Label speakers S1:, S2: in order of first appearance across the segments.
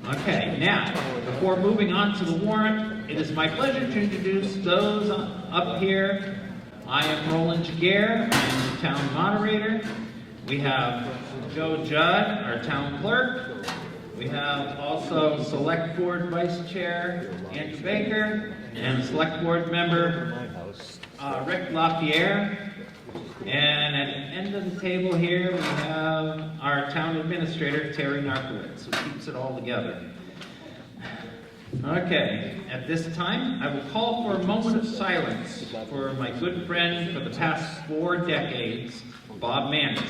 S1: Okay, now, before moving on to the warrant, it is my pleasure to introduce those up here. I am Roland Jaguar, I am the town moderator. We have Joe Judd, our town clerk. We have also Select Board Vice Chair Andrew Baker and Select Board Member Rick LaPierre. And at the end of the table here, we have our town administrator, Terry Narkowitz, who keeps it all together. Okay, at this time, I will call for a moment of silence for my good friend for the past 4 decades, Bob Manners,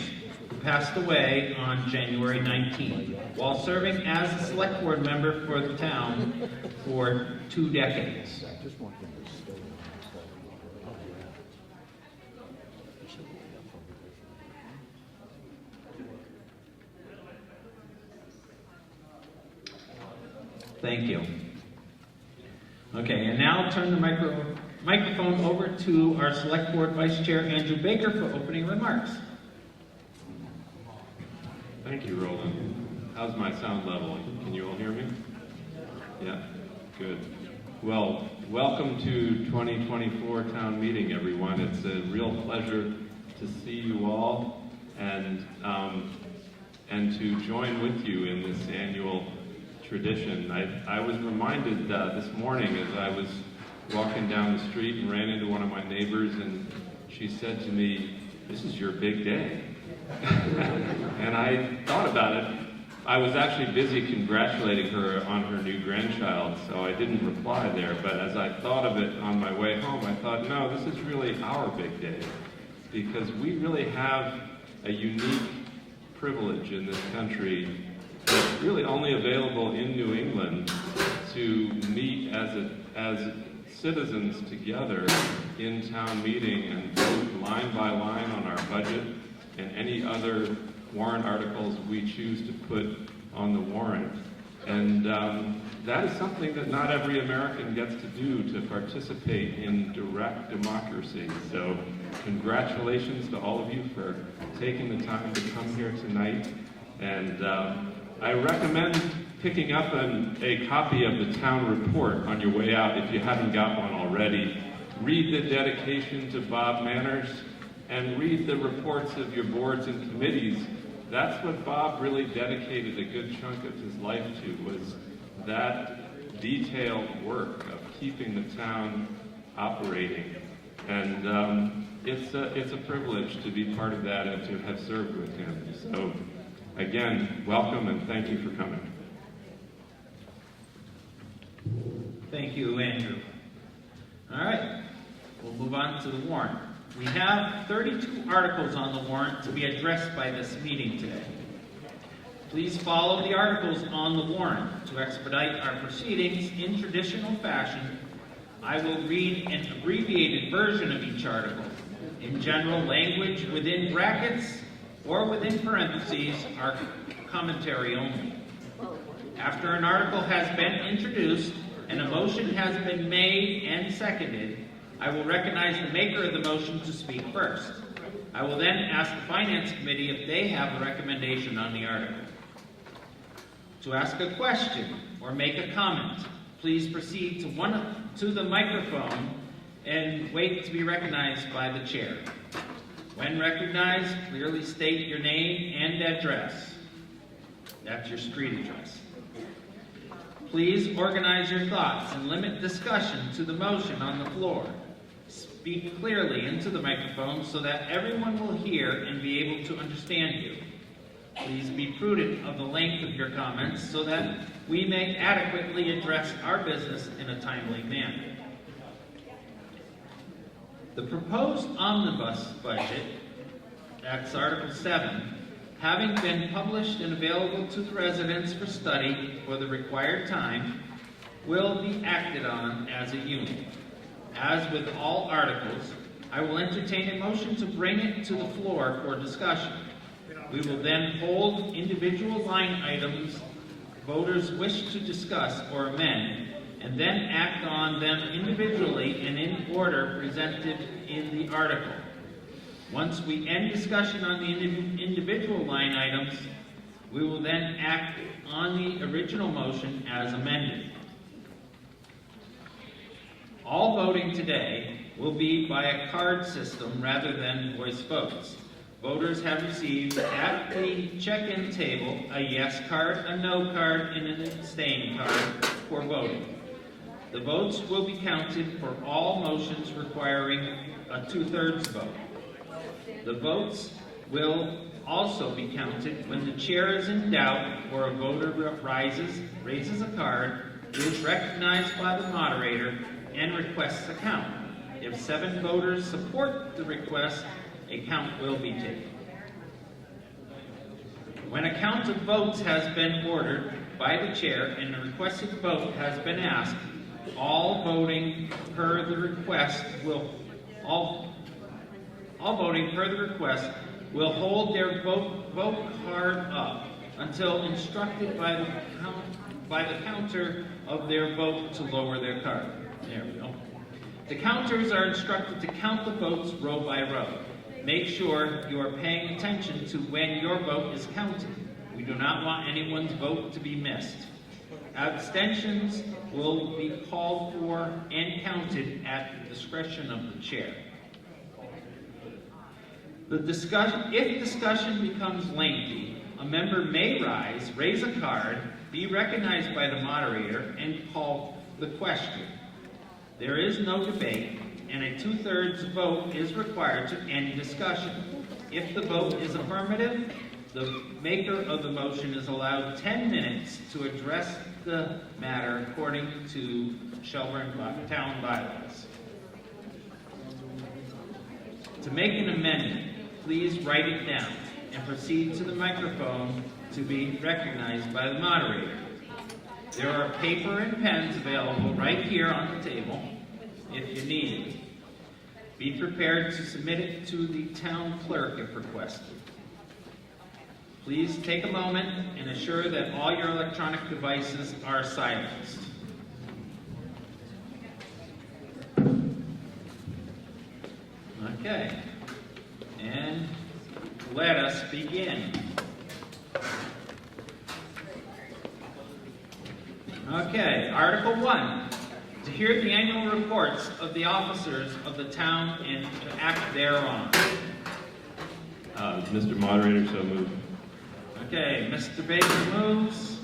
S1: who passed away on January 19th, while serving as a select board member for the town for 2 decades. Thank you. Okay, and now I'll turn the microphone over to our Select Board Vice Chair, Andrew Baker, for opening remarks.
S2: Thank you, Roland. How's my sound level? Can you all hear me? Yeah, good. Well, welcome to 2024 town meeting, everyone. It's a real pleasure to see you all and to join with you in this annual tradition. I was reminded this morning as I was walking down the street and ran into one of my neighbors, and she said to me, "This is your big day." And I thought about it. I was actually busy congratulating her on her new grandchild, so I didn't reply there. But as I thought of it on my way home, I thought, no, this is really our big day, because we really have a unique privilege in this country that's really only available in New England, to meet as citizens together in town meeting and vote line by line on our budget and any other warrant articles we choose to put on the warrant. And that is something that not every American gets to do, to participate in direct democracy. So congratulations to all of you for taking the time to come here tonight. And I recommend picking up a copy of the town report on your way out if you haven't got one already. Read the dedication to Bob Manners and read the reports of your boards and committees. That's what Bob really dedicated a good chunk of his life to, was that detailed work of keeping the town operating. And it's a privilege to be part of that and to have served with him. So again, welcome and thank you for coming.
S1: Thank you, Andrew. All right, we'll move on to the warrant. We have 32 articles on the warrant to be addressed by this meeting today. Please follow the articles on the warrant. To expedite our proceedings in traditional fashion, I will read an abbreviated version of each article. In general, language within brackets or within parentheses are commentary only. After an article has been introduced and a motion has been made and seconded, I will recognize the maker of the motion to speak first. I will then ask the Finance Committee if they have a recommendation on the article. To ask a question or make a comment, please proceed to the microphone and wait to be recognized by the chair. When recognized, clearly state your name and address. That's your street address. Please organize your thoughts and limit discussion to the motion on the floor. Speak clearly into the microphone so that everyone will hear and be able to understand you. Please be prudent of the length of your comments so that we may adequately address our business in a timely manner. The proposed omnibus budget, that's Article 7, having been published and available to the residents for study for the required time, will be acted on as a unit. As with all articles, I will entertain a motion to bring it to the floor for discussion. We will then hold individual line items voters wish to discuss or amend, and then act on them individually and in order presented in the article. Once we end discussion on the individual line items, We will then act on the original motion as amended. All voting today will be by a card system rather than voice votes. Voters have received at the check-in table a yes card, a no card, and an abstain card for voting. The votes will be counted for all motions requiring a 2/3 vote. The votes will also be counted when the chair is in doubt or a voter raises a card, is recognized by the moderator, and requests a count. If 7 voters support the request, a count will be taken. When a count of votes has been ordered by the chair and the requested vote has been asked, all voting per the request will hold their vote card up until instructed by the counter of their vote to lower their card. There we go. The counters are instructed to count the votes row by row. Make sure you are paying attention to when your vote is counted. We do not want anyone's vote to be missed. Abstentions will be called for and counted at the discretion of the chair. If discussion becomes lengthy, a member may raise a card, be recognized by the moderator, and call the question. There is no debate, and a 2/3 vote is required to end discussion. If the vote is affirmative, the maker of the motion is allowed 10 minutes to address the matter according to Shelburne town bylaws. To make an amendment, please write it down and proceed to the microphone to be recognized by the moderator. There are paper and pens available right here on the table if you need it. Be prepared to submit it to the town clerk if requested. Please take a moment and assure that all your electronic devices are silenced. Okay, and let us begin. Okay, Article 1, to hear the annual reports of the officers of the town and to act thereon.
S2: Mr. Moderator, so moved.
S1: Okay, Mr. Baker moves,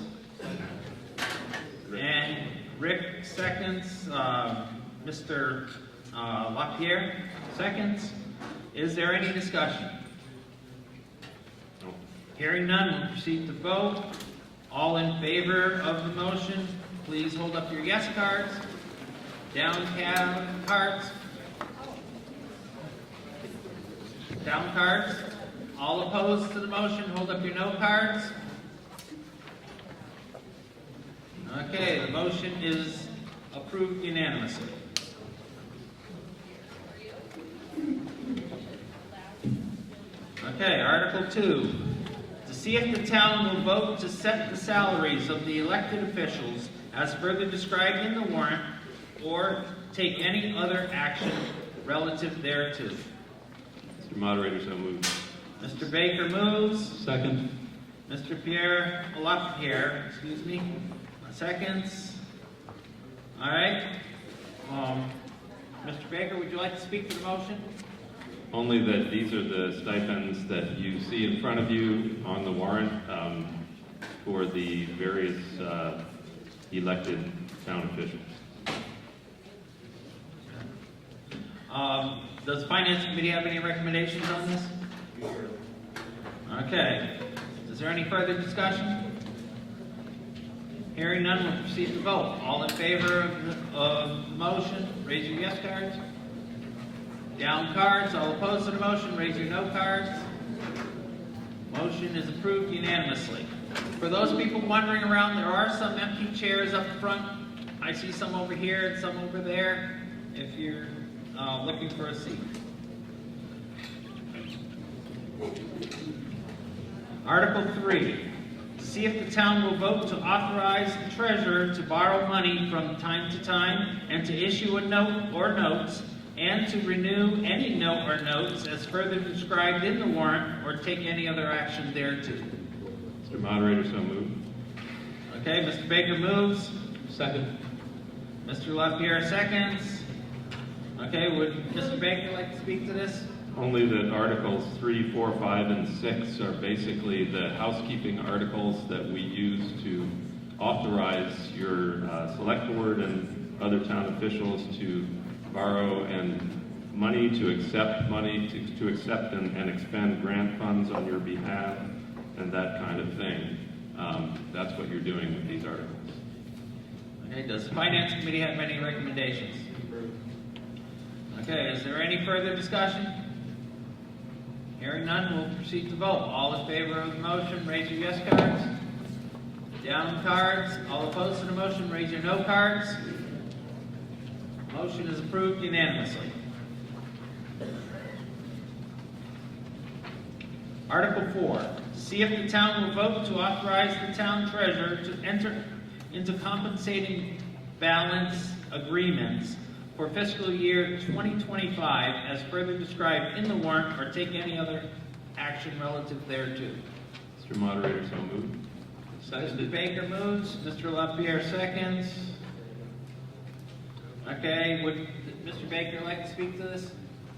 S1: and Rick seconds, Mr. LaPierre seconds. Is there any discussion?
S2: No.
S1: Hearing none, we'll proceed to vote. All in favor of the motion, please hold up your yes cards. Down cards. Down cards. All opposed to the motion, hold up your no cards. Okay, the motion is approved unanimously. Okay, Article 2. To see if the town will vote to set the salaries of the elected officials as further described in the warrant, or take any other action relative thereto.
S2: Mr. Moderator, so moved.
S1: Mr. Baker moves.
S2: Second.
S1: Mr. LaPierre, seconds. All right. Mr. Baker, would you like to speak to the motion?
S2: Only that these are the stipends that you see in front of you on the warrant for the various elected town officials.
S1: Does the Finance Committee have any recommendations on this? Okay. Is there any further discussion? Hearing none, we'll proceed to vote. All in favor of the motion, raise your yes cards. Down cards. All opposed to the motion, raise your no cards. Motion is approved unanimously. For those people wandering around, there are some empty chairs up front. I see some over here and some over there if you're looking for a seat. Article 3. To see if the town will vote to authorize the treasurer to borrow money from time to time and to issue a note or notes and to renew any note or notes as further described in the warrant or take any other action thereto.
S2: Mr. Mr. Moderator, so moved.
S1: Okay, Mr. Baker moves.
S2: Second.
S1: Mr. LaPierre seconds. Okay, would Mr. Baker like to speak to this?
S2: Only that Articles 3, 4, 5, and 6 are basically the housekeeping articles that we use to authorize your select board and other town officials to borrow and money, to accept money, to accept and expend grant funds on your behalf, and that kind of thing. That's what you're doing with these articles.
S1: Okay, does the Finance Committee have any recommendations? Okay, is there any further discussion? Hearing none, we'll proceed to vote. All in favor of the motion, raise your yes cards. Down cards. All opposed to the motion, raise your no cards. Motion is approved unanimously. Article 4, see if the town will vote to authorize the town treasurer to enter into compensating balance agreements for fiscal year 2025 as further described in the warrant, or take any other action relative thereto.
S2: Mr. Moderator, so moved.
S1: Mr. Baker moves. Mr. LaPierre seconds. Okay, would Mr. Baker like to speak to this?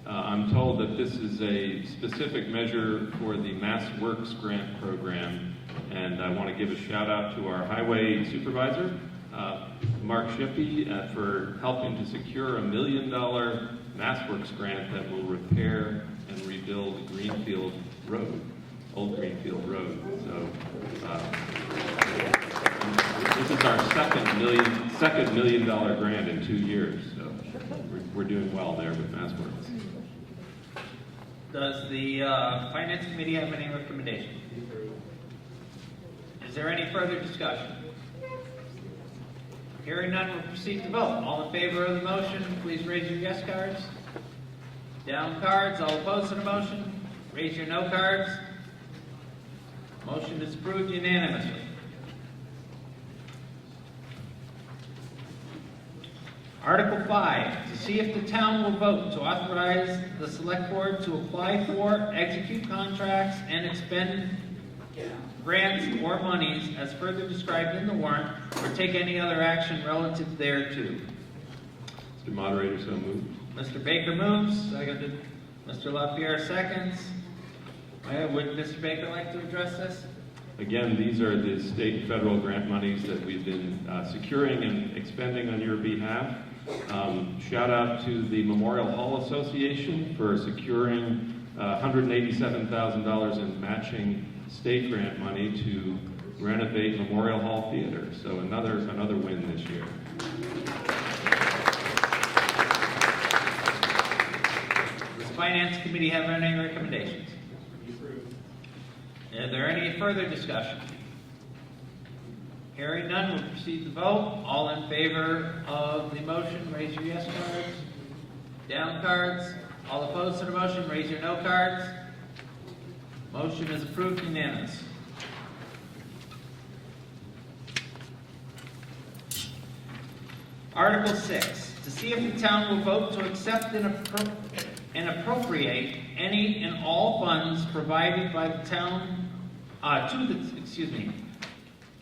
S2: I'm told that this is a specific measure for the Mass Works grant program, and I want to give a shout out to our highway supervisor, Mark Shippey, for helping to secure $1 million Mass Works grant that will repair and rebuild Greenfield Road, Old Greenfield Road. So this is our second $1 million grant in 2 years. So we're doing well there with Mass Works.
S1: Does the Finance Committee have any recommendations? Is there any further discussion? Hearing none, we'll proceed to vote. All in favor of the motion, please raise your yes cards. Down cards. All opposed to the motion, raise your no cards. Motion is approved unanimously. Article 5, to see if the town will vote to authorize the select board to apply for, execute contracts, and expend grants or monies as further described in the warrant, or take any other action relative thereto.
S2: Mr. Moderator, so moved.
S1: Mr. Baker moves. Seconded. Mr. LaPierre seconds. Would Mr. Baker like to address this?
S2: Again, these are the state and federal grant monies that we've been securing and expending on your behalf. Shout out to the Memorial Hall Association for securing $187,000 in matching state grant money to renovate Memorial Hall Theater. So another win this year.
S1: Does the Finance Committee have any recommendations? Are there any further discussion? Hearing none, we'll proceed to vote. All in favor of the motion, raise your yes cards. Down cards. All opposed to the motion, raise your no cards. Motion is approved unanimous. Article 6, to see if the town will vote to accept and appropriate any and all funds provided by the town,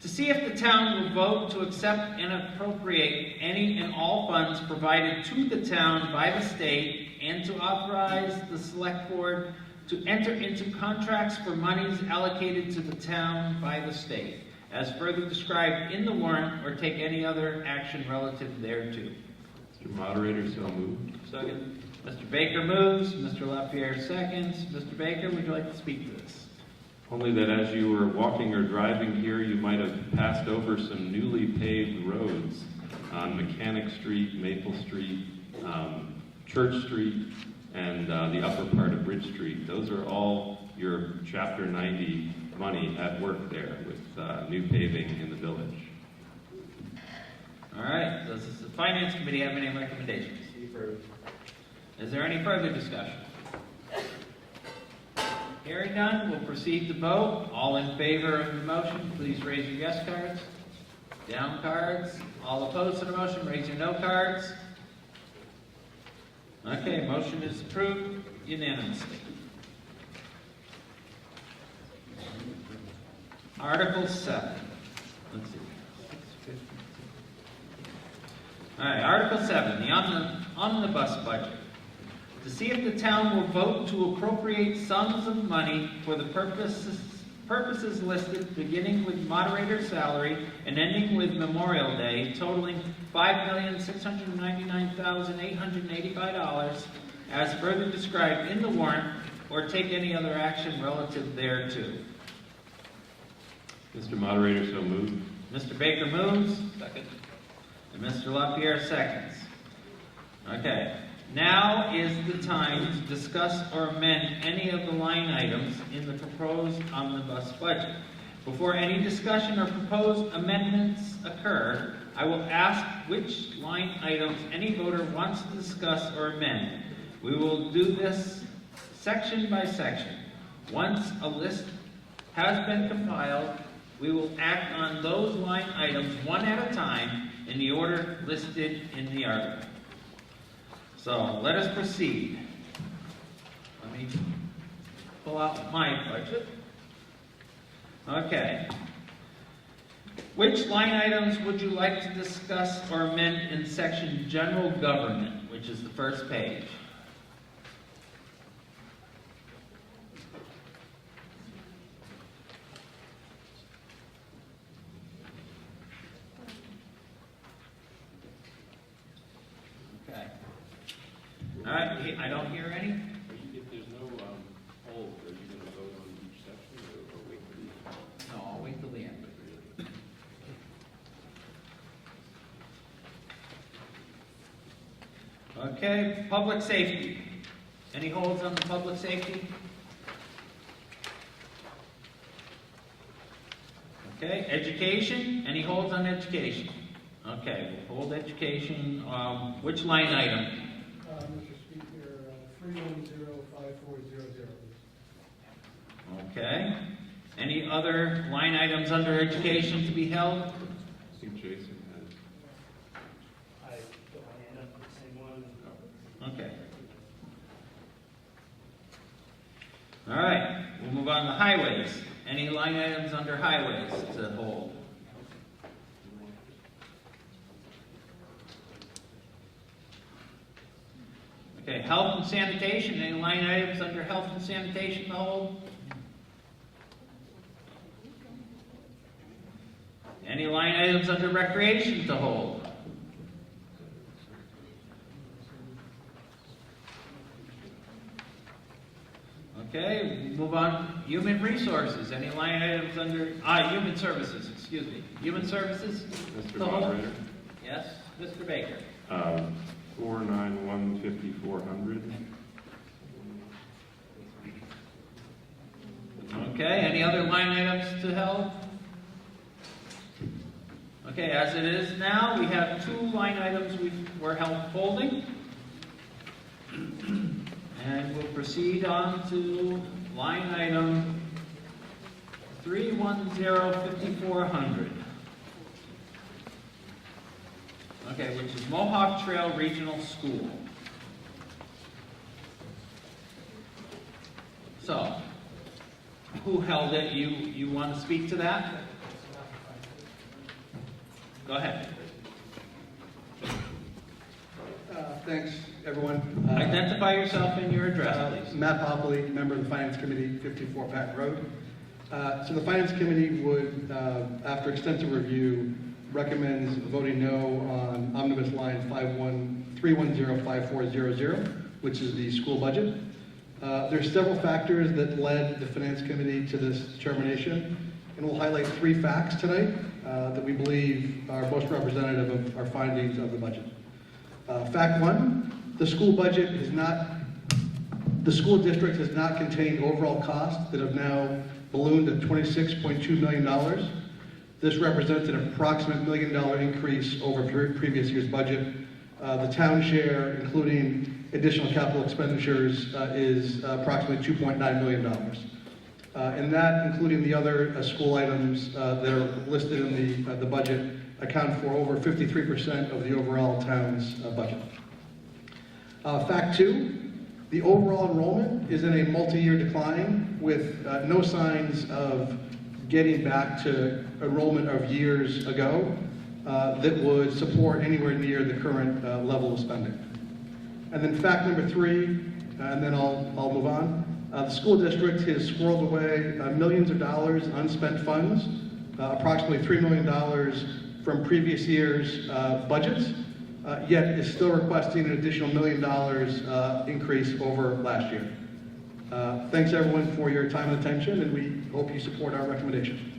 S1: to see if the town will vote to accept and appropriate any and all funds provided to the town by the state, and to authorize the select board to enter into contracts for monies allocated to the town by the state, as further described in the warrant, or take any other action relative thereto.
S2: Mr. Moderator, so moved.
S1: Second. Mr. Baker moves. Mr. LaPierre seconds. Mr. Baker, would you like to speak to this?
S2: Only that as you were walking or driving here, you might have passed over some newly paved roads on Mechanic Street, Maple Street, Church Street, and the upper part of Bridge Street. Those are all your Chapter 90 money at work there with new paving in the village.
S1: All right. Does the Finance Committee have any recommendations? Is there any further discussion? Hearing none, we'll proceed to vote. All in favor of the motion, please raise your yes cards. Down cards. All opposed to the motion, raise your no cards. Okay, motion is approved unanimously. Article 7. Let's see. All right, Article 7, the omnibus budget. To see if the town will vote to appropriate sums of money for the purposes listed, beginning with moderator's salary and ending with Memorial Day, totaling $5,699,885, as further described in the warrant, or take any other action relative thereto.
S2: Mr. Moderator, so moved.
S1: Mr. Baker moves. Second. And Mr. LaPierre seconds. Okay. Now is the time to discuss or amend any of the line items in the proposed omnibus budget. Before any discussion or proposed amendments occur, I will ask which line items any voter wants to discuss or amend. We will do this section by section. Once a list has been compiled, we will act on those line items one at a time in the order listed in the article. So let us proceed. Let me pull out my budget. Okay. Which line items would you like to discuss or amend in section General Government, which is the first page? Okay. All right, I don't hear any.
S2: If there's no hold, are you going to vote on each section or wait for the end?
S1: No, I'll wait till the end. Okay, public safety. Any holds on the public safety? Okay, education. Any holds on education? Okay, we'll hold education. Which line item?
S3: Mr. Speaker, 3105400.
S1: Okay. Any other line items under education to be held?
S2: I think Jason has.
S3: I put my hand up for the same one.
S1: Okay. All right, we'll move on to highways. Any line items under highways to hold? Okay, health and sanitation. Any line items under health and sanitation to hold? Any line items under recreation to hold? Okay, move on. Human resources. Any line items under human services? Excuse me. Human services.
S2: Mr.
S1: to hold?
S2: Moderator,
S1: Yes, Mr. Baker.
S2: 491-5400.
S1: Okay. Any other line items to hold? Okay. As it is now, we have two line items we're holding. And we'll proceed on to line item 310-5400. Okay, which is Mohawk Trail Regional School. So, who held it? You want to speak to that? Go ahead.
S4: Thanks, everyone.
S1: Identify yourself and your address, please.
S4: Matt Popley, member of the Finance Committee, 54 Patton Road. So the Finance Committee would, after extensive review, recommends voting no on omnibus line 310-5400, which is the school budget. There's several factors that led the Finance Committee to this determination, and we'll highlight three facts tonight that we believe are most representative of our findings of the budget. Fact one, the school district has not contained overall costs that have now ballooned at $26.2 million. This represents an approximate $1 million increase over previous year's budget. The town share, including additional capital expenditures, is approximately $2.9 million. And that, including the other school items that are listed in the budget, account for over 53% of the overall town's budget. Fact two, the overall enrollment is in a multi-year decline with no signs of getting back to enrollment of years ago that would support anywhere near the current level of spending. And then fact number 3, and then I'll move on. The school district has squirreled away millions of dollars in unspent funds, approximately $3 million from previous years' budgets, yet is still requesting an additional $1 million increase over last year. Thanks everyone for your time and attention, and we hope you support our recommendation.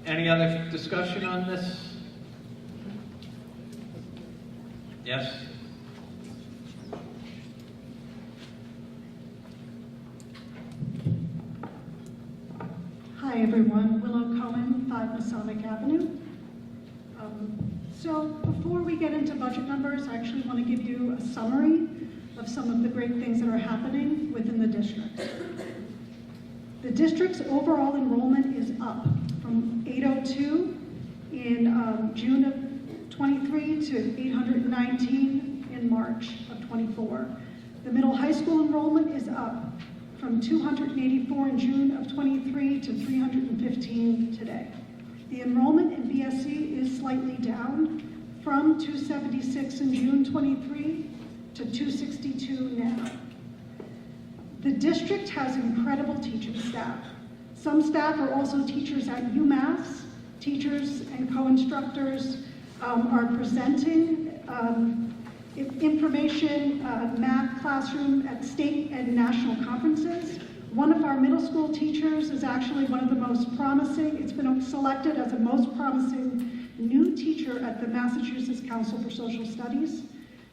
S1: Any other discussion on this? Yes?
S5: Hi everyone, Willow Cohen, 5 Masonic Avenue. So before we get into budget numbers, I actually want to give you a summary of some of the great things that are happening within the district. The district's overall enrollment is up from 802 in June of 23 to 819 in March of 24. The middle high school enrollment is up from 284 in June of 23 to 315 today. The enrollment in BSC is slightly down from 276 in June 23 to 262 now. The district has incredible teaching staff. Some staff are also teachers at UMass. Teachers and co-instructors are presenting information, math classroom at state and national conferences. One of our middle school teachers is actually one of the most promising. It's been selected as the most promising new teacher at the Massachusetts Council for Social Studies.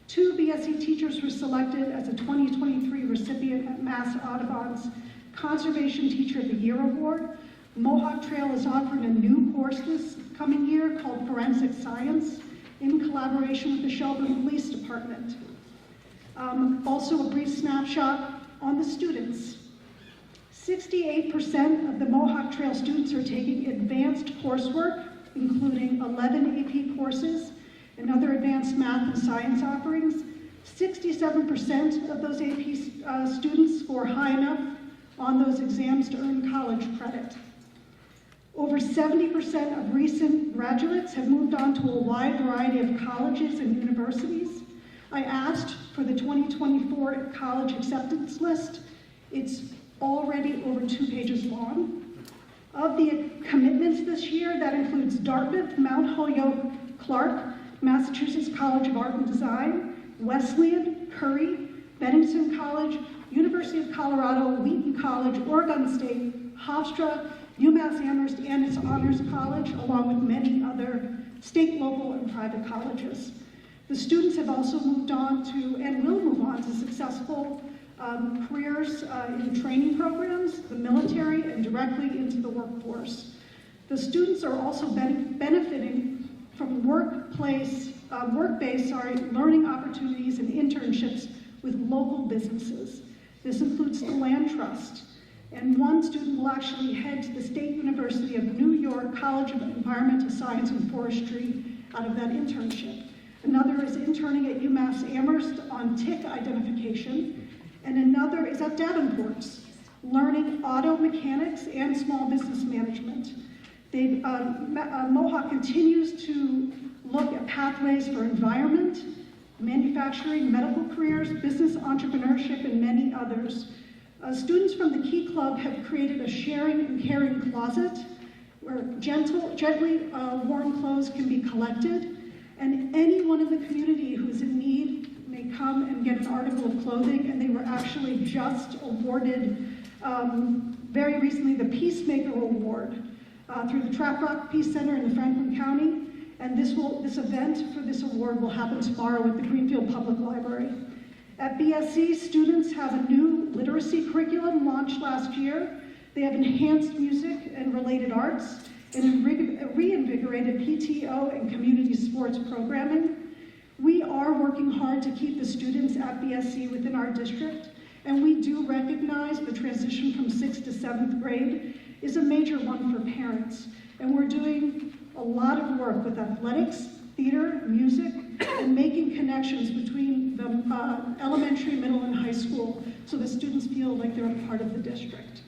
S5: 2 BSE teachers were selected as a 2023 recipient at Mass Audubon's Conservation Teacher of the Year Award. Mohawk Trail is offering a new course this coming year called Forensic Science in collaboration with the Shelburne Police Department. Also a brief snapshot on the students. 68% of the Mohawk Trail students are taking advanced coursework, including 11 AP courses and other advanced math and science offerings. 67% of those AP students score high enough on those exams to earn college credit. Over 70% of recent graduates have moved on to a wide variety of colleges and universities. I asked for the 2024 college acceptance list. It's already over 2 pages long. Of the commitments this year, that includes Dartmouth, Mount Holyoke, Clark, Massachusetts College of Art and Design, Wesleyan, Curry, Bennington College, University of Colorado, Wheaton College, Oregon State, Hofstra, UMass Amherst and its Honors College, along with many other state, local, and private colleges. The students have also moved on to, and will move on to, successful careers in training programs, the military, and directly into the workforce. The students are also benefiting from work-based learning opportunities and internships with local businesses. This includes the Land Trust. And one student will actually head to the State University of New York College of Environmental Science and Forestry out of that internship. Another is interning at UMass Amherst on tick identification. And another is at Davenport's, learning auto mechanics and small business management. Mohawk continues to look at pathways for environment, manufacturing, medical careers, business entrepreneurship, and many others. Students from the Key Club have created a sharing and caring closet where gently worn clothes can be collected, and anyone in the community who is in need may come and get an article of clothing. And they were actually just awarded very recently the Peacemaker Award through the Trap Rock Peace Center in the Franklin County. And this event for this award will happen tomorrow at the Greenfield Public Library. At BSC, students have a new literacy curriculum launched last year. They have enhanced music and related arts and reinvigorated PTO and community sports programming. We are working hard to keep the students at BSC within our district, and we do recognize the transition from 6th to 7th grade is a major one for parents. And we're doing a lot of work with athletics, theater, music, and making connections between the elementary, middle, and high school so the students feel like they're a part of the district.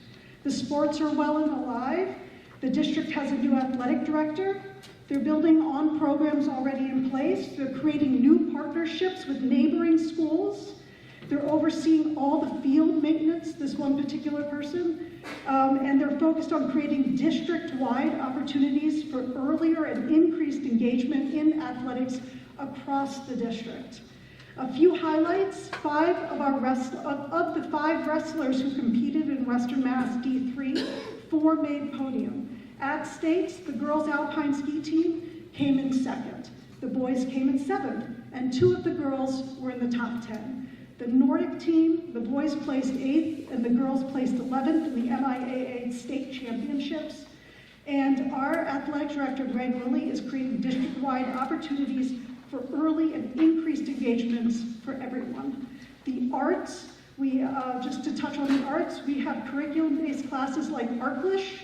S5: The sports are well and alive. The district has a new athletic director. They're building on programs already in place. They're creating new partnerships with neighboring schools. They're overseeing all the field maintenance, this one particular person, and they're focused on creating district-wide opportunities for earlier and increased engagement in athletics across the district. A few highlights: of the 5 wrestlers who competed in Western Mass D3, 4 made podium. At states, the girls' alpine ski team came in 2nd. The boys came in 7th, and 2 of the girls were in the top 10. The Nordic team, the boys placed 8th, and the girls placed 11th in the MIAA state championships. And our athletic director, Greg Lilly, is creating district-wide opportunities for early and increased engagements for everyone. The arts, just to touch on the arts, we have curriculum-based classes like Artlish,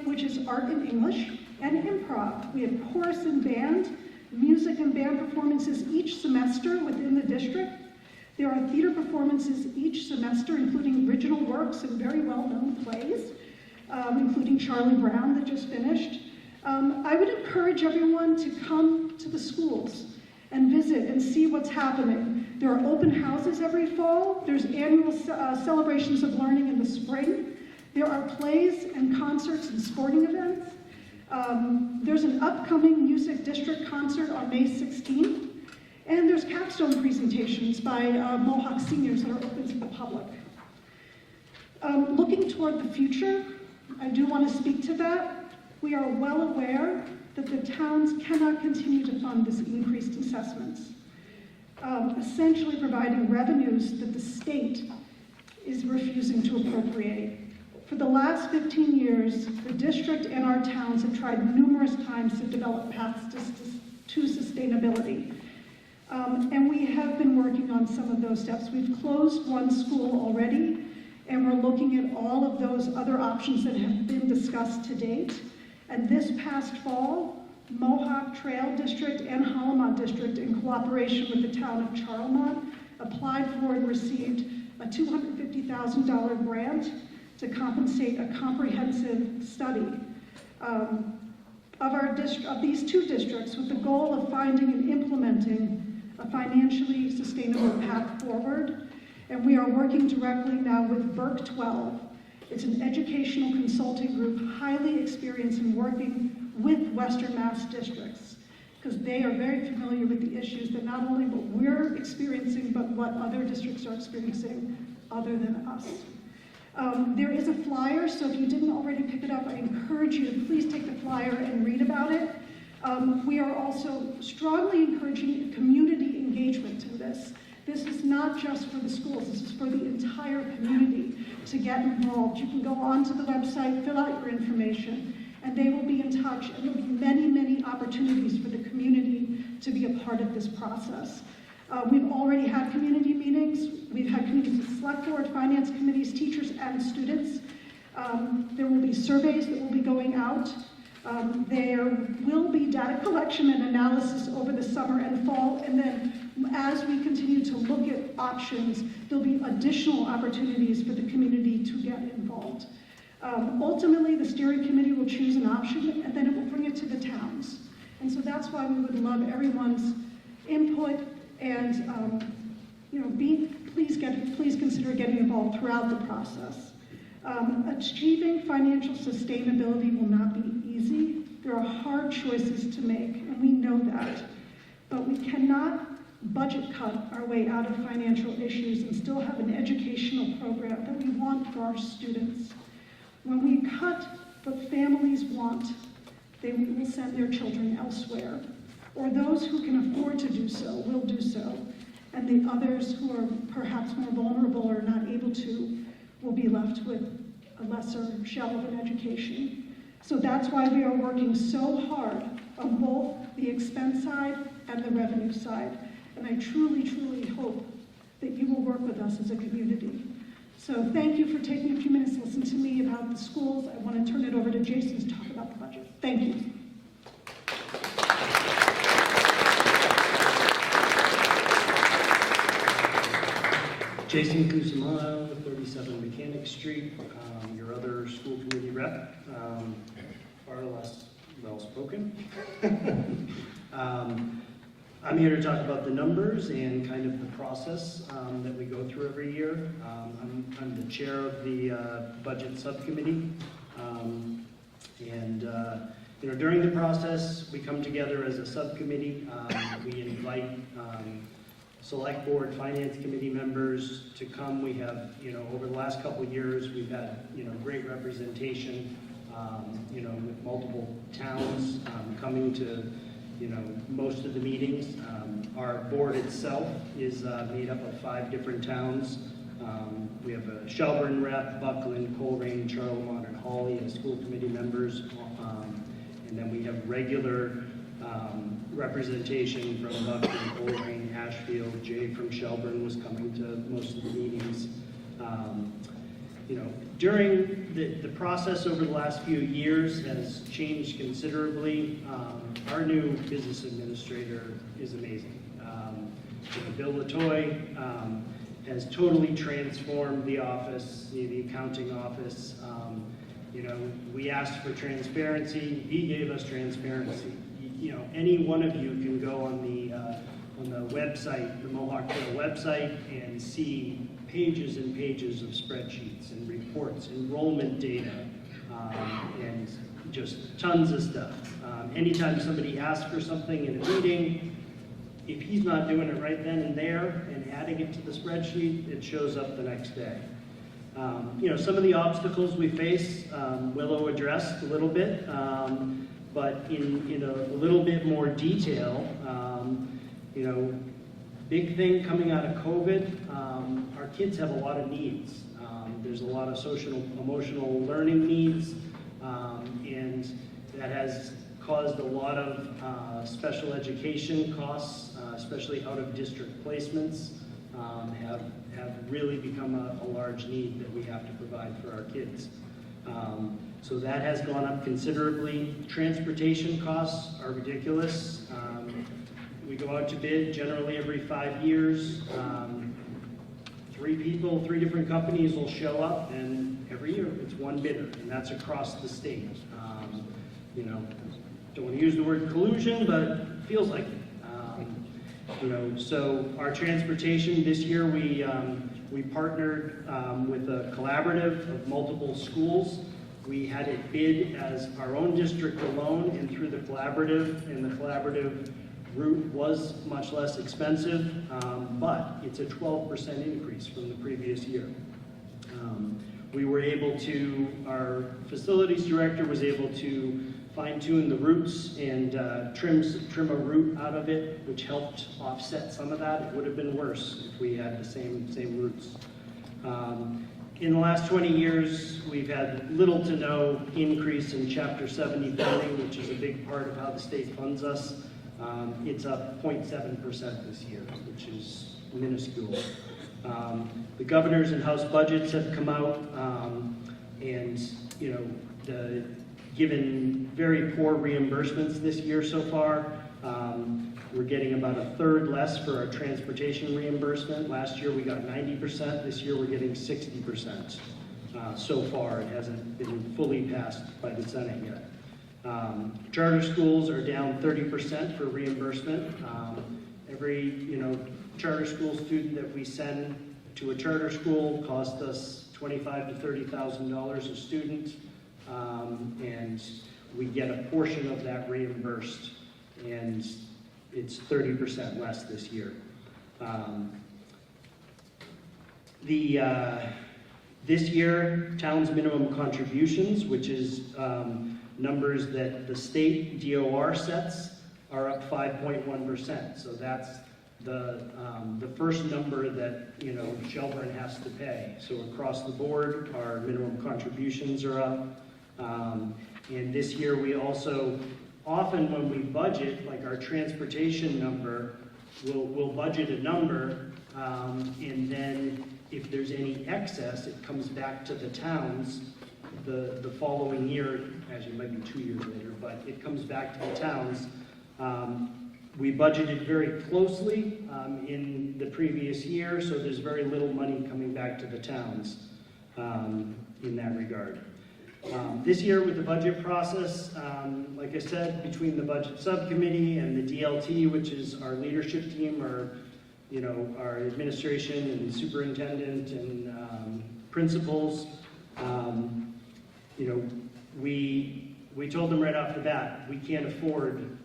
S5: which is art and English, and improv. We have chorus and band, music and band performances each semester within the district. There are theater performances each semester, including original works and very well-known plays, including Charlie Brown that just finished. I would encourage everyone to come to the schools and visit and see what's happening. There are open houses every fall. There's annual celebrations of learning in the spring. There are plays and concerts and sporting events. There's an upcoming music district concert on May 16th. And there's capstone presentations by Mohawk seniors that are open to the public. Looking toward the future, I do want to speak to that. We are well aware that the towns cannot continue to fund this increased assessments, essentially providing revenues that the state is refusing to appropriate. For the last 15 years, the district and our towns have tried numerous times to develop paths to sustainability. And we have been working on some of those steps. We've closed one school already, and we're looking at all of those other options that have been discussed to date. And this past fall, Mohawk Trail District and Hollamont District, in cooperation with the town of Charlemont, applied for and received a $250,000 grant to compensate a comprehensive study of these 2 districts, with the goal of finding and implementing a financially sustainable path forward. And we are working directly now with Burke 12. It's an educational consulting group highly experienced in working with Western Mass districts, because they are very familiar with the issues that not only what we're experiencing, but what other districts are experiencing other than us. There is a flyer, so if you didn't already pick it up, I encourage you to please take the flyer and read about it. We are also strongly encouraging community engagement in this. This is not just for the schools, this is for the entire community to get involved. You can go onto the website, fill out your information, and they will be in touch, and there will be many, many opportunities for the community to be a part of this process. We've already had community meetings. We've had community select board, finance committees, teachers, and students. There will be surveys that will be going out. There will be data collection and analysis over the summer and fall, and then as we continue to look at options, there'll be additional opportunities for the community to get involved. Ultimately, the steering committee will choose an option, and then it will bring it to the towns. And so that's why we would love everyone's input, and please consider getting involved throughout the process. Achieving financial sustainability will not be easy. There are hard choices to make, and we know that. But we cannot budget cut our way out of financial issues and still have an educational program that we want for our students. When we cut what families want, they will send their children elsewhere, or those who can afford to do so will do so, and the others who are perhaps more vulnerable or not able to will be left with a lesser shell of an education. So that's why we are working so hard on both the expense side and the revenue side. And I truly, truly hope that you will work with us as a community. So thank you for taking a few minutes to listen to me about the schools. I want to turn it over to Jason to talk about the budget. Thank you.
S6: Jason Cusimano, 36
S3: 47 Mechanic Street, your other school committee rep, far less well-spoken. I'm here to talk about the numbers and kind of the process that we go through every year. I'm the chair of the budget subcommittee. During the process, we come together as a subcommittee. We invite select board, finance committee members to come. We have, over the last couple of years, we've had, great representation, with multiple towns coming to, most of the meetings. Our board itself is made up of 5 different towns. We have a Shelburne rep, Buckland, Coleraine, Charlemont, and Hawley as school committee members. And then we have regular representation from Buckland, Coleraine, Ashfield. Jay from Shelburne was coming to most of the meetings. During the process over the last few years has changed considerably. Our new business administrator is amazing. Bill Latoy has totally transformed the office, the accounting office. We asked for transparency. He gave us transparency. Any one of you can go on the website, the Mohawk Trail website, and see pages and pages of spreadsheets and reports, enrollment data, and just tons of stuff. Anytime somebody asks for something in a meeting, if he's not doing it right then and there and adding it to the spreadsheet, it shows up the next day. Some of the obstacles we face, Willow addressed a little bit, but in a little bit more detail. Big thing coming out of COVID, our kids have a lot of needs. There's a lot of social, emotional learning needs, and that has caused a lot of special education costs, especially out-of-district placements, have really become a large need that we have to provide for our kids. So that has gone up considerably. Transportation costs are ridiculous. We go out to bid generally every 5 years. 3 different companies will show up, and every year it's one bidder, and that's across the state. Don't want to use the word collusion, but it feels like it. So our transportation this year, we partnered with a collaborative of multiple schools. We had it bid as our own district alone and through the collaborative, and the collaborative route was much less expensive, but it's a 12% increase from the previous year. We were able to, our facilities director was able to fine-tune the routes and trim a route out of it, which helped offset some of that. It would have been worse if we had the same routes. In the last 20 years, we've had little to no increase in Chapter 70 funding, which is a big part of how the state funds us. It's up 0.7% this year, which is minuscule. The governor's and House budgets have come out, and given very poor reimbursements this year so far. We're getting about 1/3 less for our transportation reimbursement. Last year we got 90%. This year we're getting 60%. So far, it hasn't been fully passed by the Senate yet. Charter schools are down 30% for reimbursement. Every charter school student that we send to a charter school costs us $25,000 to $30,000 a student, and we get a portion of that reimbursed, and it's 30% less this year. This year, town's minimum contributions, which is numbers that the state DOR sets, are up 5.1%. So that's the first number that Shelburne has to pay. So across the board, our minimum contributions are up. And this year we also, often when we budget, like our transportation number, we'll budget a number, and then if there's any excess, it comes back to the towns the following year, actually it might be 2 years later, but it comes back to the towns. We budgeted very closely in the previous year, so there's very little money coming back to the towns. in that regard. This year with the budget process, like I said, between the budget subcommittee and the DLT, which is our leadership team, our administration and superintendent and principals, we told them right off the bat, we can't afford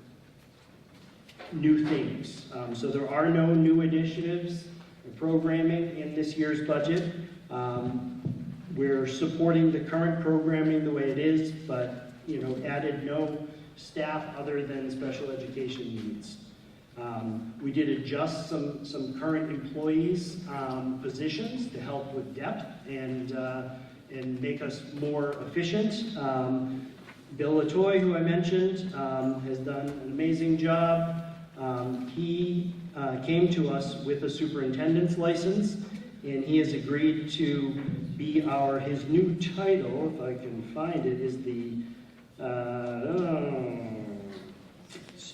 S3: new things. So there are no new initiatives or programming in this year's budget. We're supporting the current programming the way it is, but added no staff other than special education needs. We did adjust some current employees' positions to help with depth and make us more efficient. Bill Latoy, who I mentioned, has done an amazing job. He came to us with a superintendent's license, and he has agreed to be his new title, if I can find it, is the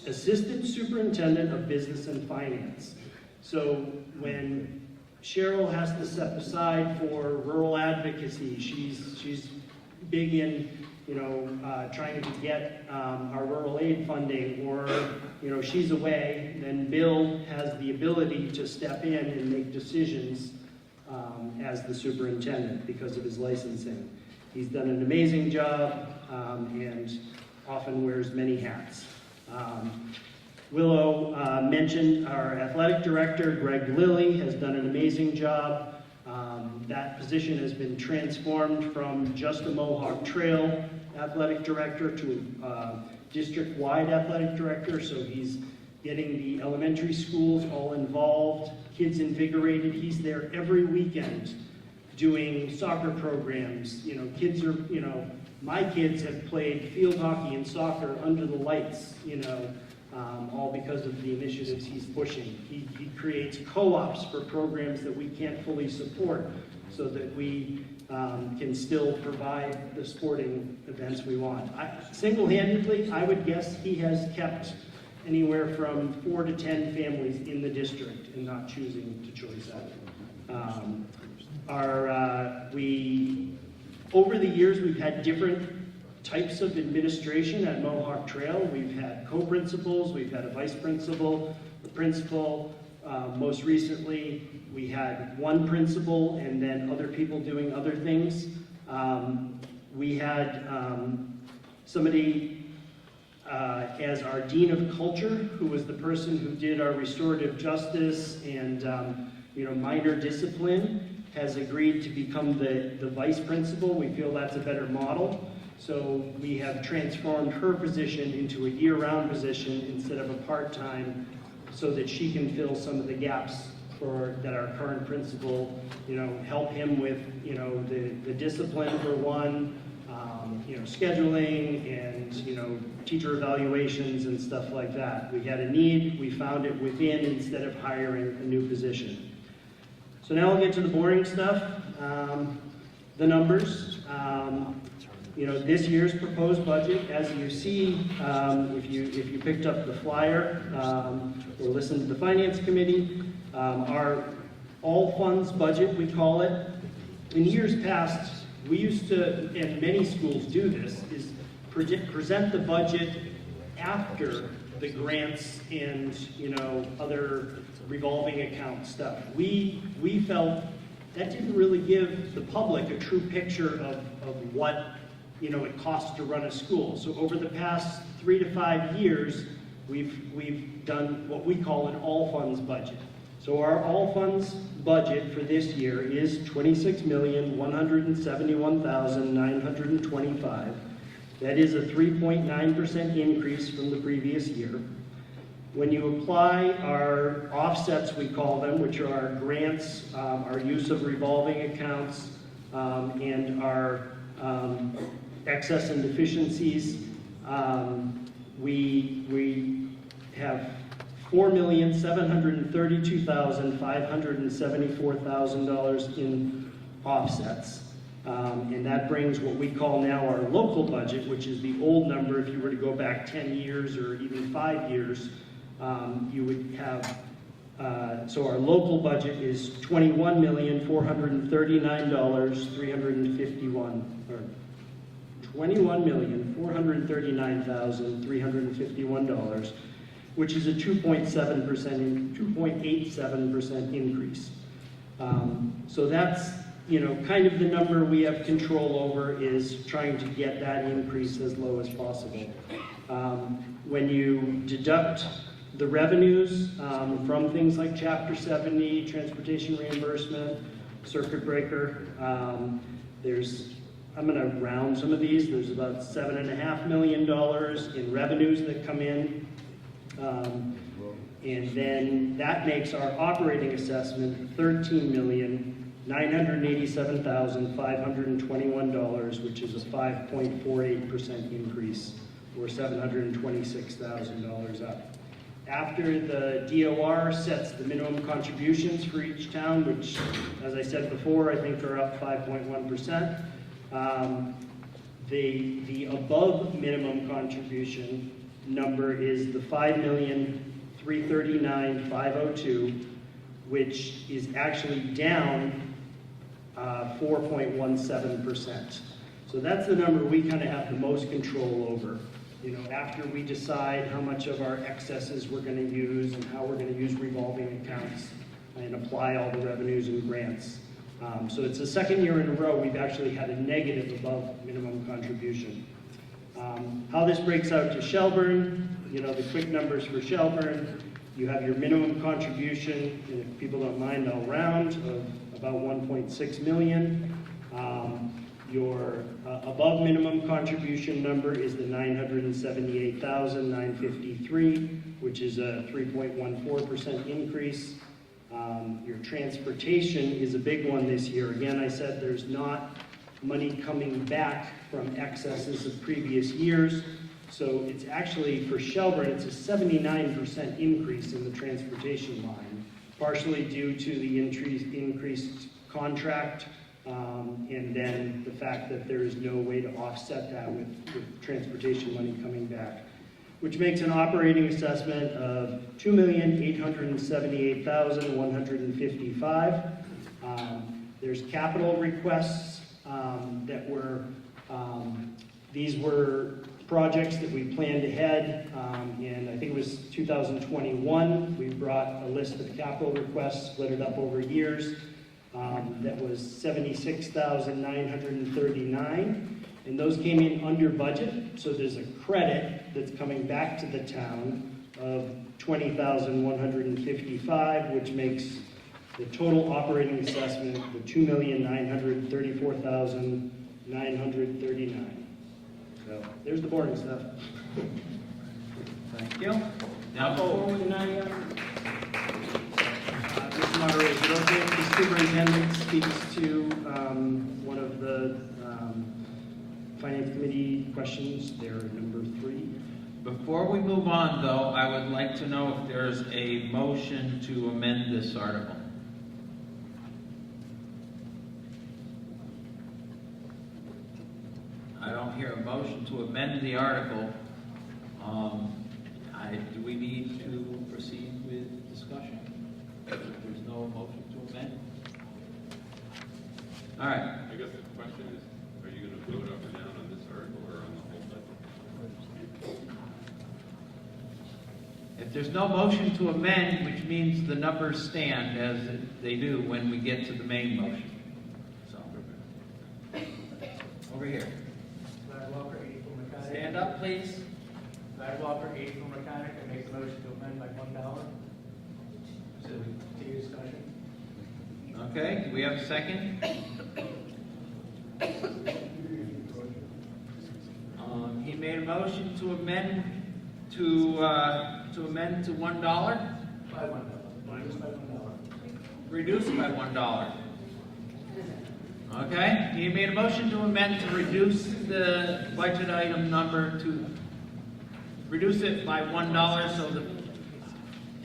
S3: Assistant Superintendent of Business and Finance. So when Cheryl has to step aside for rural advocacy, she's big in trying to get our rural aid funding, or she's away, then Bill has the ability to step in and make decisions as the superintendent because of his licensing. He's done an amazing job and often wears many hats. Willow mentioned our athletic director, Greg Lilly, has done an amazing job. That position has been transformed from just a Mohawk Trail athletic director to a district-wide athletic director, so he's getting the elementary schools all involved, kids invigorated. He's there every weekend doing soccer programs. Kids are, my kids have played field hockey and soccer under the lights, all because of the initiatives he's pushing. He creates co-ops for programs that we can't fully support so that we can still provide the sporting events we want. Single-handedly, I would guess he has kept anywhere from 4 to 10 families in the district and not choosing to choice that. Over the years, we've had different types of administration at Mohawk Trail. We've had co-principals, we've had a vice principal, the principal. Most recently, we had one principal and then other people doing other things. We had somebody as our Dean of Culture, who was the person who did our restorative justice and minor discipline, has agreed to become the vice principal. We feel that's a better model. So we have transformed her position into a year-round position instead of a part-time, so that she can fill some of the gaps that our current principal, help him with, the discipline for one, scheduling and, teacher evaluations and stuff like that. We had a need, we found it within instead of hiring a new position. So now we'll get to the boring stuff, the numbers. This year's proposed budget, as you see, if you picked up the flyer or listened to the Finance Committee, our all funds budget, we call it. In years past, we used to, and many schools do this, is present the budget after the grants and other revolving account stuff. We felt that didn't really give the public a true picture of what it costs to run a school. So over the past 3 to 5 years, we've done what we call an all funds budget. So our all funds budget for this year is $26,171,925. That is a 3.9% increase from the previous year. When you apply our offsets, we call them, which are our grants, our use of revolving accounts, and our excess and deficiencies, we have $4,732,574,000 in offsets. And that brings what we call now our local budget, which is the old number. If you were to go back 10 years or even 5 years, you would have So our local budget is $21,439,351, or $21,439,351, which is a 2.87% increase. So that's, kind of the number we have control over, is trying to get that increase as low as possible. When you deduct the revenues from things like Chapter 70, transportation reimbursement, circuit breaker, I'm going to round some of these. There's about $7.5 million in revenues that come in. And then that makes our operating assessment $13,987,521, which is a 5.48% increase, or $726,000 up. After the DOR sets the minimum contributions for each town, which, as I said before, I think are up 5.1%, the above minimum contribution number is the $5,339,502, which is actually down 4.17%. So that's the number we kind of have the most control over. After we decide how much of our excesses we're going to use and how we're going to use revolving accounts and apply all the revenues and grants. So it's the second year in a row we've actually had a negative above minimum contribution. How this breaks out to Shelburne, the quick numbers for Shelburne, you have your minimum contribution, and if people don't mind, I'll round, of about $1.6 million. Your above minimum contribution number is the $978,953, which is a 3.14% increase. Your transportation is a big one this year. Again, I said there's not money coming back from excesses of previous years. So it's actually, for Shelburne, it's a 79% increase in the transportation line, partially due to the increased contract, and then the fact that there is no way to offset that with transportation money coming back, which makes an operating assessment of $2,878,155. There's capital requests that were, these were projects that we planned ahead, and I think it was 2021, we brought a list of capital requests, split it up over years. That was $76,939, and those came in under budget, so there's a credit that's coming back to the town of $20,155, which makes the total operating assessment the $2,934,939. So there's the boring stuff.
S1: Thank you. Now, before we
S3: Mr. Moderator, is it okay if the superintendent speaks to one of the Finance Committee questions? They're number 3.
S1: Before we move on, though, I would like to know if there's a motion to amend this article. I don't hear a motion to amend the article. Do we need to proceed with discussion? There's no motion to amend? All right.
S2: I guess the question is, are you going to vote up or down on this article or on the whole budget?
S1: If there's no motion to amend, which means the numbers stand as they do when we get to the main motion. So, over here.
S6: Walker, 8 for mechanic.
S1: Stand up, please.
S6: Walker, 8 for mechanic. I make the motion to amend by $1. So continue discussion.
S1: Okay, do we have a second? He made a motion to amend to $1.
S6: By $1. Reduce by $1.
S1: Reduce it by $1. Okay, he made a motion to amend to reduce the budget item number to reduce it by $1. So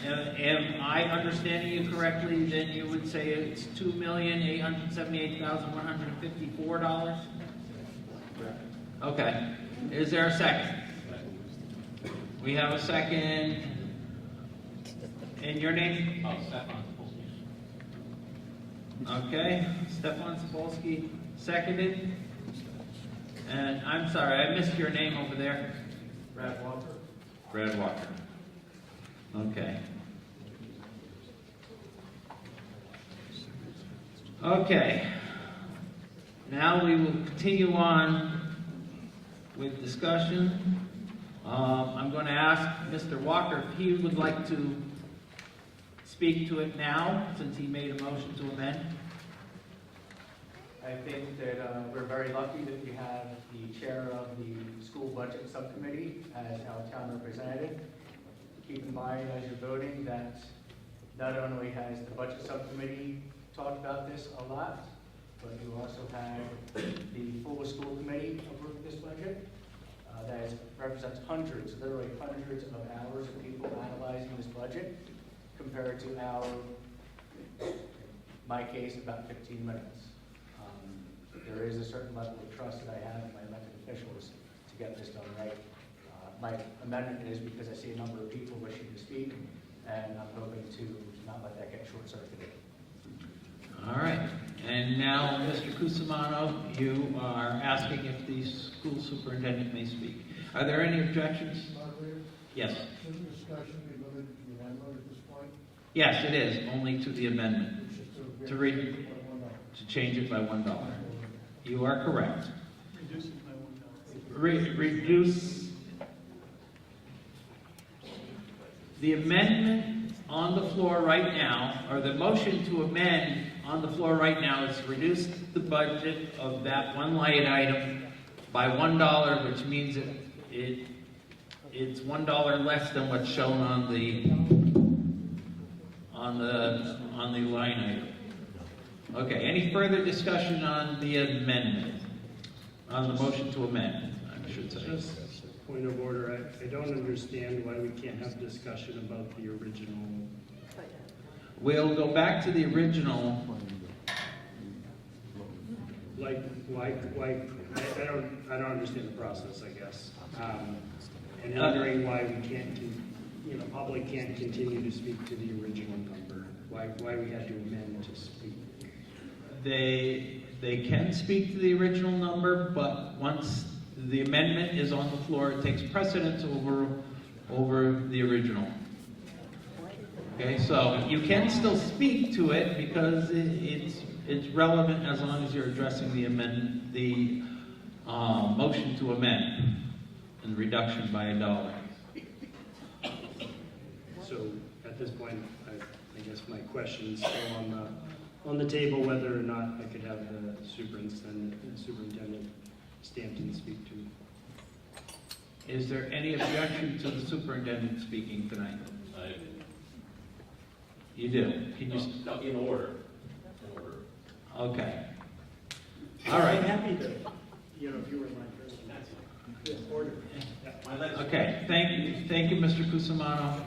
S1: am I understanding you correctly? Then you would say it's $2,878,154. Okay. Is there a second? We have a second. And your name?
S6: Oh, Stefan.
S1: Okay, Stefan Spolsky, seconded. And I'm sorry, I missed your name over there.
S6: Brad Walker.
S1: Brad Walker. Okay. Okay. Now we will continue on with discussion. I'm going to ask Mr. Walker if he would like to speak to it now, since he made a motion to amend.
S6: I think that we're very lucky that we have the chair of the school budget subcommittee as our town representative. Keep in mind as you're voting that not only has the budget subcommittee talked about this a lot, but you also have the full school committee approve this budget. That represents hundreds, literally hundreds of hours of people analyzing this budget compared to my case, about 15 minutes. There is a certain level of trust that I have in my elected officials to get this done right. My amendment is because I see a number of people wishing to speak, and I'm hoping to not let that get short-circuited.
S1: All right. And now, Mr. Cusimano, you are asking if the school superintendent may speak. Are there any objections?
S7: Moderator,
S1: Yes.
S7: should the discussion be limited to the amendment at this point?
S1: Yes, it is, only to the amendment,
S7: Just
S1: To read-
S7: by $1.
S1: to change it by $1. You are correct.
S7: Reduce it by $1.
S1: Reduce the amendment on the floor right now, or the motion to amend on the floor right now is to reduce the budget of that one line item by $1, which means it's $1 less than what's shown on the line item. Okay, any further discussion on the amendment? On the motion to amend, I should say.
S3: Just a point of order, I don't understand why we can't have discussion about the original.
S1: We'll go back to the original.
S3: Like, why, I don't understand the process, I guess. And wondering why we can't, public can't continue to speak to the original number. Why we had to amend to speak.
S1: They can speak to the original number, but once the amendment is on the floor, it takes precedence over the original. Okay, so you can still speak to it because it's relevant as long as you're addressing the motion to amend and reduction by $1.
S3: So at this point, I guess my question is still on the table whether or not I could have the superintendent Stanton speak to me.
S1: Is there any objection to the superintendent speaking tonight? You do? Can you?
S8: No, in order.
S1: Okay. All
S3: I'm
S1: right.
S3: happy to, if you were my person. Good order.
S1: Okay. Thank you, Mr. Cusimano.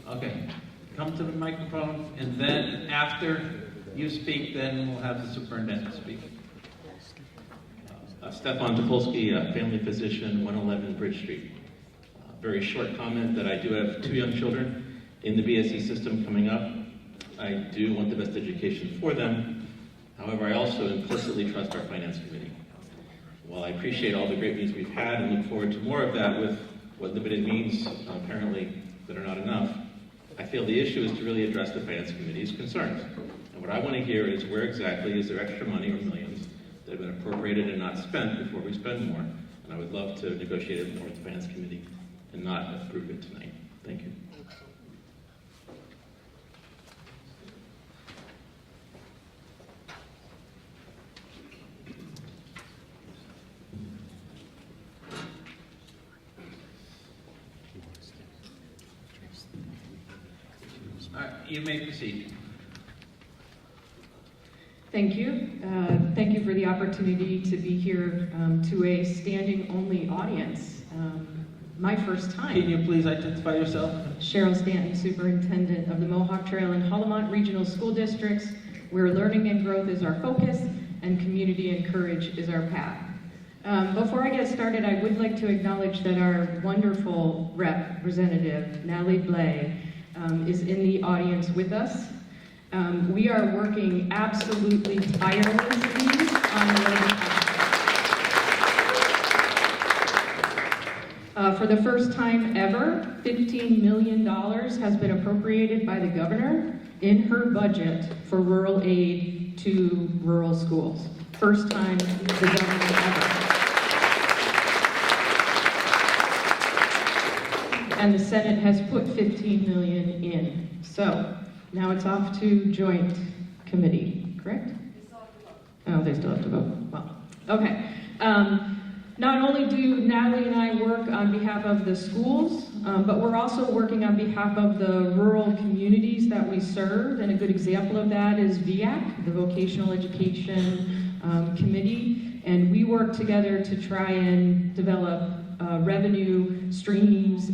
S1: Okay. Come to the microphone, and then after you speak, then we'll have the superintendent speak.
S8: Stefan Topolsky, family physician, 111 Bridge Street. Very short comment that I do have 2 young children in the BSE system coming up. I do want the best education for them. However, I also implicitly trust our finance committee. While I appreciate all the great meetings we've had and look forward to more of that with what limited means apparently that are not enough, I feel the issue is to really address the finance committee's concerns. And what I want to hear is where exactly is there extra money or millions that have been appropriated and not spent before we spend more. And I would love to negotiate it more with the finance committee and not approve it tonight. Thank you.
S1: All right, you may proceed.
S9: Thank you. Thank you for the opportunity to be here to a standing-only audience. My first time.
S1: Can you please identify yourself?
S9: Cheryl Stanton, Superintendent of the Mohawk Trail and Hullmont Regional School Districts, where learning and growth is our focus and community and courage is our path. Before I get started, I would like to acknowledge that our wonderful representative, Natalie Blay, is in the audience with us. We are working absolutely tirelessly on your behalf. For the first time ever, $15 million has been appropriated by the governor in her budget for rural aid to rural schools. First time the governor ever. And the Senate has put $15 million in. So now it's off to joint committee, correct? Oh, they still have to vote. Well, okay. Not only do Natalie and I work on behalf of the schools, but we're also working on behalf of the rural communities that we serve, and a good example of that is VIAC, the Vocational Education Committee, and we work together to try and develop revenue streams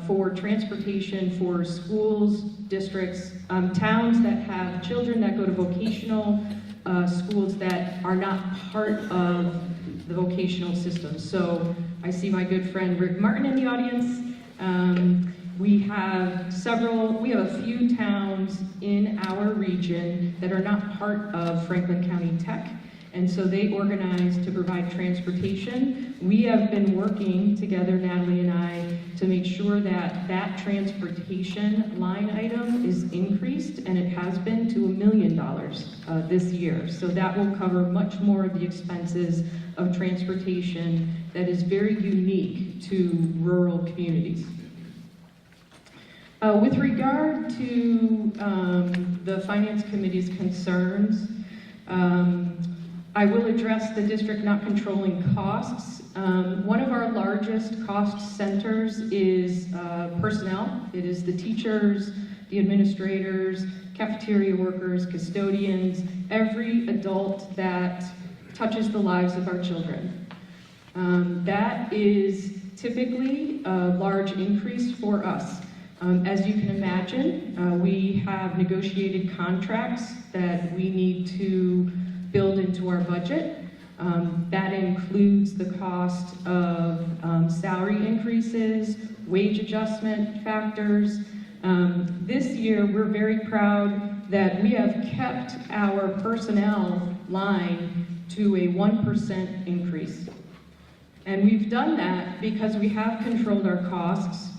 S9: for transportation for schools, districts, towns that have children that go to vocational schools that are not part of the vocational system. So I see my good friend Rick Martin in the audience. We have a few towns in our region that are not part of Franklin County Tech, and so they organize to provide transportation. We have been working together, Natalie and I, to make sure that that transportation line item is increased, and it has been to $1 million this year. So that will cover much more of the expenses of transportation that is very unique to rural communities. With regard to the Finance Committee's concerns, I will address the district not controlling costs. One of our largest cost centers is personnel. It is the teachers, the administrators, cafeteria workers, custodians, every adult that touches the lives of our children. That is typically a large increase for us. As you can imagine, we have negotiated contracts that we need to build into our budget. That includes the cost of salary increases, wage adjustment factors. This year, we're very proud that we have kept our personnel line to a 1% increase. And we've done that because we have controlled our costs.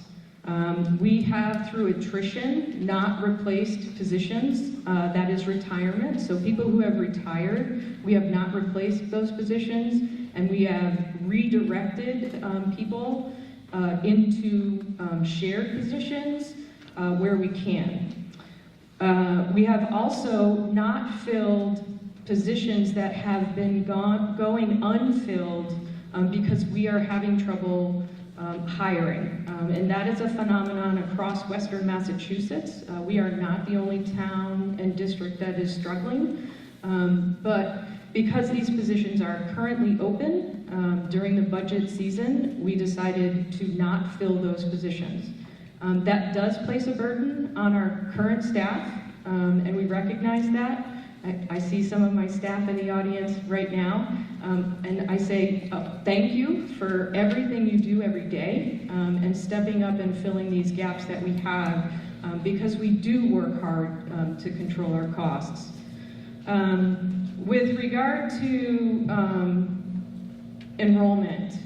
S9: We have, through attrition, not replaced positions. That is retirement. So people who have retired, we have not replaced those positions, and we have redirected people into shared positions where we can. We have also not filled positions that have been going unfilled because we are having trouble hiring. And that is a phenomenon across Western Massachusetts. We are not the only town and district that is struggling. But because these positions are currently open during the budget season, we decided to not fill those positions. That does place a burden on our current staff, and we recognize that. I see some of my staff in the audience right now, and I say thank you for everything you do every day and stepping up and filling these gaps that we have because we do work hard to control our costs. With regard to enrollment,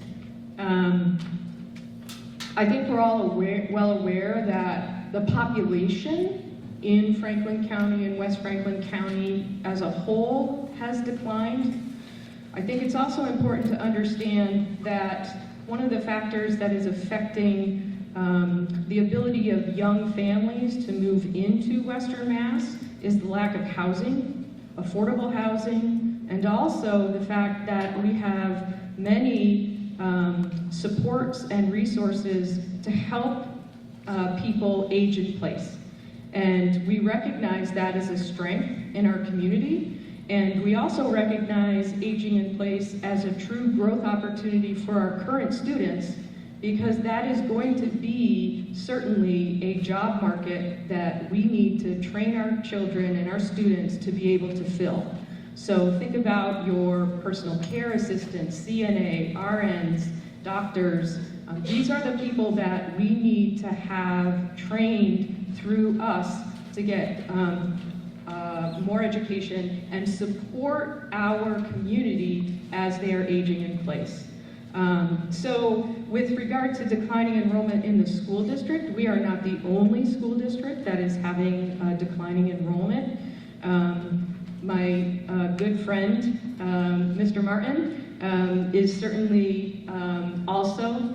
S9: I think we're all well aware that the population in Franklin County and West Franklin County as a whole has declined. I think it's also important to understand that one of the factors that is affecting the ability of young families to move into Western Mass is the lack of housing, affordable housing, and also the fact that we have many supports and resources to help people age in place. And we recognize that as a strength in our community, and we also recognize aging in place as a true growth opportunity for our current students, because that is going to be certainly a job market that we need to train our children and our students to be able to fill. So think about your personal care assistants, CNA, RNs, doctors. These are the people that we need to have trained through us to get more education and support our community as they are aging in place. So with regard to declining enrollment in the school district, we are not the only school district that is having declining enrollment. My good friend, Mr. Martin, is certainly also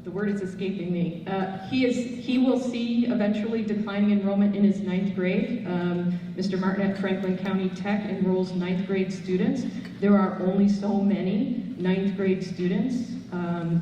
S9: the word is escaping me. He will see eventually declining enrollment in his 9th grade. Mr. Martin at Franklin County Tech enrolls 9th grade students. There are only so many 9th grade students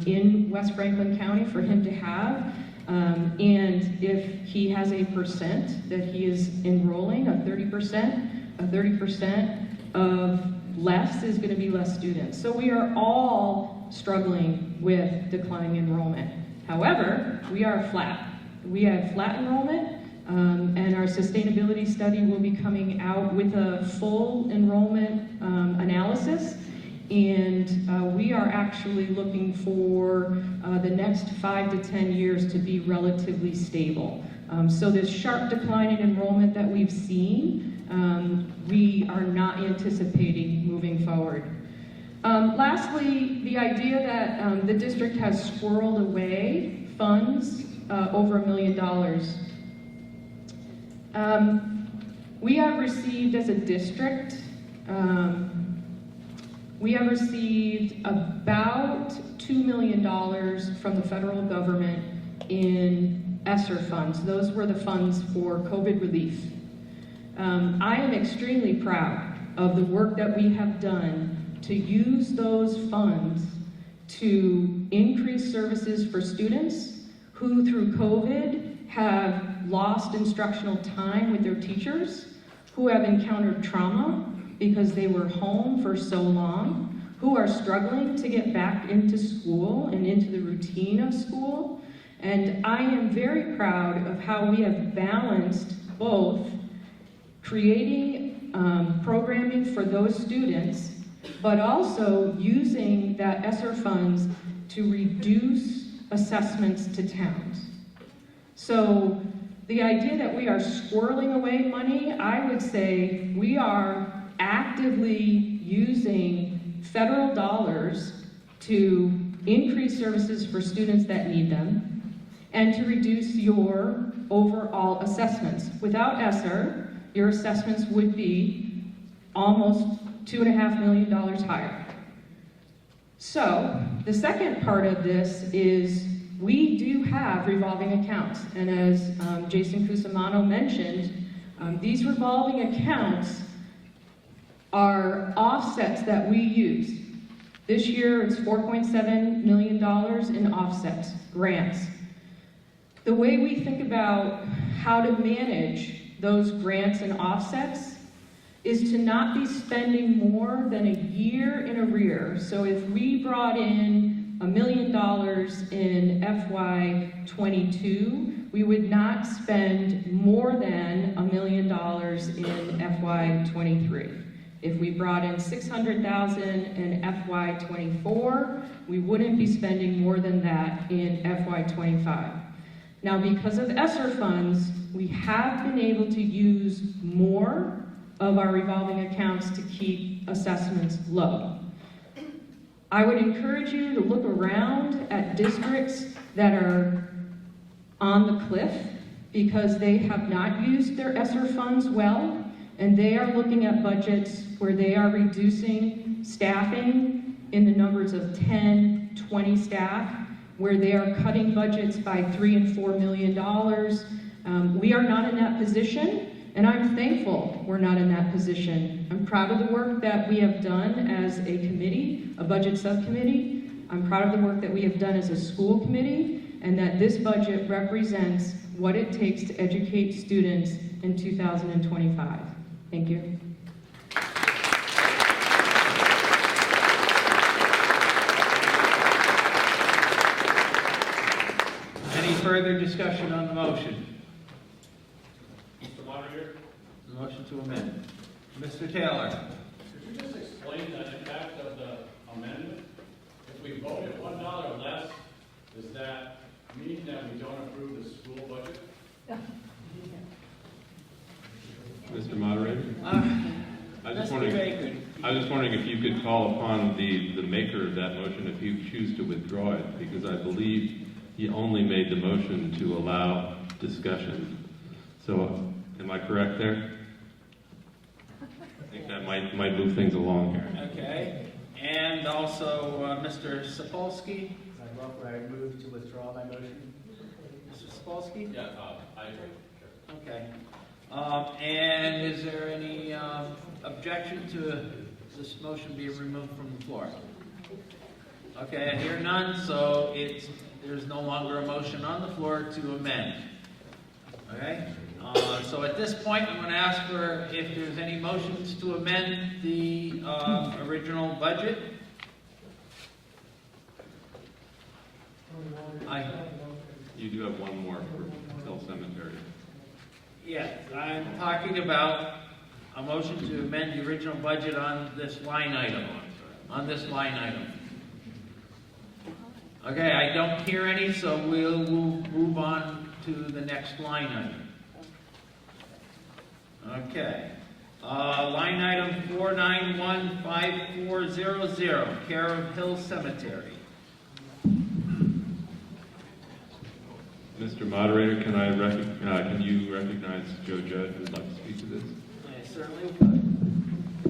S9: in West Franklin County for him to have. And if he has a percent that he is enrolling, a 30% of less is going to be less students. So we are all struggling with declining enrollment. However, we are flat. We have flat enrollment, and our sustainability study will be coming out with a full enrollment analysis. And we are actually looking for the next 5 to 10 years to be relatively stable. So this sharp decline in enrollment that we've seen, we are not anticipating moving forward. Lastly, the idea that the district has squirreled away funds over $1 million. We have received as a district, we have received about $2 million from the federal government in ESSER funds. Those were the funds for COVID relief. I am extremely proud of the work that we have done to use those funds to increase services for students who through COVID have lost instructional time with their teachers, who have encountered trauma because they were home for so long, who are struggling to get back into school and into the routine of school. And I am very proud of how we have balanced both creating programming for those students, but also using that ESSER funds to reduce assessments to towns. So the idea that we are squirreling away money, I would say we are actively using federal dollars to increase services for students that need them and to reduce your overall assessments. Without ESSER, your assessments would be almost $2.5 million higher. So the second part of this is we do have revolving accounts. And as Jason Cusimano mentioned, these revolving accounts are offsets that we use. This year it's $4.7 million in offsets, grants. The way we think about how to manage those grants and offsets is to not be spending more than a year in arrears. So if we brought in $1 million in FY22, we would not spend more than $1 million in FY23. If we brought in $600,000 in FY24, we wouldn't be spending more than that in FY25. Now, because of ESSER funds, we have been able to use more of our revolving accounts to keep assessments low. I would encourage you to look around at districts that are on the cliff because they have not used their ESSER funds well, and they are looking at budgets where they are reducing staffing in the numbers of 10, 20 staff, where they are cutting budgets by $3 and $4 million. We are not in that position, and I'm thankful we're not in that position. I'm proud of the work that we have done as a committee, a budget subcommittee. I'm proud of the work that we have done as a school committee, and that this budget represents what it takes to educate students in 2025. Thank you.
S1: Any further discussion on the motion?
S10: Mr. Moderator,
S1: Motion to amend. Mr. Taylor?
S10: could you just explain the impact of the amendment? If we voted $1 less
S2: I was just wondering if you could call upon the maker of that motion if you choose to withdraw it, because I believe he only made the motion to allow discussion. So, am I correct there? I think that might move things along here.
S1: Okay. And also, Mr. Sapolsky?
S6: I move to withdraw my motion.
S1: Mr. Sapolsky?
S10: Yeah, I agree. Sure.
S1: Okay. And is there any objection to this motion being removed from the floor? Okay, I hear none, so there's no longer a motion on the floor to amend. Okay? So at this point, I'm going to ask for if there's any motions to amend the original budget.
S2: You do have one more for Hill Cemetery.
S1: Yes, I'm talking about a motion to amend the original budget on this line item. Okay, I don't hear any, so we'll move on to the next line item. Okay. Line item 4915400, care of Hill Cemetery.
S2: Mr. Moderator, can you recognize Joe Judd who would like to speak to this?
S1: I certainly would.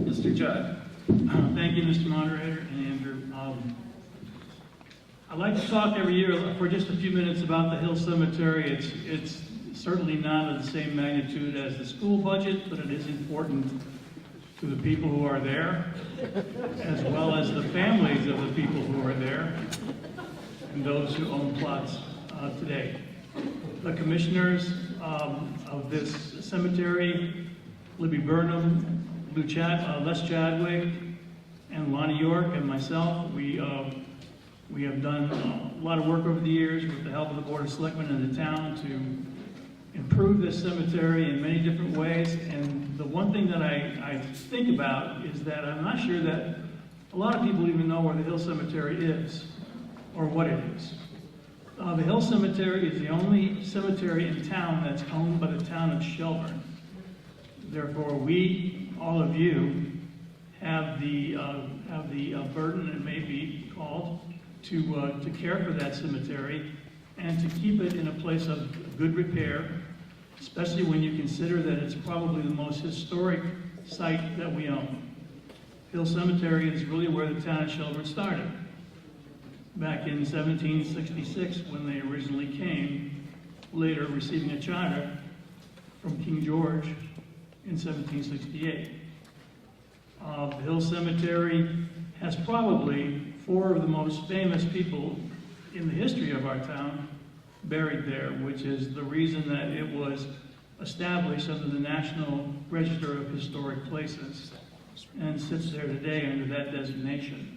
S1: Mr. Judd.
S11: Thank you, Mr. Moderator and Andrew. I'd like to talk every year for just a few minutes about the Hill Cemetery. It's certainly not of the same magnitude as the school budget, but it is important to the people who are there, as well as the families of the people who are there, and those who own plots today. The commissioners of this cemetery, Libby Burnham, Les Chadwick, and Lonnie York, and myself, we have done a lot of work over the years with the help of the Board of Selectmen and the town to improve this cemetery in many different ways. And the one thing that I think about is that I'm not sure that a lot of people even know where the Hill Cemetery is or what it is. The Hill Cemetery is the only cemetery in town that's owned by the town of Shelburne. Therefore, we, all of you, have the burden, it may be called, to care for that cemetery and to keep it in a place of good repair, especially when you consider that it's probably the most historic site that we own. Hill Cemetery is really where the town of Shelburne started. Back in 1766, when they originally came, later receiving a charter from King George in 1768. The Hill Cemetery has probably 4 of the most famous people in the history of our town buried there, which is the reason that it was established under the National Register of Historic Places and sits there today under that designation.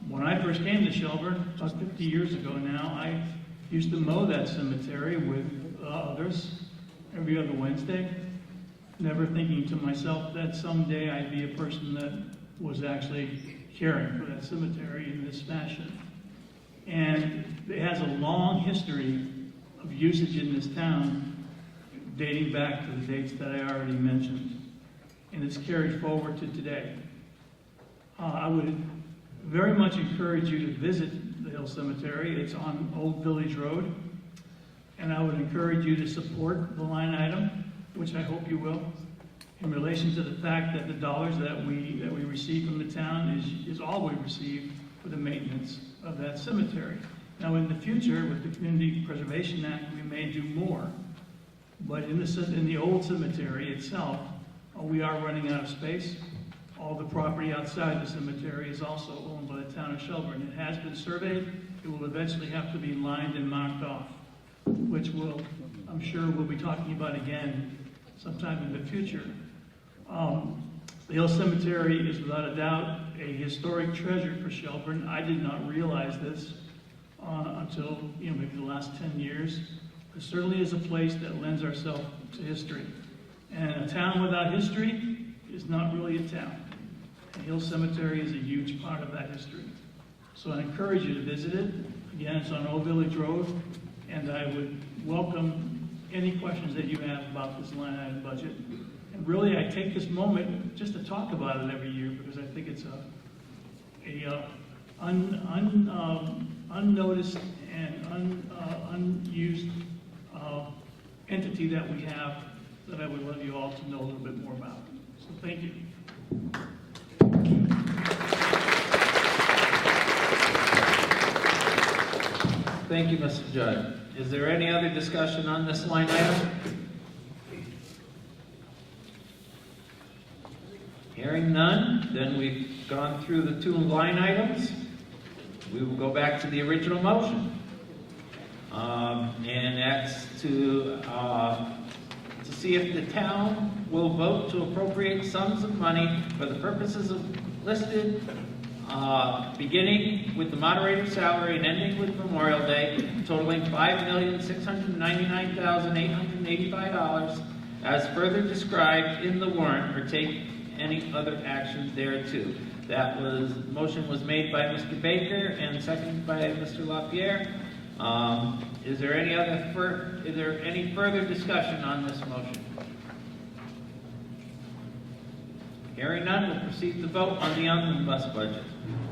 S11: When I first came to Shelburne, about 50 years ago now, I used to mow that cemetery with others every other Wednesday, never thinking to myself that someday I'd be a person that was actually caring for that cemetery in this fashion. And it has a long history of usage in this town, dating back to the dates that I already mentioned. And it's carried forward to today. I would very much encourage you to visit the Hill Cemetery. It's on Old Village Road. And I would encourage you to support the line item, which I hope you will, in relation to the fact that the dollars that we receive from the town is all we receive for the maintenance of that cemetery. Now, in the future, with the Community Preservation Act, we may do more. But in the old cemetery itself, we are running out of space. All the property outside the cemetery is also owned by the town of Shelburne. It has been surveyed. It will eventually have to be lined and marked off, which I'm sure we'll be talking about again sometime in the future. The Hill Cemetery is without a doubt a historic treasure for Shelburne. I did not realize this until maybe the last 10 years. It certainly is a place that lends ourselves to history. And a town without history is not really a town. And Hill Cemetery is a huge part of that history. So I encourage you to visit it. Again, it's on Old Village Road, and I would welcome any questions that you have about this line item budget. And really, I take this moment just to talk about it every year because I think it's unnoticed and unused entity that we have that I would love you all to know a little bit more about. So thank you.
S1: Thank you, Mr. Judd. Is there any other discussion on this line item? Hearing none, then we've gone through the two line items. We will go back to the original motion. And that's to see if the town will vote to appropriate sums of money for the purposes of listed, beginning with the moderator's salary and ending with Memorial Day, totaling $5,699,885, as further described in the warrant, or take any other action thereto. That motion was made by Mr. Baker and seconded by Mr. LaPierre. Is there any further discussion on this motion? Hearing none, we'll proceed to vote on the omnibus budget.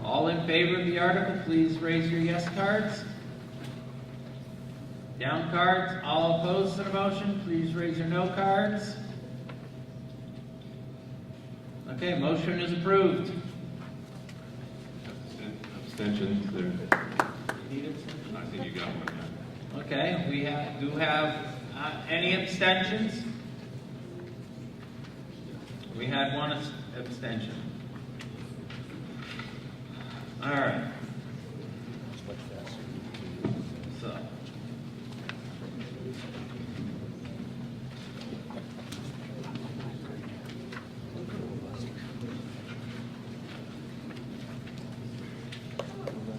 S1: All in favor of the article, please raise your yes cards. Down cards. All opposed to the motion, please raise your no cards. Okay, motion is approved.
S2: Abstentions there. I think you got one.
S1: Okay, we do have any abstentions? We had one abstention. All right. So.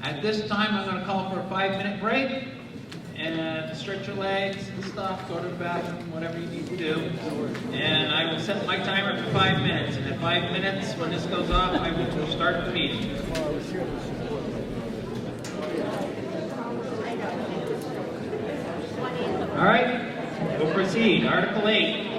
S1: At this time, I'm going to call for a 5-minute break and stretch your legs and stuff, go to the bathroom, whatever you need to do. And I will set my timer for 5 minutes. And in 5 minutes, when this goes off, I will start the meeting. All right, we'll proceed. Article 8.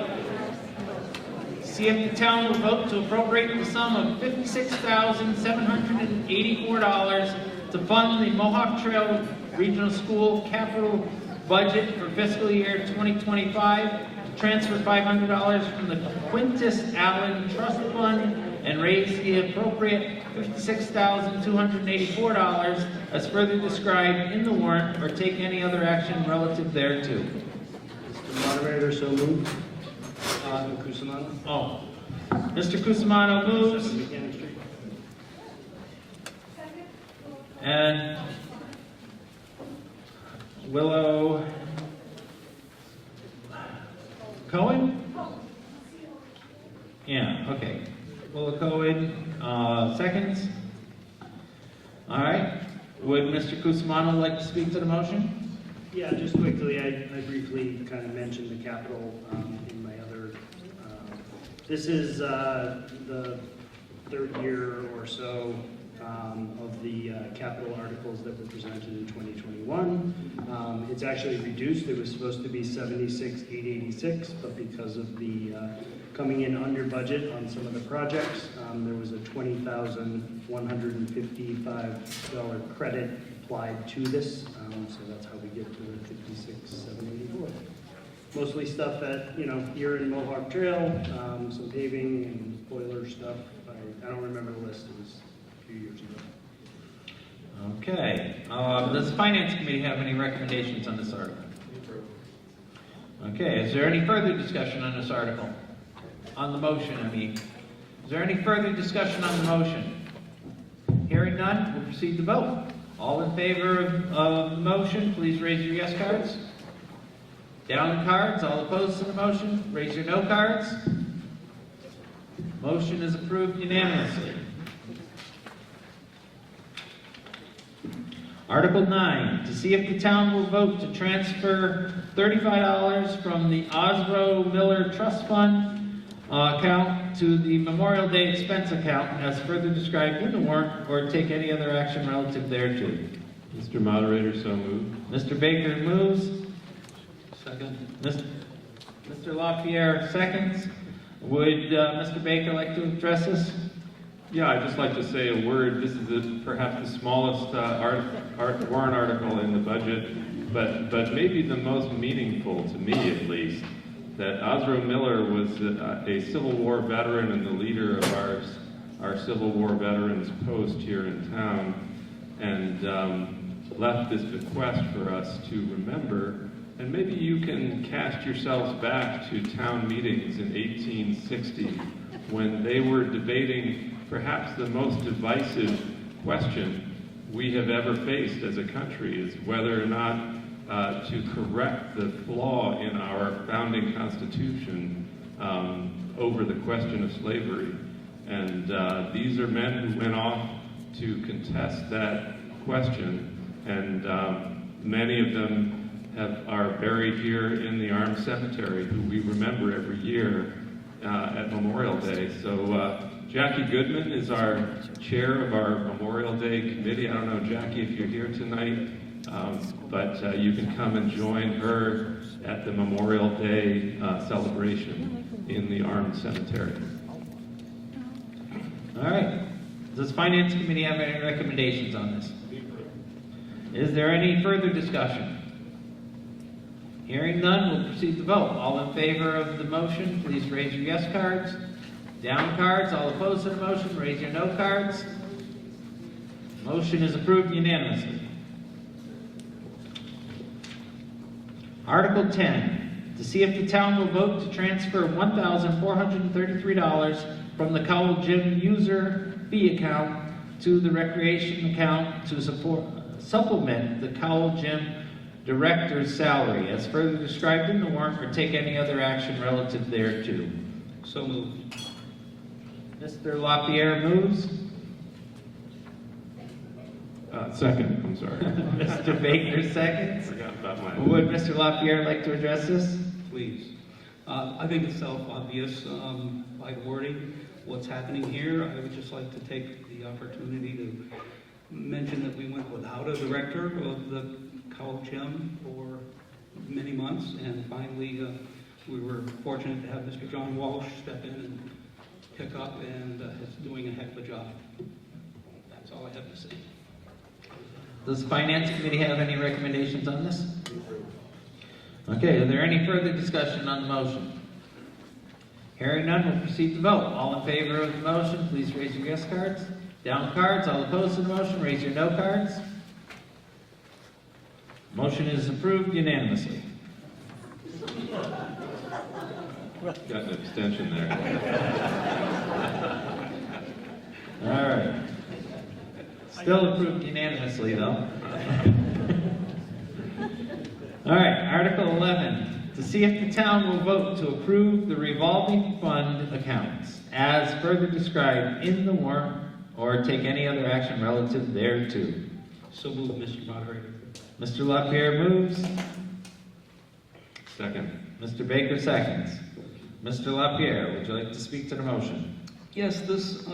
S1: See if the town will vote to appropriate the sum of $56,784 to fund the Mohawk Trail Regional School capital budget for fiscal year 2025, transfer $500 from the Quintus Allen Trust Fund and raise the appropriate $56,284 as further described in the warrant, or take any other action relative thereto.
S3: Mr. Moderator, so moved. Cusimano.
S1: Oh, Mr. Cusimano moves.
S3: Mechanic Street.
S1: And Willow Cohen? Yeah, okay. Willow Cohen, seconds. All right. Would Mr. Cusimano like to speak to the motion?
S3: Yeah, just quickly, I briefly kind of mentioned the capital in my other, this is the third year or so of the capital articles that were presented in 2021. It's actually reduced. It was supposed to be 76,886, but because of the coming in under budget on some of the projects, there was a $20,155 credit applied to this. So that's how we get to the 56,784. Mostly stuff that, here in Mohawk Trail, some paving and boiler stuff. I don't remember the list. It was a few years ago.
S1: Okay. Does the Finance Committee have any recommendations on this article? Okay. Is there any further discussion on this article? On the motion, I mean. Is there any further discussion on the motion? Hearing none, we'll proceed to vote. All in favor of the motion, please raise your yes cards. Down cards. All opposed to the motion, raise your no cards. Motion is approved unanimously. Article 9, to see if the town will vote to transfer $35 from the Osro Miller Trust Fund account to the Memorial Day expense account as further described in the warrant, or take any other action relative thereto.
S2: Mr. Moderator, so moved.
S1: Mr. Baker moves. Second. Mr. LaPierre seconds. Would Mr. Baker like to address this?
S2: Yeah, I'd just like to say a word. This is perhaps the smallest warrant article in the budget, but maybe the most meaningful to me, at least. That Osro Miller was a Civil War veteran and the leader of our Civil War veterans post here in town, and left this bequest for us to remember. And maybe you can cast yourselves back to town meetings in 1860 when they were debating perhaps the most divisive question we have ever faced as a country, is whether or not to correct the flaw in our founding constitution over the question of slavery. And these are men who went off to contest that question, and many of them are buried here in the Armed Cemetery, who we remember every year at Memorial Day. So Jackie Goodman is our chair of our Memorial Day committee. I don't know, Jackie, if you're here tonight, but you can come and join her at the Memorial Day celebration in the Armed Cemetery.
S1: All right. Does Finance Committee have any recommendations on this? Is there any further discussion? Hearing none, we'll proceed to vote. All in favor of the motion, please raise your yes cards. Down cards. All opposed to the motion, raise your no cards. Motion is approved unanimously. Article 10, to see if the town will vote to transfer $1,433 from the Cowell Gym user fee account to the recreation account to supplement the Cowell Gym director's salary as further described in the warrant, or take any other action relative thereto.
S11: So moved.
S1: Mr. LaPierre moves.
S2: Second, I'm sorry.
S1: Mr. Baker seconds.
S2: Forgot about my...
S1: Would Mr. LaPierre like to address this?
S12: Please. I think it's self-obvious by wording what's happening here. I would just like to take the opportunity to mention that we went without a director of the Cowell Gym for many months, and finally we were fortunate to have Mr. John Walsh step in and pick up, and is doing a heck of a job. That's all I have to say.
S1: Does the Finance Committee have any recommendations on this? Okay, are there any further discussion on the motion? Hearing none, we'll proceed to vote. All in favor of the motion, please raise your yes cards. Down cards. All opposed to the motion, raise your no cards. Motion is approved unanimously.
S2: Got an abstention there.
S1: All right. Still approved unanimously, though. All right, Article 11, to see if the town will vote to approve the revolving fund accounts as further described in the warrant, or take any other action relative thereto.
S12: So moved, Mr. Moderator.
S1: Mr. LaPierre moves.
S2: Second.
S1: Mr. Baker seconds. Mr. LaPierre, would you like to speak to the motion?
S12: Yes, this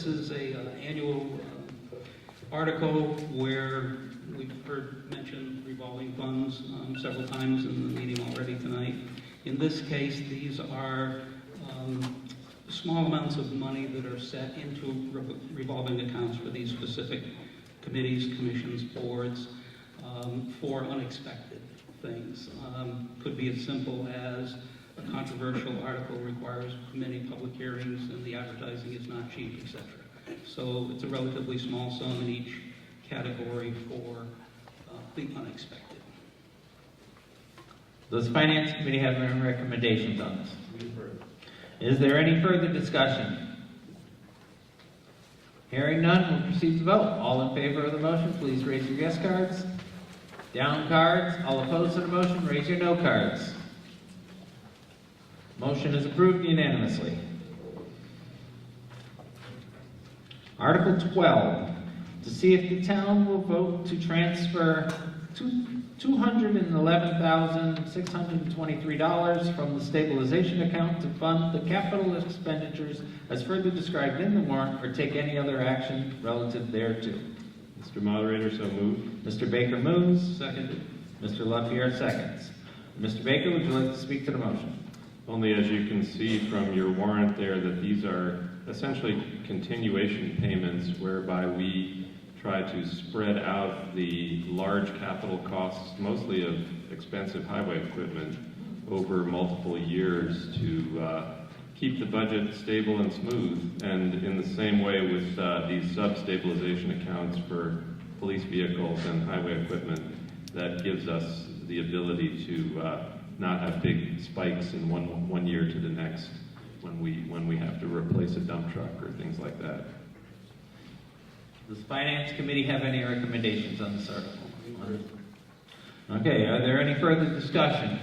S12: is a annual article where we've heard mentioned revolving funds several times in the meeting already tonight. In this case, these are small amounts of money that are set into revolving accounts for these specific committees, commissions, boards, for unexpected things. Could be as simple as a controversial article requires many public hearings and the advertising is not cheap, etc. So it's a relatively small sum in each category for the unexpected.
S1: Does the Finance Committee have any recommendations on this? Is there any further discussion? Hearing none, we'll proceed to vote. All in favor of the motion, please raise your yes cards. Down cards. All opposed to the motion, raise your no cards. Motion is approved unanimously. Article 12, to see if the town will vote to transfer $211,623 from the stabilization account to fund the capital expenditures as further described in the warrant, or take any other action relative thereto.
S2: Mr. Moderator, so moved.
S1: Mr. Baker moves.
S12: Second.
S1: Mr. LaPierre seconds. Mr. Baker, would you like to speak to the motion?
S2: Only as you can see from your warrant there that these are essentially continuation payments whereby we try to spread out the large capital costs, mostly of expensive highway equipment, over multiple years to keep the budget stable and smooth. And in the same way with these sub-stabilization accounts for police vehicles and highway equipment, that gives us the ability to not have big spikes in one year to the next when we have to replace a dump truck or things like that.
S1: Does the Finance Committee have any recommendations on this article? Okay, are there any further discussion?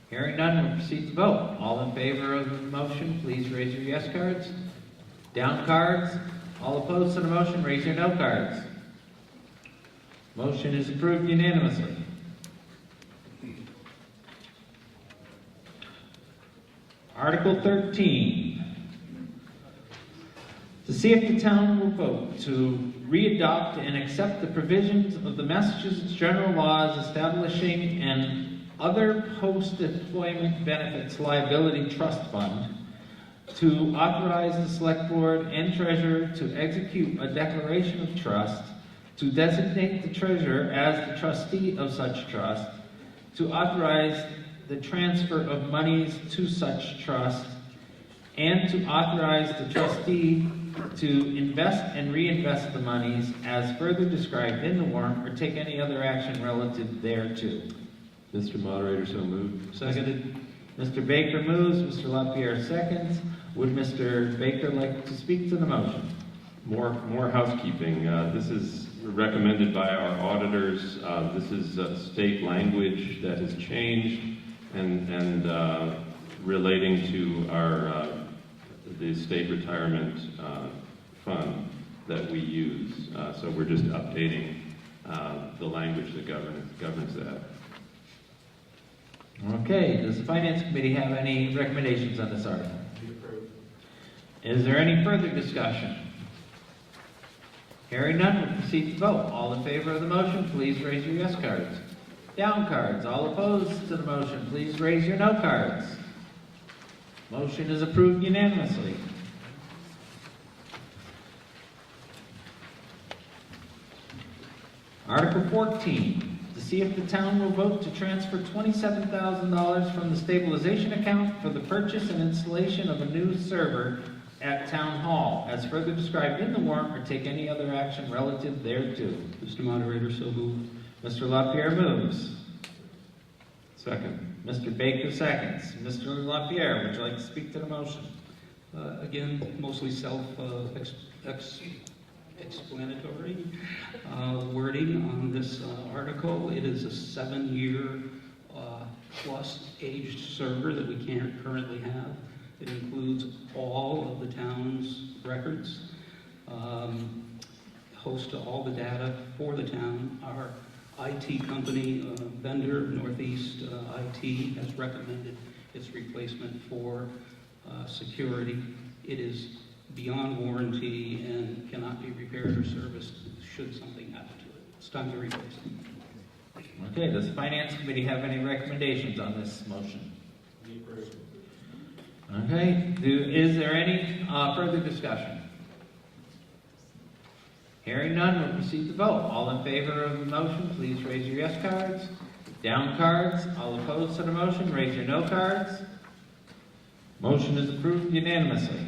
S1: Hearing none, we'll proceed to vote. All in favor of the motion, please raise your yes cards. Down cards. All opposed to the motion, raise your no cards. Motion is approved unanimously. Article 13. To see if the town will vote to readopt and accept the provisions of the Massachusetts General Laws establishing an other post-employment benefits liability trust fund, to authorize the select board and treasurer to execute a declaration of trust, to designate the treasurer as the trustee of such trust, to authorize the transfer of monies to such trust, and to authorize the trustee to invest and reinvest the monies as further described in the warrant or take any other action relative thereto.
S2: Mr. Moderator, so moved.
S12: Seconded.
S1: Mr. Baker moves, Mr. LaPierre seconds. Would Mr. Baker like to speak to the motion?
S2: More housekeeping. This is recommended by our auditors. This is state language that has changed and relating to our the state retirement fund that we use. So we're just updating the language that governs that.
S1: Okay, does the Finance Committee have any recommendations on this article? Is there any further discussion? Hearing none, we'll proceed to vote. All in favor of the motion, please raise your yes cards. Down cards. All opposed to the motion, please raise your no cards. Motion is approved unanimously. Article 14. To see if the town will vote to transfer $27,000 from the stabilization account for the purchase and installation of a new server at Town Hall, as further described in the warrant, or take any other action relative thereto.
S12: Mr. Moderator, so moved.
S1: Mr. LaPierre moves.
S2: Second.
S1: Mr. Baker seconds. Mr. LaPierre, would you like to speak to the motion?
S12: Again, mostly self-explanatory wording on this article. It is a 7-year plus aged server that we can't currently have. It includes all of the town's records, host all the data for the town. Our IT company vendor, Northeast IT, has recommended its replacement for security. It is beyond warranty and cannot be repaired or serviced should something happen to it. It's time to replace it.
S1: Okay, does the Finance Committee have any recommendations on this motion? Okay, is there any further discussion? Hearing none, we'll proceed to vote. All in favor of the motion, please raise your yes cards. Down cards. All opposed to the motion, raise your no cards. Motion is approved unanimously.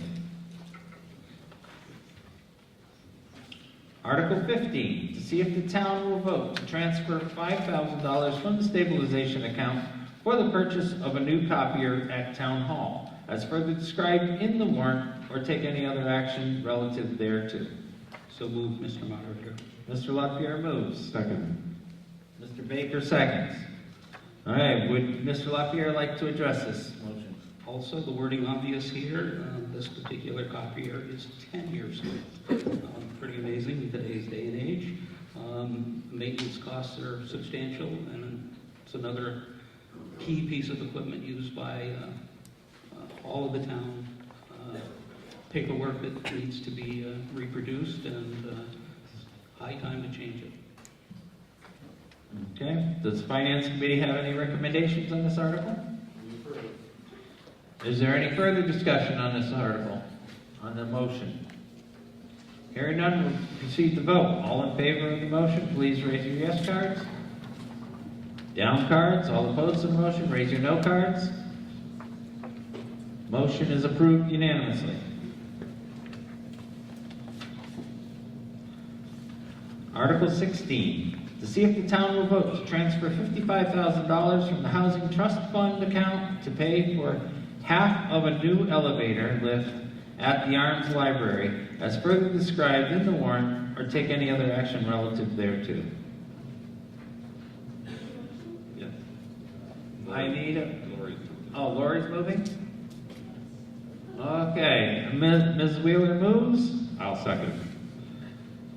S1: Article 15, to see if the town will vote to transfer $5,000 from the stabilization account for the purchase of a new copier at Town Hall, as further described in the warrant, or take any other action relative thereto.
S12: So moved, Mr. Moderator.
S1: Mr. LaPierre moves.
S2: Second.
S1: Mr. Baker seconds. All right, would Mr. LaPierre like to address this motion?
S12: Also, the wording obvious here, this particular copier is 10 years old. Pretty amazing in today's day and age. Maintenance costs are substantial, and it's another key piece of equipment used by all of the town. Paperwork that needs to be reproduced, and high time to change it.
S1: Okay, does the Finance Committee have any recommendations on this article? Is there any further discussion on this article, on the motion? Hearing none, we'll proceed to vote. All in favor of the motion, please raise your yes cards. Down cards. All opposed to the motion, raise your no cards. Motion is approved unanimously. Article 16, to see if the town will vote to transfer $55,000 from the Housing Trust Fund account to pay for half of a new elevator lift at the Arms Library, as further described in the warrant, or take any other action relative thereto.
S2: Yes.
S1: I need a...
S2: Lori's.
S1: Oh, Lori's moving? Okay, Ms. Wheeler moves,
S2: I'll second.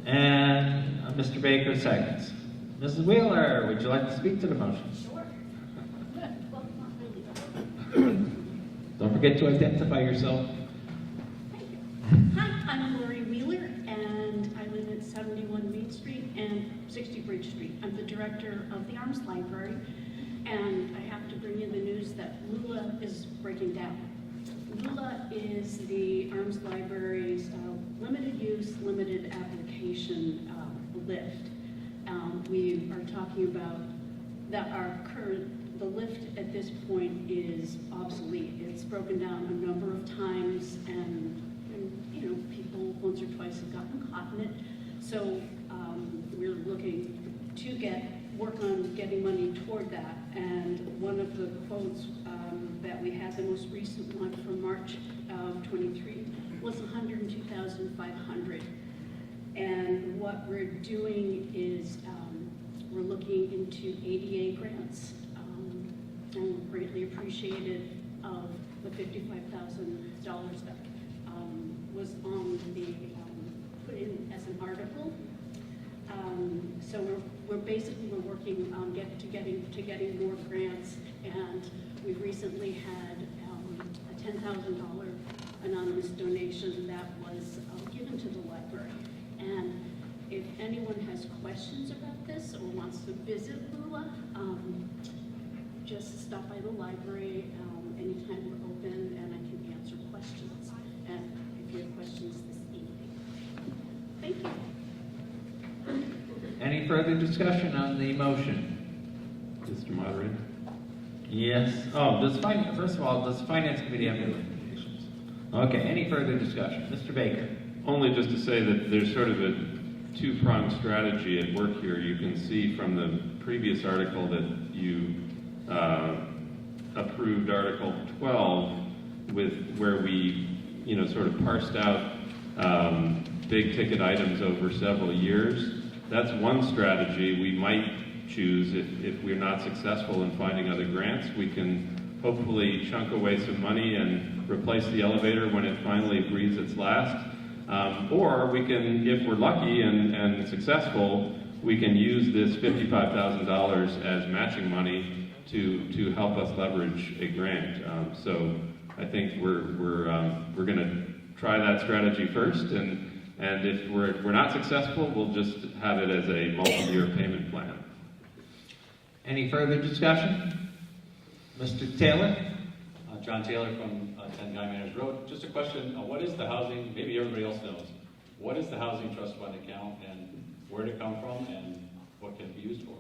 S1: and Mr. Baker seconds. Mrs. Wheeler, would you like to speak to the motion?
S13: Sure.
S1: Don't forget to identify yourself.
S13: Hi, I'm Lori Wheeler, and I live at 71 Main Street and 60 Bridge Street. I'm the director of the Arms Library, and I have to bring you the news that Lula is breaking down. Lula is the Arms Library's limited use, limited application lift. We are talking about that the lift at this point is obsolete. It's broken down a number of times, and you know, people once or twice have gotten caught in it. So we're looking to work on getting money toward that. And one of the quotes that we had, the most recent one from March of 23, was $102,500. And what we're doing is we're looking into ADA grants, and we're greatly appreciative of the $55,000 that was on the put in as an article. So we're working on getting more grants, and we've recently had a $10,000 anonymous donation that was given to the library. And if anyone has questions about this or wants to visit Lula, just stop by the library anytime we're open, and I can answer questions. And if you have questions this evening. Thank you.
S1: Any further discussion on the motion?
S2: Mr. Moderator?
S1: Yes. Oh, first of all, does the Finance Committee have any recommendations? Okay, any further discussion? Mr. Baker.
S2: Only just to say that there's sort of a two-pronged strategy at work here. You can see from the previous article that you approved Article 12 where we, sort of parsed out big ticket items over several years. That's one strategy we might choose if we're not successful in finding other grants. We can hopefully chunk away some money and replace the elevator when it finally breathes its last. Or we can, if we're lucky and successful, we can use this $55,000 as matching money to help us leverage a grant. So I think we're going to try that strategy first, and if we're not successful, we'll just have it as a multi-year payment plan.
S1: Any further discussion? Mr. Taylor?
S10: John Taylor from 10 Guy Manners Road. Just a question, what is the housing, maybe everybody else knows, what is the Housing Trust Fund account, and where did it come from, and what can it be used for?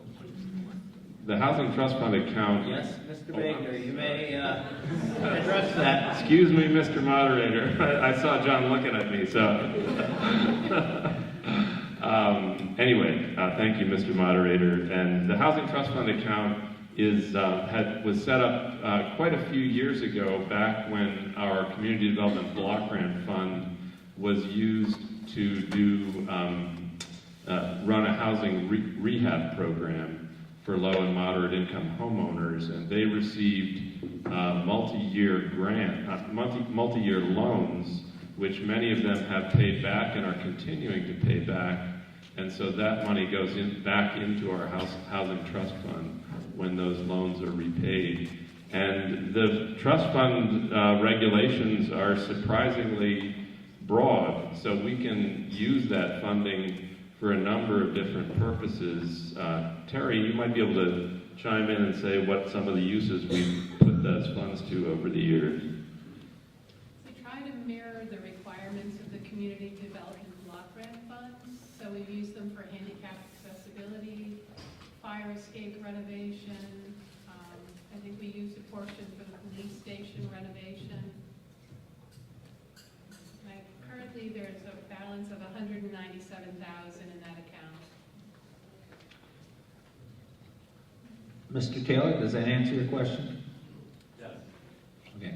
S2: The Housing Trust Fund account...
S1: Yes, Mr. Baker, you may address that.
S2: Excuse me, Mr. Moderator. I saw John looking at me, so... Anyway, thank you, Mr. Moderator. And the Housing Trust Fund account was set up quite a few years ago, back when our Community Development Block Grant Fund was used to run a housing rehab program for low and moderate income homeowners, and they received multi-year loans, which many of them have paid back and are continuing to pay back. And so that money goes back into our Housing Trust Fund when those loans are repaid. And the trust fund regulations are surprisingly broad, so we can use that funding for a number of different purposes. Terry, you might be able to chime in and say what some of the uses we've put those funds to over the years.
S14: we've used them for handicap accessibility, fire escape renovation. I think we used a portion for the police station renovation. Currently, there's a balance of $197,000 in that account.
S1: Mr. Taylor, does that answer your question?
S10: Yes.
S1: Okay.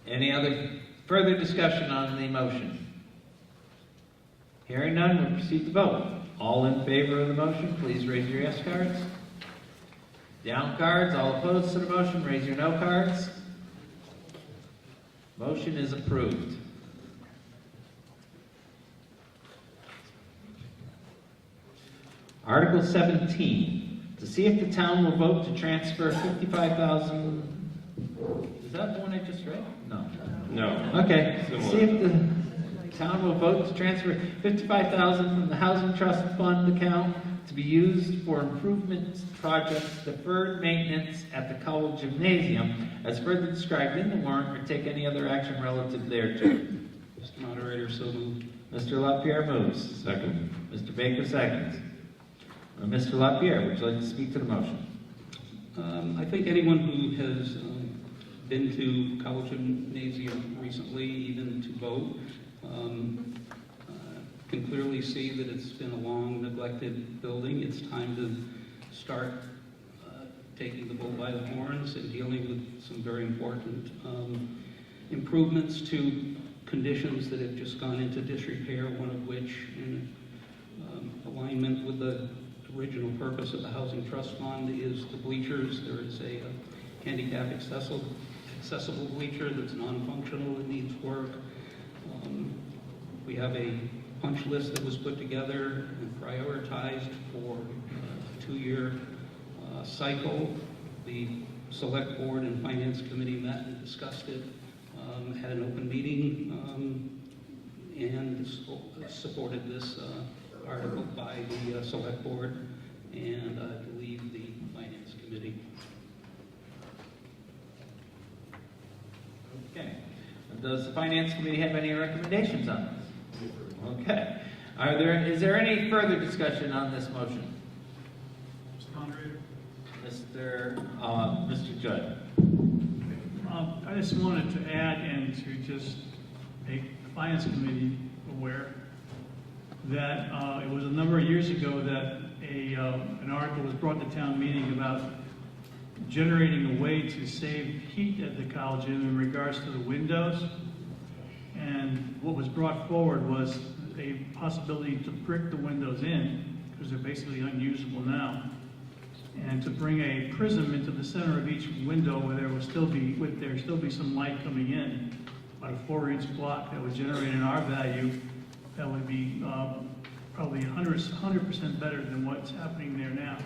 S1: Any other further discussion on the motion? Hearing none, we'll proceed to vote. All in favor of the motion, please raise your yes cards. Down cards. All opposed to the motion, raise your no cards. Motion is approved. Article 17, to see if the town will vote to transfer $55,000. Is that the one I just read? No.
S2: No.
S1: Okay.
S2: Similar.
S1: See if the town will vote to transfer $55,000 from the Housing Trust Fund account to be used for improvement projects, deferred maintenance at the college gymnasium, as further described in the warrant, or take any other action relative thereto.
S12: Mr. Moderator, so moved.
S1: Mr. LaPierre moves.
S2: Second.
S1: Mr. Baker seconds. Mr. LaPierre, would you like to speak to the motion?
S12: I think anyone who has been to college gymnasium recently, even to vote, can clearly see that it's been a long neglected building. It's time to start taking the bull by the horns and dealing with some very important improvements to conditions that have just gone into disrepair, one of which in alignment with the original purpose of the Housing Trust Fund is the bleachers. There is a handicap accessible bleacher that's non-functional and needs work. We have a punch list that was put together and prioritized for a 2-year cycle. The Select Board and Finance Committee met and discussed it, had an open meeting, and supported this article by the Select Board and I believe the Finance Committee.
S1: Okay. Does the Finance Committee have any recommendations on this? Okay. Is there any further discussion on this motion?
S11: Mr. Moderator?
S1: Mr. Judd.
S11: I just wanted to add and to just make the Finance Committee aware that it was a number of years ago that an article was brought to town meeting about generating a way to save heat at the college gym in regards to the windows. And what was brought forward was a possibility to brick the windows in, because they're basically unusable now, and to bring a prism into the center of each window where there will still be some light coming in, about a 4-inch block that would generate an R value that would be probably 100% better than what's happening there now.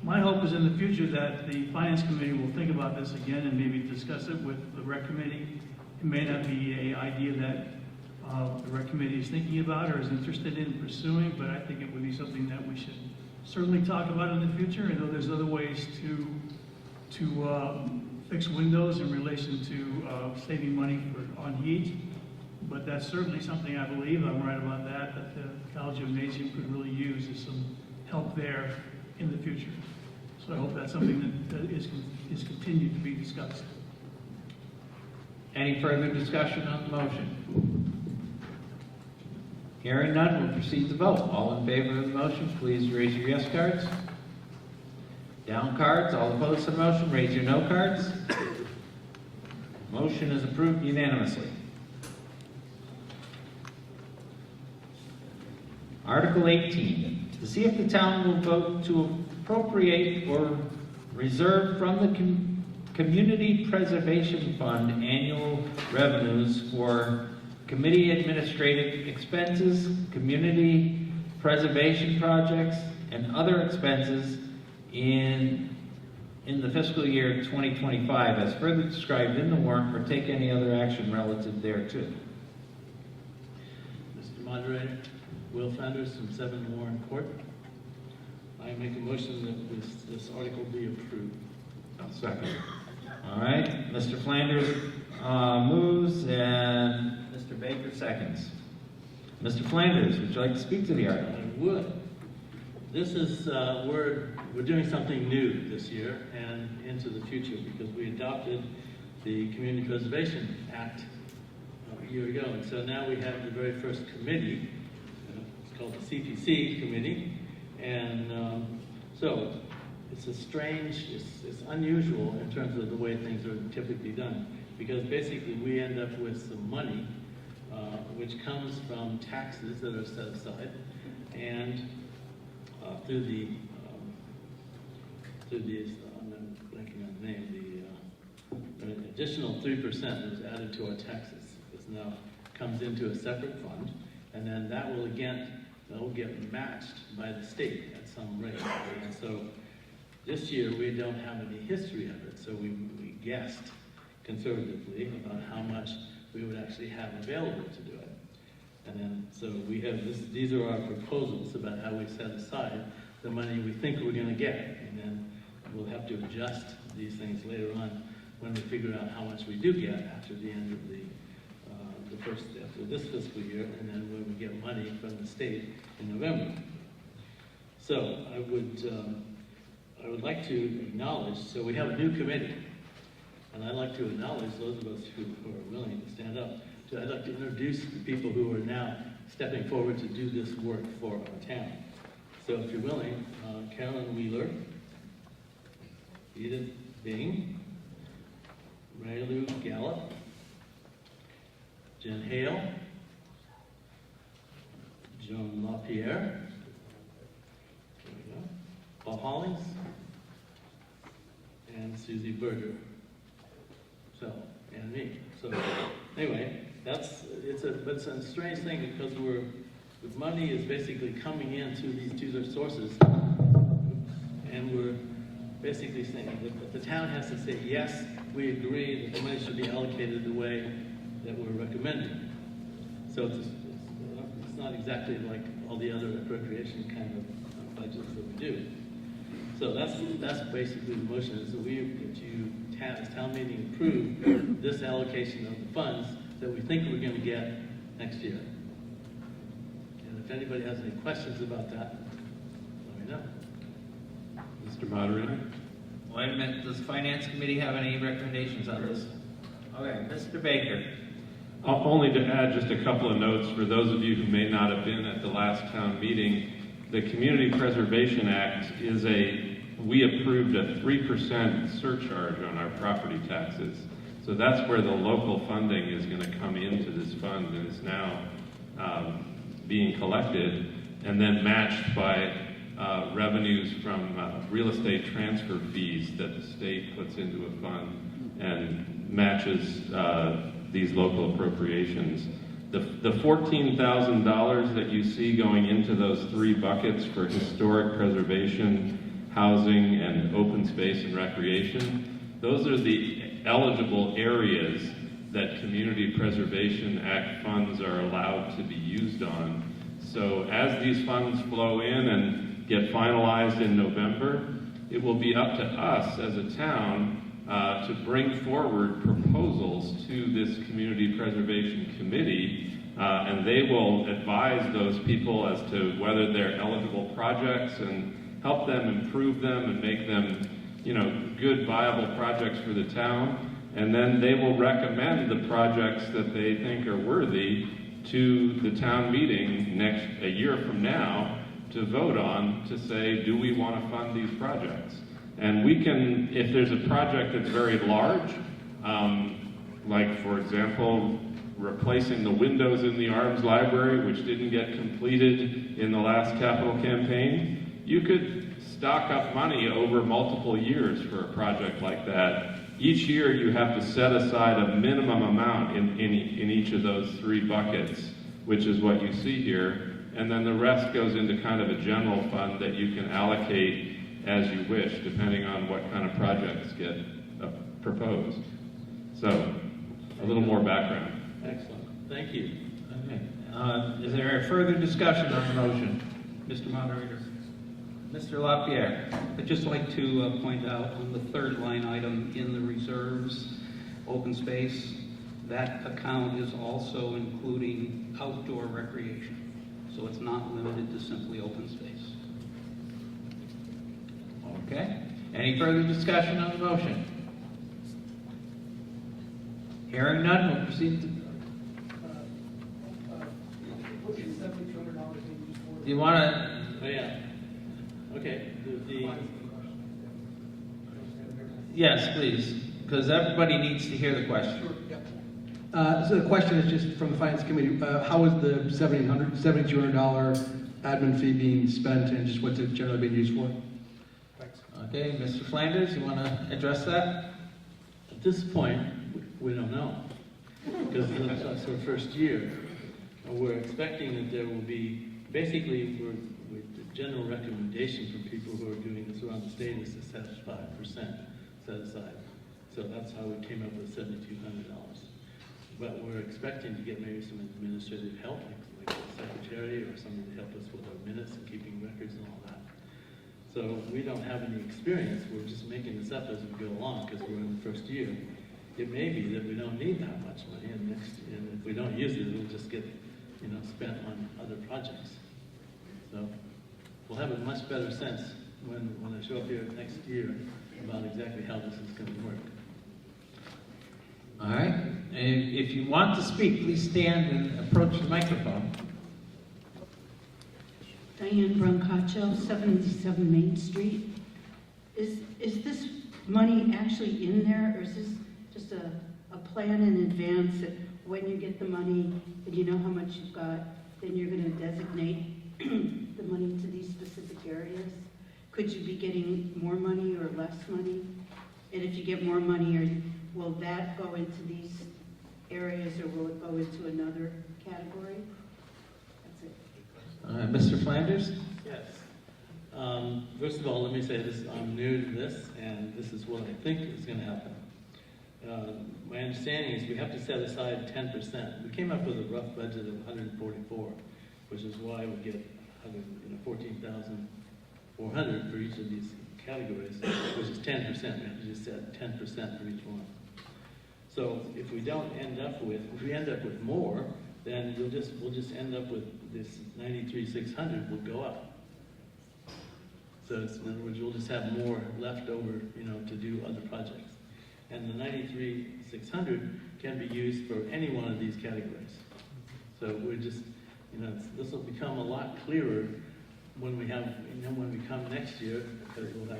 S11: My hope is in the future that the Finance Committee will think about this again and maybe discuss it with the Rec Committee. It may not be an idea that the Rec Committee is thinking about or is interested in pursuing, but I think it would be something that we should certainly talk about in the future. I know there's other ways to fix windows in relation to saving money on heat, but that's certainly something I believe, I'm right about that the college gymnasium could really use is some help there in the future. So I hope that's something that is continued to be discussed.
S1: Any further discussion on the motion? Hearing none, we'll proceed to vote. All in favor of the motion, please raise your yes cards. Down cards. All opposed to the motion, raise your no cards. Motion is approved unanimously. Article 18, to see if the town will vote to appropriate or reserve from the Community Preservation Fund annual revenues for committee administrative expenses, community preservation projects, and other expenses in the fiscal year 2025, as further described in the warrant, or take any other action relative thereto.
S15: Mr. Moderator, Will Flanders from 7 Warren Court. I make a motion that this article be approved.
S2: I'll second.
S1: All right, Mr. Flanders moves and Mr. Baker seconds. Mr. Flanders, would you like to speak to the article?
S15: I would. This is, we're doing something new this year and into the future because we adopted the Community Preservation Act a year ago. And so now we have the very first committee, it's called the CPC Committee. And so it's it's unusual in terms of the way things are typically done because basically we end up with some money which comes from taxes that are set aside and through these, I'm blanking on the name, an additional 3% that was added to our taxes is now comes into a separate fund, and then that will get matched by the state at some rate. And so this year we don't have any history of it, so we guessed conservatively about how much we would actually have available to do it. And then, so we have these are our proposals about how we set aside the money we think we're going to get. And then we'll have to adjust these things later on when we figure out how much we do get after the end of after this fiscal year, and then when we get money from the state in November. So I would like to acknowledge, so we have a new committee, and I'd like to acknowledge those of us who are willing to stand up. So I'd like to introduce the people who are now stepping forward to do this work for our town. So if you're willing, Carolyn Wheeler, Edith Bing, Raylu Gallup, Jen Hale, Joan LaPierre, there we go, Paul Hollings, and Susie Berger. So, and me. So anyway, it's a strange thing because the money is basically coming in through these two sources, and we're basically saying that the town has to say, yes, we agree that the money should be allocated the way that we're recommending. So it's not exactly like all the other appropriation kind of budgets that we do. So that's basically the motion, is that as town meeting approve this allocation of the funds that we think we're going to get next year. And if anybody has any questions about that, let me know.
S2: Mr. Moderator?
S1: Wait a minute, does the Finance Committee have any recommendations on this? Okay, Mr. Baker.
S2: Only to add just a couple of notes for those of you who may not have been at the last town meeting. The Community Preservation Act we approved a 3% surcharge on our property taxes. So that's where the local funding is going to come into this fund, and is now being collected and then matched by revenues from real estate transfer fees that the state puts into a fund and matches these local appropriations. The $14,000 that you see going into those three buckets for historic preservation, housing, and open space and recreation, those are the eligible areas that Community Preservation Act funds are allowed to be used on. So as these funds flow in and get finalized in November, it will be up to us as a town to bring forward proposals to this Community Preservation Committee, and they will advise those people as to whether they're eligible projects and help them improve them and make them, good, viable projects for the town. And then they will recommend the projects that they think are worthy to the town meeting a year from now to vote on, to say, do we want to fund these projects? And we can, if there's a project that's very large, like for example, replacing the windows in the Arms Library, which didn't get completed in the last capital campaign, you could stock up money over multiple years for a project like that. Each year you have to set aside a minimum amount in each of those three buckets, which is what you see here, and then the rest goes into kind of a general fund that you can allocate as you wish, depending on what kind of projects get proposed. So, a little more background.
S15: Excellent. Thank you.
S1: Okay. Is there a further discussion on the motion?
S12: Mr. Moderator,
S1: Mr. LaPierre.
S12: I'd just like to point out on the third line item in the reserves, open space, that account is also including outdoor recreation. So it's not limited to simply open space.
S1: Okay. Any further discussion on the motion? Hearing none, we'll proceed to... Do you want to...
S15: Oh, yeah. Okay,
S1: Yes, please, because everybody needs to hear the question.
S4: So the question is just from the Finance Committee, how is the $7,200 admin fee being spent and just what's it generally being used for?
S1: Okay, Mr. Flanders, you want to address that?
S15: At this point, we don't know, because that's our first year. We're expecting that there will be, basically, the general recommendation for people who are doing this around the state is to set 5% set aside. So that's how we came up with $7,200. But we're expecting to get maybe some administrative help, like a secretary or somebody to help us with our minutes and keeping records and all that. So we don't have any experience. We're just making this up as we go along because we're in the first year. It may be that we don't need that much money, and if we don't use it, it'll just get, spent on other projects. So we'll have a much better sense when I show up here next year about exactly how this is going to work.
S1: All right. And if you want to speak, please stand and approach the microphone.
S16: Diane Brancacho, 77 Main Street. Is this money actually in there, or is this just a plan in advance that when you get the money and you know how much you've got, then you're going to designate the money to these specific areas? Could you be getting more money or less money? And if you get more money, will that go into these areas or will it go into another category? That's it.
S1: Mr. Flanders?
S15: Yes. First of all, let me say this, I'm new to this, and this is what I think is going to happen. My understanding is we have to set aside 10%. We came up with a rough budget of 144, which is why we get 14,400 for each of these categories, which is 10%. We have to just set 10% for each one. So if we end up with more, then we'll just end up with this 93,600 will go up. So in other words, we'll just have more left over, to do other projects. And the 93,600 can be used for any one of these categories. So we're just, this will become a lot clearer when we have, when we come next year, because we'll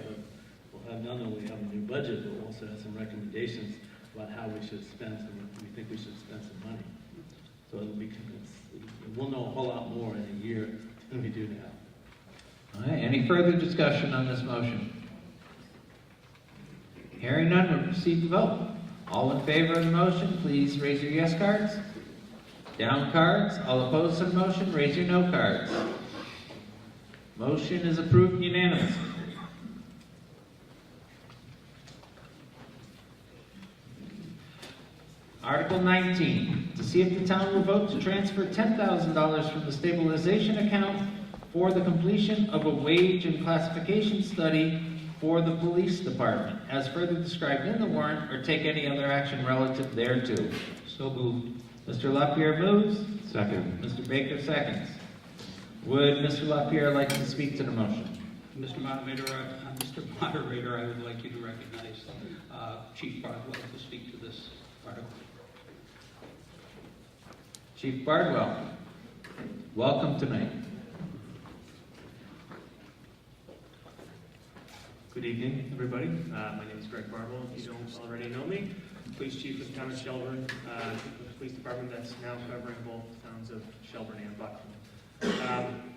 S15: have not only have a new budget, but we'll also have some recommendations about how we should spend we think we should spend some money. So we'll know a whole lot more in a year than we do now.
S1: All right, any further discussion on this motion? Hearing none, we'll proceed to vote. All in favor of the motion, please raise your yes cards. Down cards. All opposed to the motion, raise your no cards. Motion is approved unanimously. Article 19, to see if the town will vote to transfer $10,000 from the stabilization account for the completion of a wage and classification study for the police department, as further described in the warrant, or take any other action relative thereto.
S12: So moved.
S1: Mr. LaPierre moves.
S2: Second.
S1: Mr. Baker seconds. Would Mr. LaPierre like to speak to the motion?
S12: Mr. Moderator, I would like you to recognize Chief Bardwell to speak to this article.
S1: Chief Bardwell, welcome tonight.
S17: Good evening, everybody. My name is Greg Bardwell. If you don't already know me, Police Chief of the Town of Shelburne, with the police department that's now covering both towns of Shelburne and Buckland.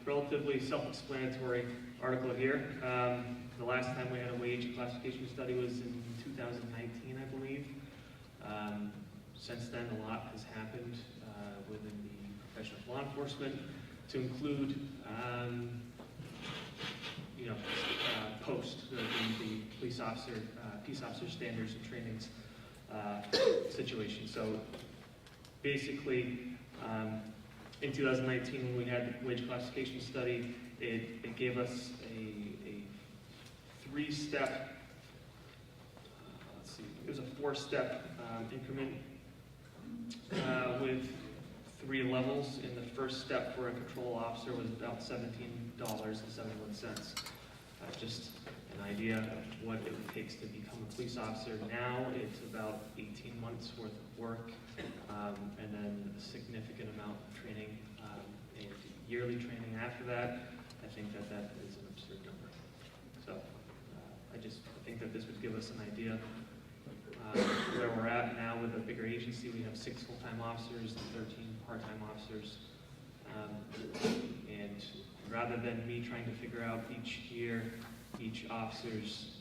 S17: Relatively self-explanatory article here. The last time we had a wage classification study was in 2019, I believe. Since then, a lot has happened within the profession of law enforcement to include post the police officer, peace officer standards and trainings situation. So basically, in 2019, when we had the wage classification study, it gave us a three-step, it was a four-step increment with 3 levels. And the first step for a control officer was about $17.71. Just an idea of what it takes to become a police officer. Now it's about 18 months worth of work, and then a significant amount of training, and yearly training after that. I think that that is an absurd number. So I think that this would give us an idea where we're at now with a bigger agency. We have 6 full-time officers and 13 part-time officers. And rather than me trying to figure out each year each officer's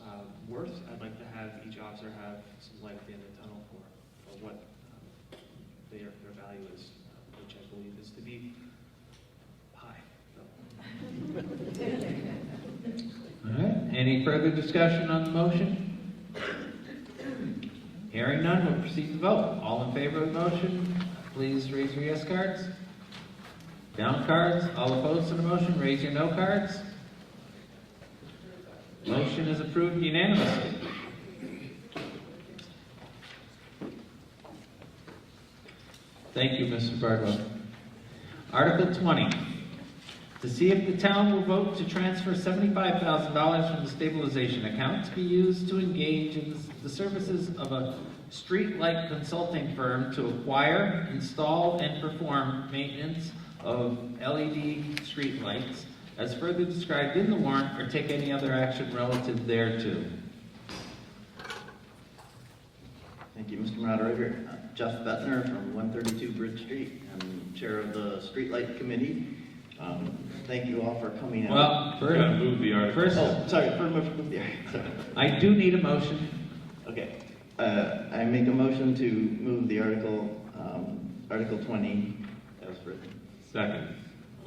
S17: worth, I'd like to have each officer have some light at the end of the tunnel for what their value is, which I believe is to be high.
S1: All right, any further discussion on the motion? Hearing none, we'll proceed to vote. All in favor of the motion, please raise your yes cards. Down cards. All opposed to the motion, raise your no cards. Motion is approved unanimously. Thank you, Mr. Bardwell. Article 20. To see if the town will vote to transfer $75,000 from the stabilization account to be used to engage in the services of a streetlight consulting firm to acquire, install, and perform maintenance of LED streetlights as further described in the warrant, or take any other action relative thereto.
S18: Thank you, Mr. Moderator. Jeff Bettner from 132 Bridge Street. I'm chair of the Streetlight Committee. Thank you all for coming out.
S1: Well,
S2: You gotta move the article.
S18: Move the article.
S1: I do need a motion.
S18: Okay. I make a motion to move the article, Article 20 as written.
S2: Second.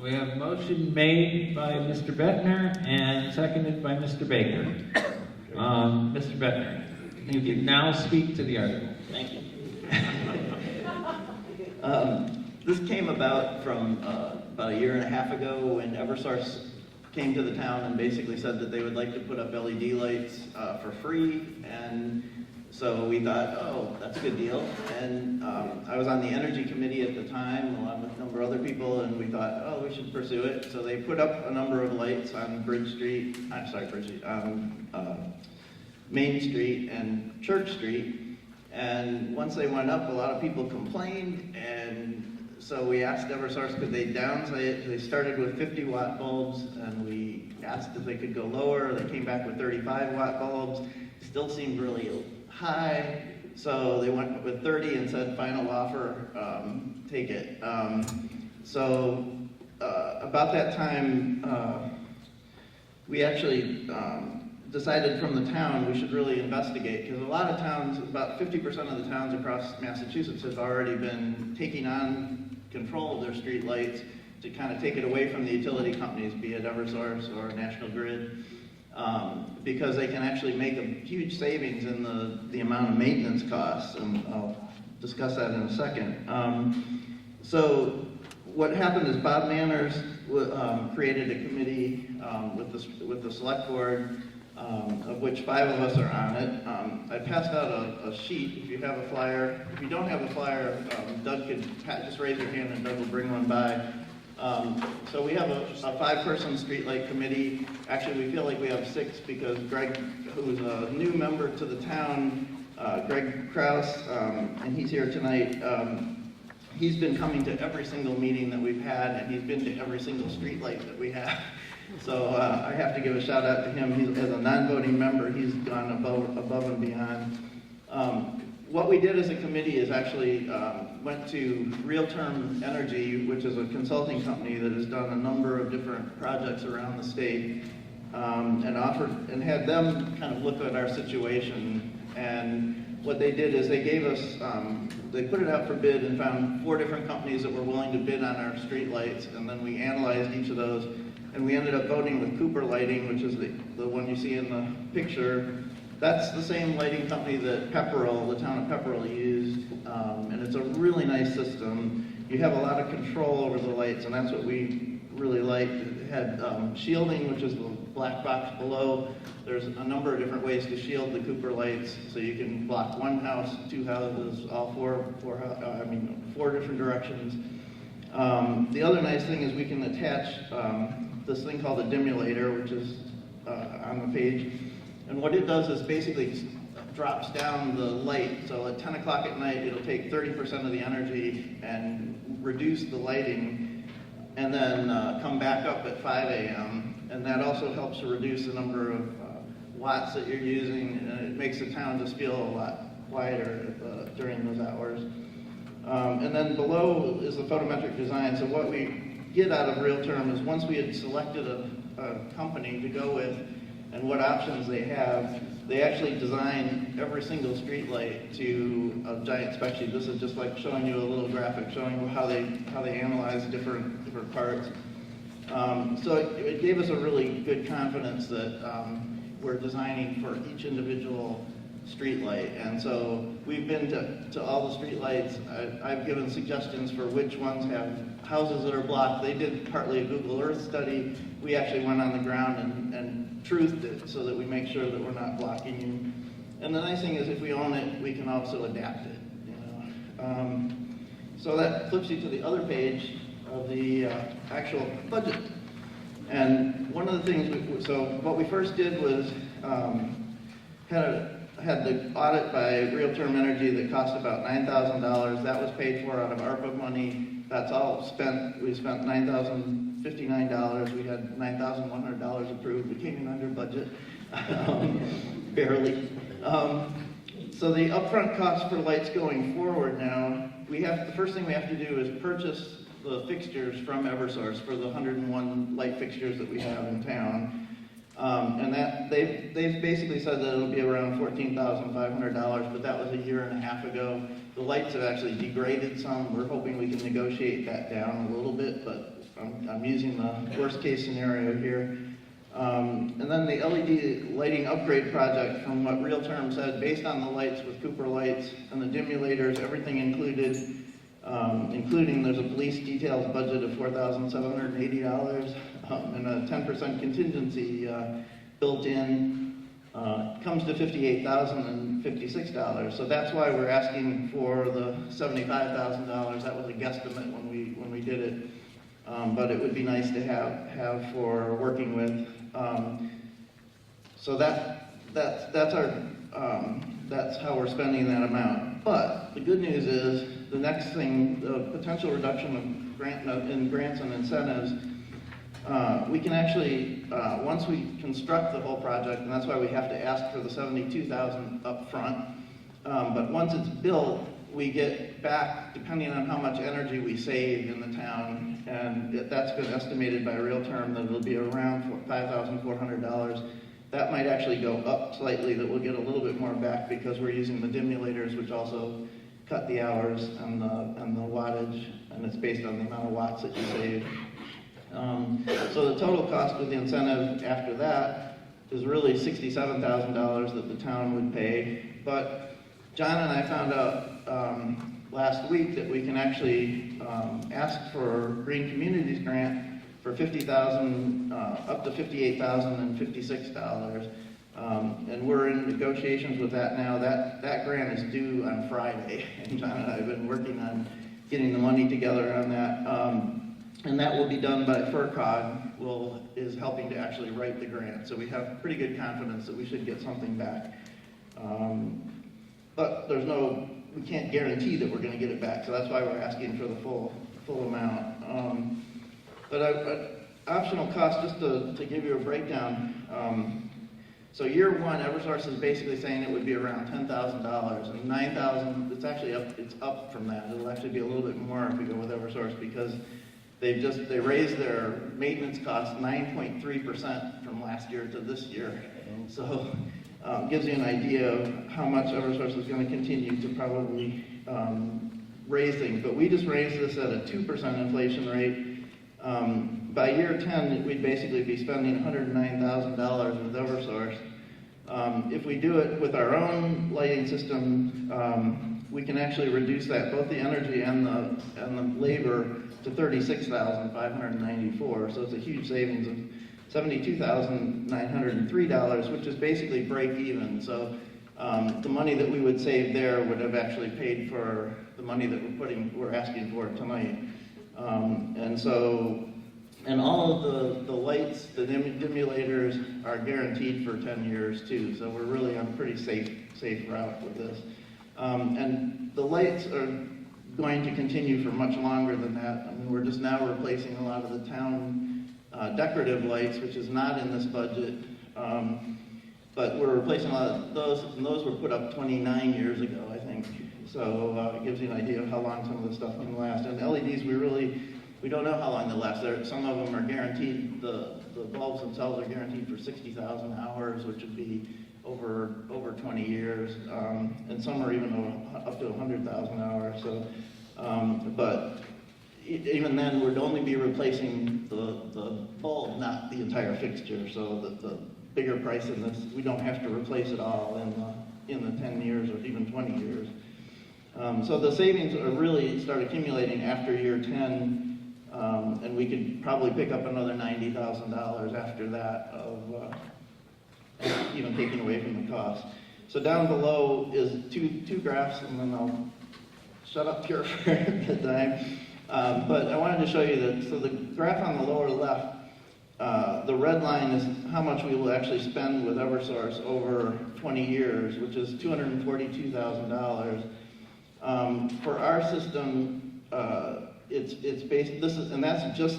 S1: We have a motion made by Mr. Bettner and seconded by Mr. Baker. Mr. Bettner, you can now speak to the article.
S18: Thank you. This came about from about a year and a half ago when Eversource came to the town and basically said that they would like to put up LED lights for free. And so we thought, oh, that's a good deal. And I was on the energy committee at the time, along with a number of other people, and we thought, oh, we should pursue it. So they put up a number of lights on Main Street and Church Street. And once they went up, a lot of people complained, and so we asked Eversource, could they downsize? They started with 50-watt bulbs, and we asked if they could go lower. They came back with 35-watt bulbs. Still seemed really high, so they went with 30 and said, final offer, take it. About that time, we actually decided from the town we should really investigate, because a lot of towns, about 50% of the towns across Massachusetts have already been taking on control of their street lights to kind of take it away from the utility companies, be it Eversource or National Grid, because they can actually make a huge savings in the amount of maintenance costs, and I'll discuss that in a second. So what happened is Bob Manners created a committee with the select board, of which 5 of us are on it. I passed out a sheet. If you have a flyer, if you don't have a flyer, Doug could just raise your hand and Doug will bring one by. So we have a 5-person streetlight committee. Actually, we feel like we have 6 because Greg, who's a new member to the town, Greg Kraus, and he's here tonight. He's been coming to every single meeting that we've had, and he's been to every single streetlight that we have. So I have to give a shout out to him. As a non-voting member, he's gone above and beyond. What we did as a committee is actually went to Real Term Energy, which is a consulting company that has done a number of different projects around the state, and had them kind of look at our situation. And what they did is they gave us, they put it out for bid and found 4 different companies that were willing to bid on our street lights, and then we analyzed each of those. And we ended up voting with Cooper Lighting, which is the one you see in the picture. That's the same lighting company that Pepperell, the town of Pepperell, used, and it's a really nice system. You have a lot of control over the lights, and that's what we really liked. It had shielding, which is the black box below. There's a number of different ways to shield the Cooper lights, so you can block one house, two houses, all four different directions. The other nice thing is we can attach this thing called a dimulator, which is on the page. And what it does is basically drops down the light. So at 10 o'clock at night, it'll take 30% of the energy and reduce the lighting, and then come back up at 5 a.m. And that also helps to reduce the number of watts that you're using, and it makes the town just feel a lot quieter during those hours. And then below is the photometric design. So what we get out of Real Term is once we had selected a company to go with and what options they have, they actually design every single street light to a giant spec sheet. This is just like showing you a little graphic showing how they analyze different parts. So it gave us a really good confidence that we're designing for each individual street light. And so we've been to all the street lights. I've given suggestions for which ones have houses that are blocked. They did partly a Google Earth study. We actually went on the ground and truthed it so that we make sure that we're not blocking you. And the nice thing is if we own it, we can also adapt it. So that flips you to the other page of the actual budget. And one of the things, so what we first did was had the audit by Real Term Energy that cost about $9,000. That was paid for out of ARPA money. That's all spent. We spent $9,059. We had $9,100 approved. We came in under budget, barely. So the upfront cost for lights going forward now, the first thing we have to do is purchase the fixtures from Eversource for the 101 light fixtures that we have in town. And that they've basically said that it'll be around $14,500, but that was a year and a half ago. The lights have actually degraded some. We're hoping we can negotiate that down a little bit, but I'm using the worst case scenario here. And then the LED lighting upgrade project, from what Real Term said, based on the lights with Cooper lights and the dimulators, everything included, including there's a police details budget of $4,780 and a 10% contingency built in, comes to $58,056. So that's why we're asking for the $75,000. That was a guesstimate when we did it, but it would be nice to have for working with. So that's how we're spending that amount. But the good news is the next thing, the potential reduction of grants and incentives. We can actually, once we construct the whole project, and that's why we have to ask for the $72,000 up front, but once it's built, we get back, depending on how much energy we save in the town, and that's been estimated by Real Term that it'll be around $5,400. That might actually go up slightly, that we'll get a little bit more back because we're using the dimulators, which also cut the hours and the wattage, and it's based on the amount of watts that you save. So the total cost of the incentive after that is really $67,000 that the town would pay. But John and I found out last week that we can actually ask for Green Communities grant for $50,000 up to $58,056. And we're in negotiations with that now. That grant is due on Friday, and John and I have been working on getting the money together on that. And that will be done by FERCog, is helping to actually write the grant. So we have pretty good confidence that we should get something back. But we can't guarantee that we're going to get it back. So that's why we're asking for the full amount. But optional cost, just to give you a breakdown. So year one, Eversource is basically saying it would be around $10,000, and $9,000. It's actually up. It's up from that. It'll actually be a little bit more if we go with Eversource because they raised their maintenance costs 9.3% from last year to this year. So gives you an idea of how much Eversource is going to continue to probably raise things. But we just raised this at a 2% inflation rate. By year 10, we'd basically be spending $109,000 with Eversource. If we do it with our own lighting system, we can actually reduce that, both the energy and the labor, to $36,594. So it's a huge savings of $72,903, which is basically break even. So the money that we would save there would have actually paid for the money that we're asking for tonight. And all of the lights, the dimulators are guaranteed for 10 years too. So we're really on a pretty safe route with this. And the lights are going to continue for much longer than that. I mean, we're just now replacing a lot of the town decorative lights, which is not in this budget. But we're replacing a lot of those, and those were put up 29 years ago, I think. So it gives you an idea of how long some of the stuff can last. And LEDs, we don't know how long they'll last. Some of them are guaranteed, the bulbs themselves are guaranteed for 60,000 hours, which would be over 20 years. And some are even up to 100,000 hours. So, but even then, we'd only be replacing the bulb, not the entire fixture. So the bigger price in this, we don't have to replace it all in the 10 years or even 20 years. So the savings are really start accumulating after year 10, and we could probably pick up another $90,000 after that of even taking away from the cost. So down below is two graphs, and then I'll shut up here for the time. But I wanted to show you that, so the graph on the lower left, the red line is how much we will actually spend with Eversource over 20 years, which is $242,000. For our system, it's based, and that's just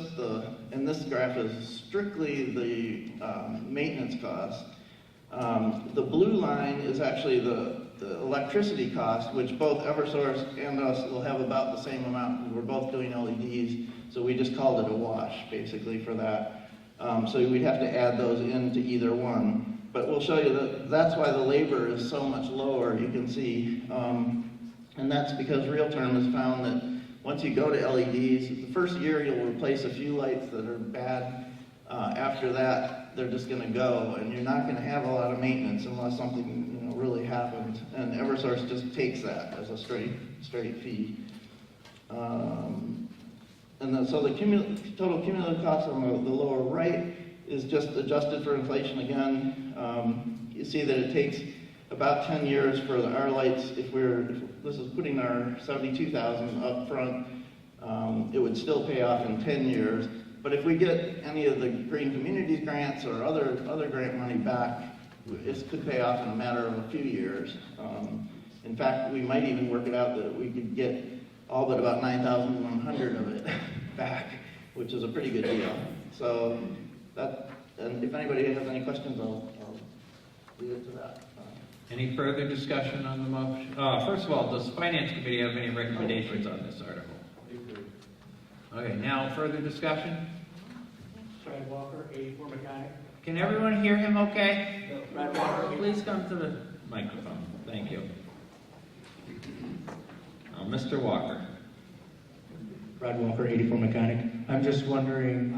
S18: and this graph is strictly the maintenance cost. The blue line is actually the electricity cost, which both Eversource and us will have about the same amount. We're both doing LEDs, so we just called it a wash, basically, for that. So we'd have to add those into either one. But we'll show you that's why the labor is so much lower, you can see. And that's because Realterm has found that once you go to LEDs, the first year you'll replace a few lights that are bad. After that, they're just going to go, and you're not going to have a lot of maintenance unless something really happens. And Eversource just takes that as a straight fee. So the total cumulative cost on the lower right is just adjusted for inflation again. You see that it takes about 10 years for our lights. This is putting our $72,000 up front, it would still pay off in 10 years. But if we get any of the Green Communities grants or other grant money back, this could pay off in a matter of a few years. In fact, we might even work it out that we could get all but about 9,100 of it back, which is a pretty good deal. So and if anybody has any questions, I'll leave it to that.
S1: Any further discussion on the motion? First of all, does the Finance Committee have any recommendations on this article? Okay, now further discussion?
S6: Brad Walker, 84 Mechanic.
S1: Can everyone hear him okay?
S6: Brad Walker.
S1: Please come to the microphone. Thank you. Mr. Walker.
S19: Brad Walker, 84 Mechanic. I'm just wondering,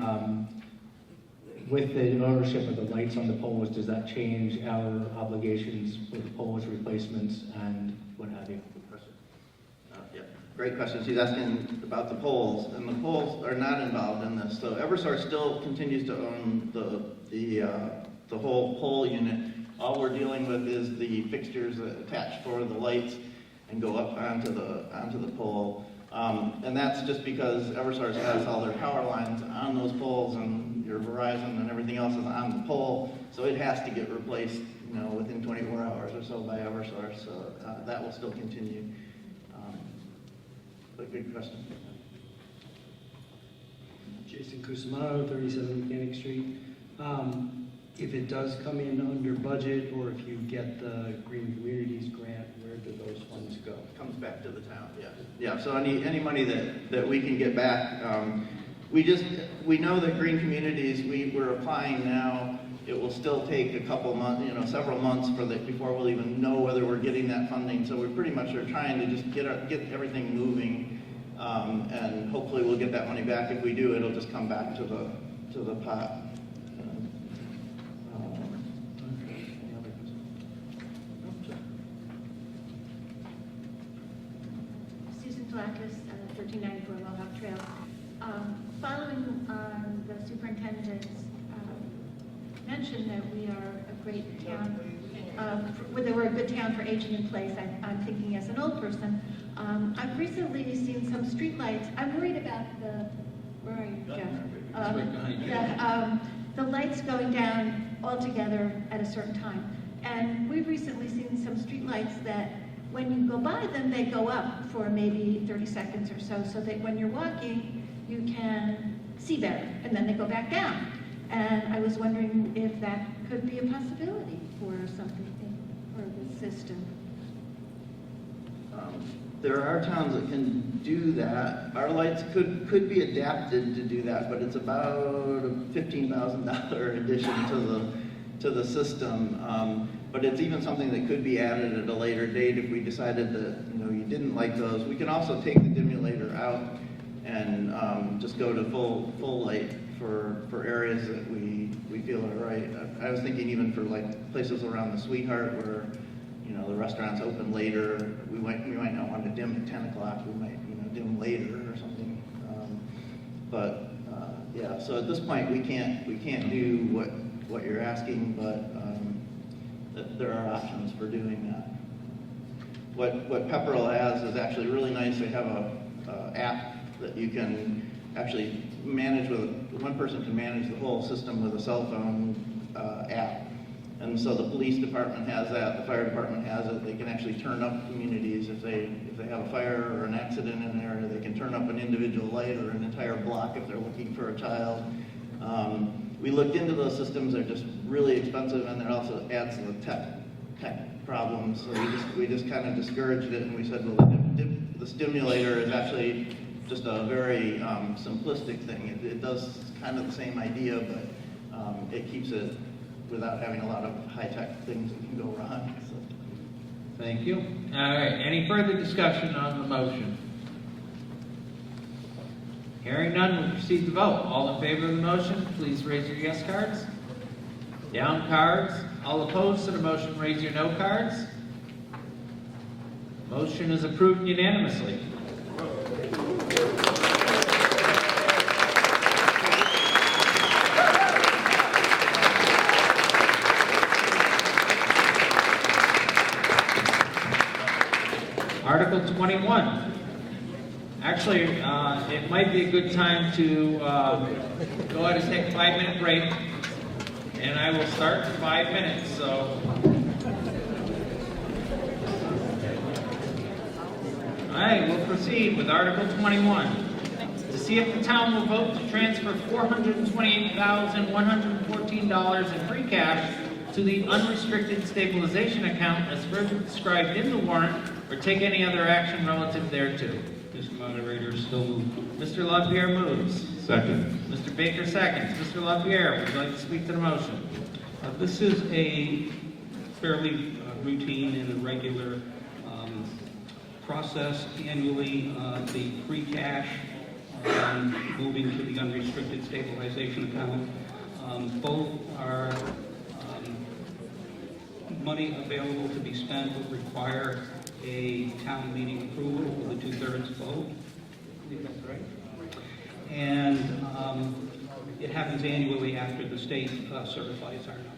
S19: with the ownership of the lights on the poles, does that change our obligations for the poles replacements and what have you?
S18: Yeah, great question. She's asking about the poles, and the poles are not involved in this. So Eversource still continues to own the whole pole unit. All we're dealing with is the fixtures that attach for the lights and go up onto the pole. And that's just because Eversource has all their power lines on those poles, and your Verizon and everything else is on the pole, so it has to get replaced, within 24 hours or so by Eversource. So that will still continue. But good question.
S20: Jason Cusimano, 37 Mechanic Street. If it does come in under budget, or if you get the Green Communities grant, where do those funds go?
S18: Comes back to the town, yeah. Yeah, so any money that we can get back, we know that Green Communities, we're applying now. It will still take a couple months, several months before we'll even know whether we're getting that funding. So we pretty much are trying to just get everything moving, and hopefully we'll get that money back. If we do, it'll just come back to the pot.
S21: Susan Flackus, 1394 Mohawk Trail. Following on the superintendent's mention that we are a great town, that we're a good town for aging in place, I'm thinking as an old person. I've recently seen some streetlights. I'm worried about where are you, Jeff? The lights going down altogether at a certain time. And we've recently seen some streetlights that when you go by them, they go up for maybe 30 seconds or so that when you're walking, you can see better, and then they go back down. And I was wondering if that could be a possibility for something, for the system.
S18: There are towns that can do that. Our lights could be adapted to do that, but it's about a $15,000 addition to the system. But it's even something that could be added at a later date if we decided that you didn't like those. We can also take the dimulator out and just go to full light for areas that we feel are right. I was thinking even for like places around the Sweetheart where the restaurants open later. We might not want to dim at 10 o'clock. We might dim later or something. Yeah. So at this point we can't do what you're asking, but there are options for doing that. What Pepperell has is actually really nice. They have a app that you can actually manage one person can manage the whole system with a cell phone app. And so the police department has that, the fire department has it. They can actually turn up communities if they have a fire or an accident in an area. They can turn up an individual light or an entire block if they're looking for a child. We looked into those systems. They're just really expensive, and it also adds to the tech problems. So we just kind of discouraged it, and we said, well, the stimulator is actually just a very simplistic thing. It does kind of the same idea, but it keeps it without having a lot of high-tech things that can go wrong. So.
S1: Thank you. All right, any further discussion on the motion? Hearing none, we'll proceed to vote. All in favor of the motion, please raise your yes cards. Down cards. All opposed to the motion, raise your no cards. Motion is approved unanimously. Article 21. Actually, it might be a good time to go ahead and take a 5-minute break, and I will start in 5 minutes. So, all right, we'll proceed with Article 21. To see if the town will vote to transfer $428,114 in free cash to the unrestricted stabilization account as further described in the warrant, or take any other action relative thereto.
S12: Mr. Moderator, so moved.
S1: Mr. LaPierre moves.
S2: Second.
S1: Mr. Baker seconds. Mr. LaPierre, would you like to speak to the motion?
S12: This is a fairly routine and regular process annually. The free cash moving to the unrestricted stabilization account. Both are money available to be spent would require a town meeting approval with a 2/3 vote. I think that's right. And it happens annually after the state certifies our numbers.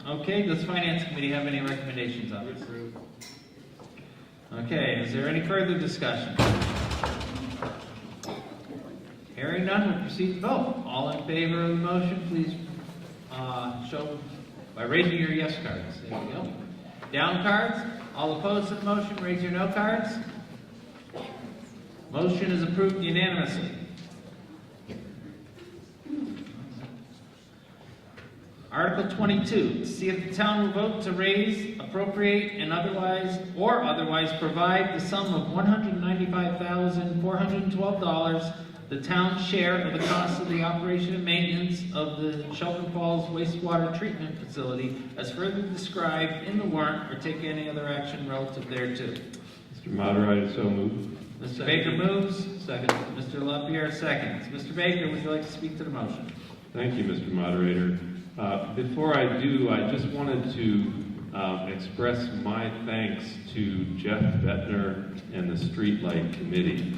S1: Okay, does Finance Committee have any recommendations on this? Okay, is there any further discussion? Hearing none, we'll proceed to vote. All in favor of the motion, please show by raising your yes cards. There we go. Down cards. All opposed to the motion, raise your no cards. Motion is approved unanimously. Article 22, to see if the town will vote to raise, appropriate, and otherwise provide the sum of $195,412 the town's share of the cost of the operation and maintenance of the Shelburne Falls wastewater treatment facility as further described in the warrant, or take any other action relative thereto.
S2: Mr. Moderator, so move.
S1: Mr. Baker moves. Second. Mr. LaPierre seconds. Mr. Baker, would you like to speak to the motion?
S2: Thank you, Mr. Moderator. Before I do, I just wanted to express my thanks to Jeff Bettner and the Streetlight Committee.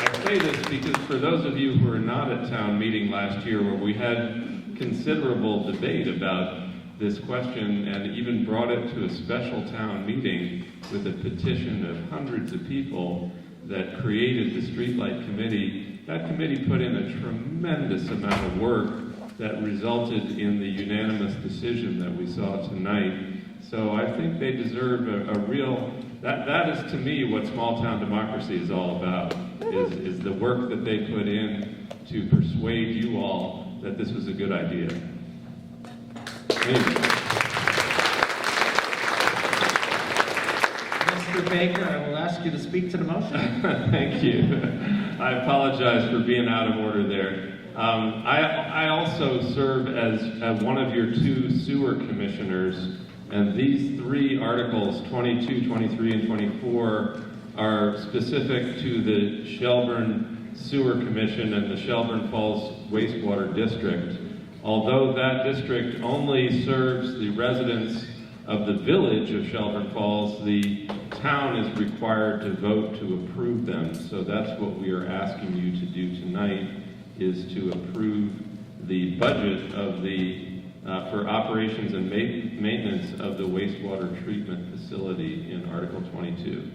S2: I say this because for those of you who were not at town meeting last year, where we had considerable debate about this question and even brought it to a special town meeting with a petition of hundreds of people that created the Streetlight Committee, that committee put in a tremendous amount of work that resulted in the unanimous decision that we saw tonight. So I think they deserve a real, that is to me what small town democracy is all about, is the work that they put in to persuade you all that this was a good idea.
S1: Mr. Baker, I will ask you to speak to the motion.
S2: Thank you. I apologize for being out of order there. I also serve as one of your two sewer commissioners, and these three articles, 22, 23, and 24, are specific to the Shelburne Sewer Commission and the Shelburne Falls Wastewater District. Although that district only serves the residents of the village of Shelburne Falls, the town is required to vote to approve them. So that's what we are asking you to do tonight, is to approve the budget of the for operations and maintenance of the wastewater treatment facility in Article 22.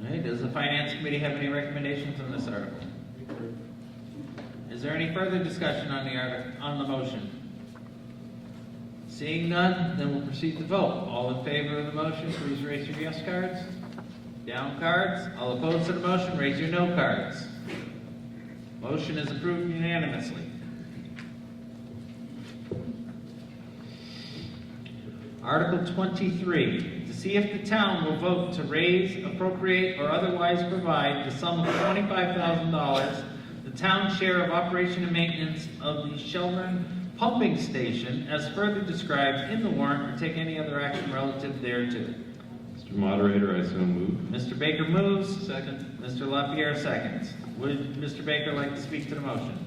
S1: All right, does the Finance Committee have any recommendations on this article? Is there any further discussion on the motion? Seeing none, then we'll proceed to vote. All in favor of the motion, please raise your yes cards. Down cards. All opposed to the motion, raise your no cards. Motion is approved unanimously. Article 23, to see if the town will vote to raise, appropriate, or otherwise provide the sum of $25,000, the town's share of operation and maintenance of the Shelburne pumping station, as further described in the warrant, or take any other action relative thereto.
S2: Mr. Moderator, I so move.
S1: Mr. Baker moves. Second. Mr. LaPierre seconds. Would Mr. Baker like to speak to the motion?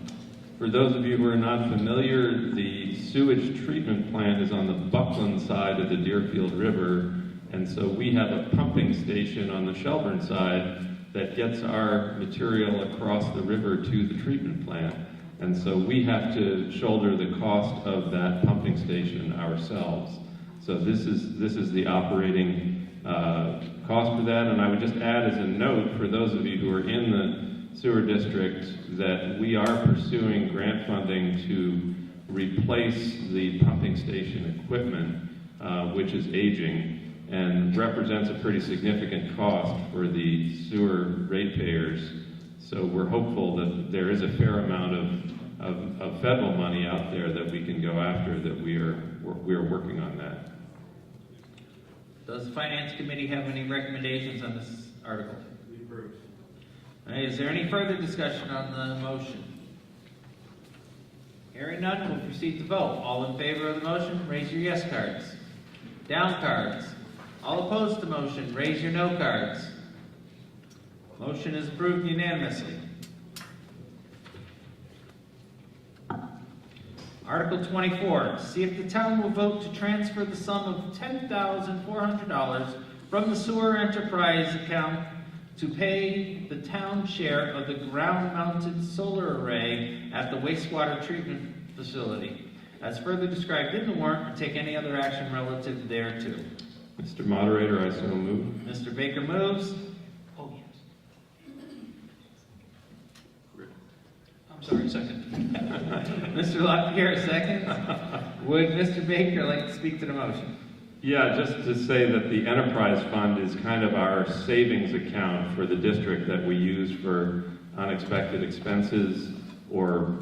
S2: For those of you who are not familiar, the sewage treatment plant is on the Buckland side of the Deerfield River, and so we have a pumping station on the Shelburne side that gets our material across the river to the treatment plant. And so we have to shoulder the cost of that pumping station ourselves. So this is the operating cost for that. And I would just add as a note for those of you who are in the sewer district that we are pursuing grant funding to replace the pumping station equipment, which is aging and represents a pretty significant cost for the sewer ratepayers. So we're hopeful that there is a fair amount of federal money out there that we can go after, that we are working on that.
S1: Does the Finance Committee have any recommendations on this article?
S2: We approve.
S1: All right, is there any further discussion on the motion? Hearing none, we'll proceed to vote. All in favor of the motion, raise your yes cards. Down cards. All opposed to the motion, raise your no cards. Motion is approved unanimously. Article 24, see if the town will vote to transfer the sum of $10,400 from the sewer enterprise account to pay the town share of the ground-mounted solar array at the wastewater treatment facility, as further described in the warrant, or take any other action relative thereto.
S2: Mr. Moderator, I so move.
S1: Mr. Baker moves.
S12: Oh, yes. I'm sorry, second.
S1: Mr. LaPierre, second. Would Mr. Baker like to speak to the motion?
S2: Yeah, just to say that the enterprise fund is kind of our savings account for the district that we use for unexpected expenses or,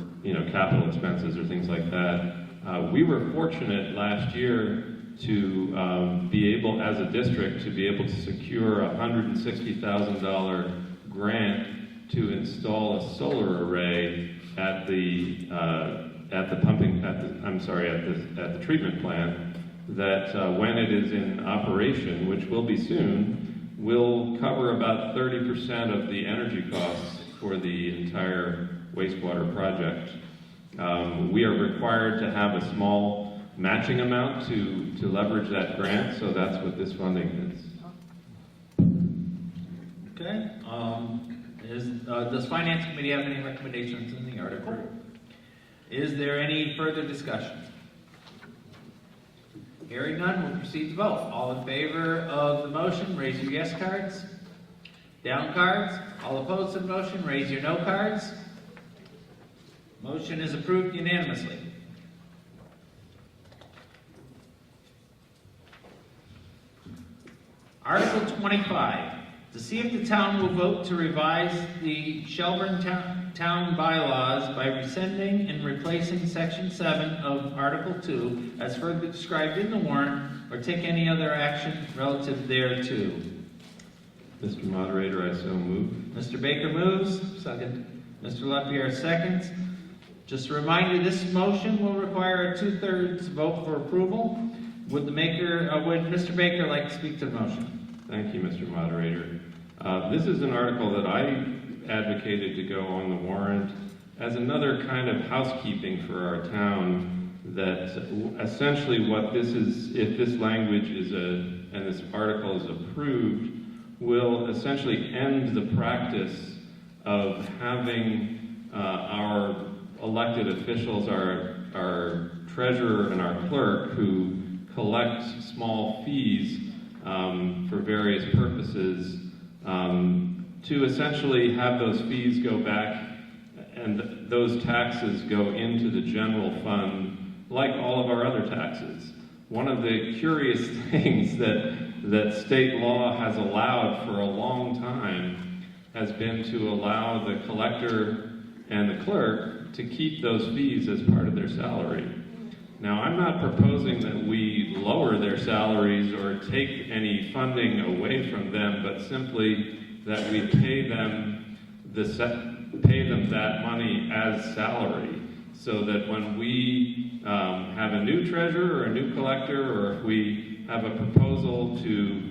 S2: capital expenses or things like that. We were fortunate last year to be able, as a district, to be able to secure a $160,000 grant to install a solar array at the treatment plant. That when it is in operation, which will be soon, will cover about 30% of the energy costs for the entire wastewater project. We are required to have a small matching amount to leverage that grant, so that's what this funding is.
S1: Okay. Does Finance Committee have any recommendations in the article? Is there any further discussion? Hearing none, we'll proceed to vote. All in favor of the motion, raise your yes cards. Down cards. All opposed to the motion, raise your no cards. Motion is approved unanimously. Article 25. To see if the town will vote to revise the Shelburne town bylaws by rescinding and replacing Section 7 of Article 2 as further described in the warrant, or take any other action relative thereto.
S2: Mr. Moderator, I so move.
S1: Mr. Baker moves. Second. Mr. LaPierre seconds. Just a reminder, this motion will require a 2/3 vote for approval. Would Mr. Baker like to speak to the motion?
S2: Thank you, Mr. Moderator. This is an article that I advocated to go on the warrant as another kind of housekeeping for our town, that essentially what this is, if this language is and this article is approved, will essentially end the practice of having our elected officials, our treasurer and our clerk, who collect small fees for various purposes, to essentially have those fees go back and those taxes go into the general fund like all of our other taxes. One of the curious things that state law has allowed for a long time has been to allow the collector and the clerk to keep those fees as part of their salary. Now, I'm not proposing that we lower their salaries or take any funding away from them, but simply that we pay them that money as salary, so that when we have a new treasurer or a new collector, or if we have a proposal to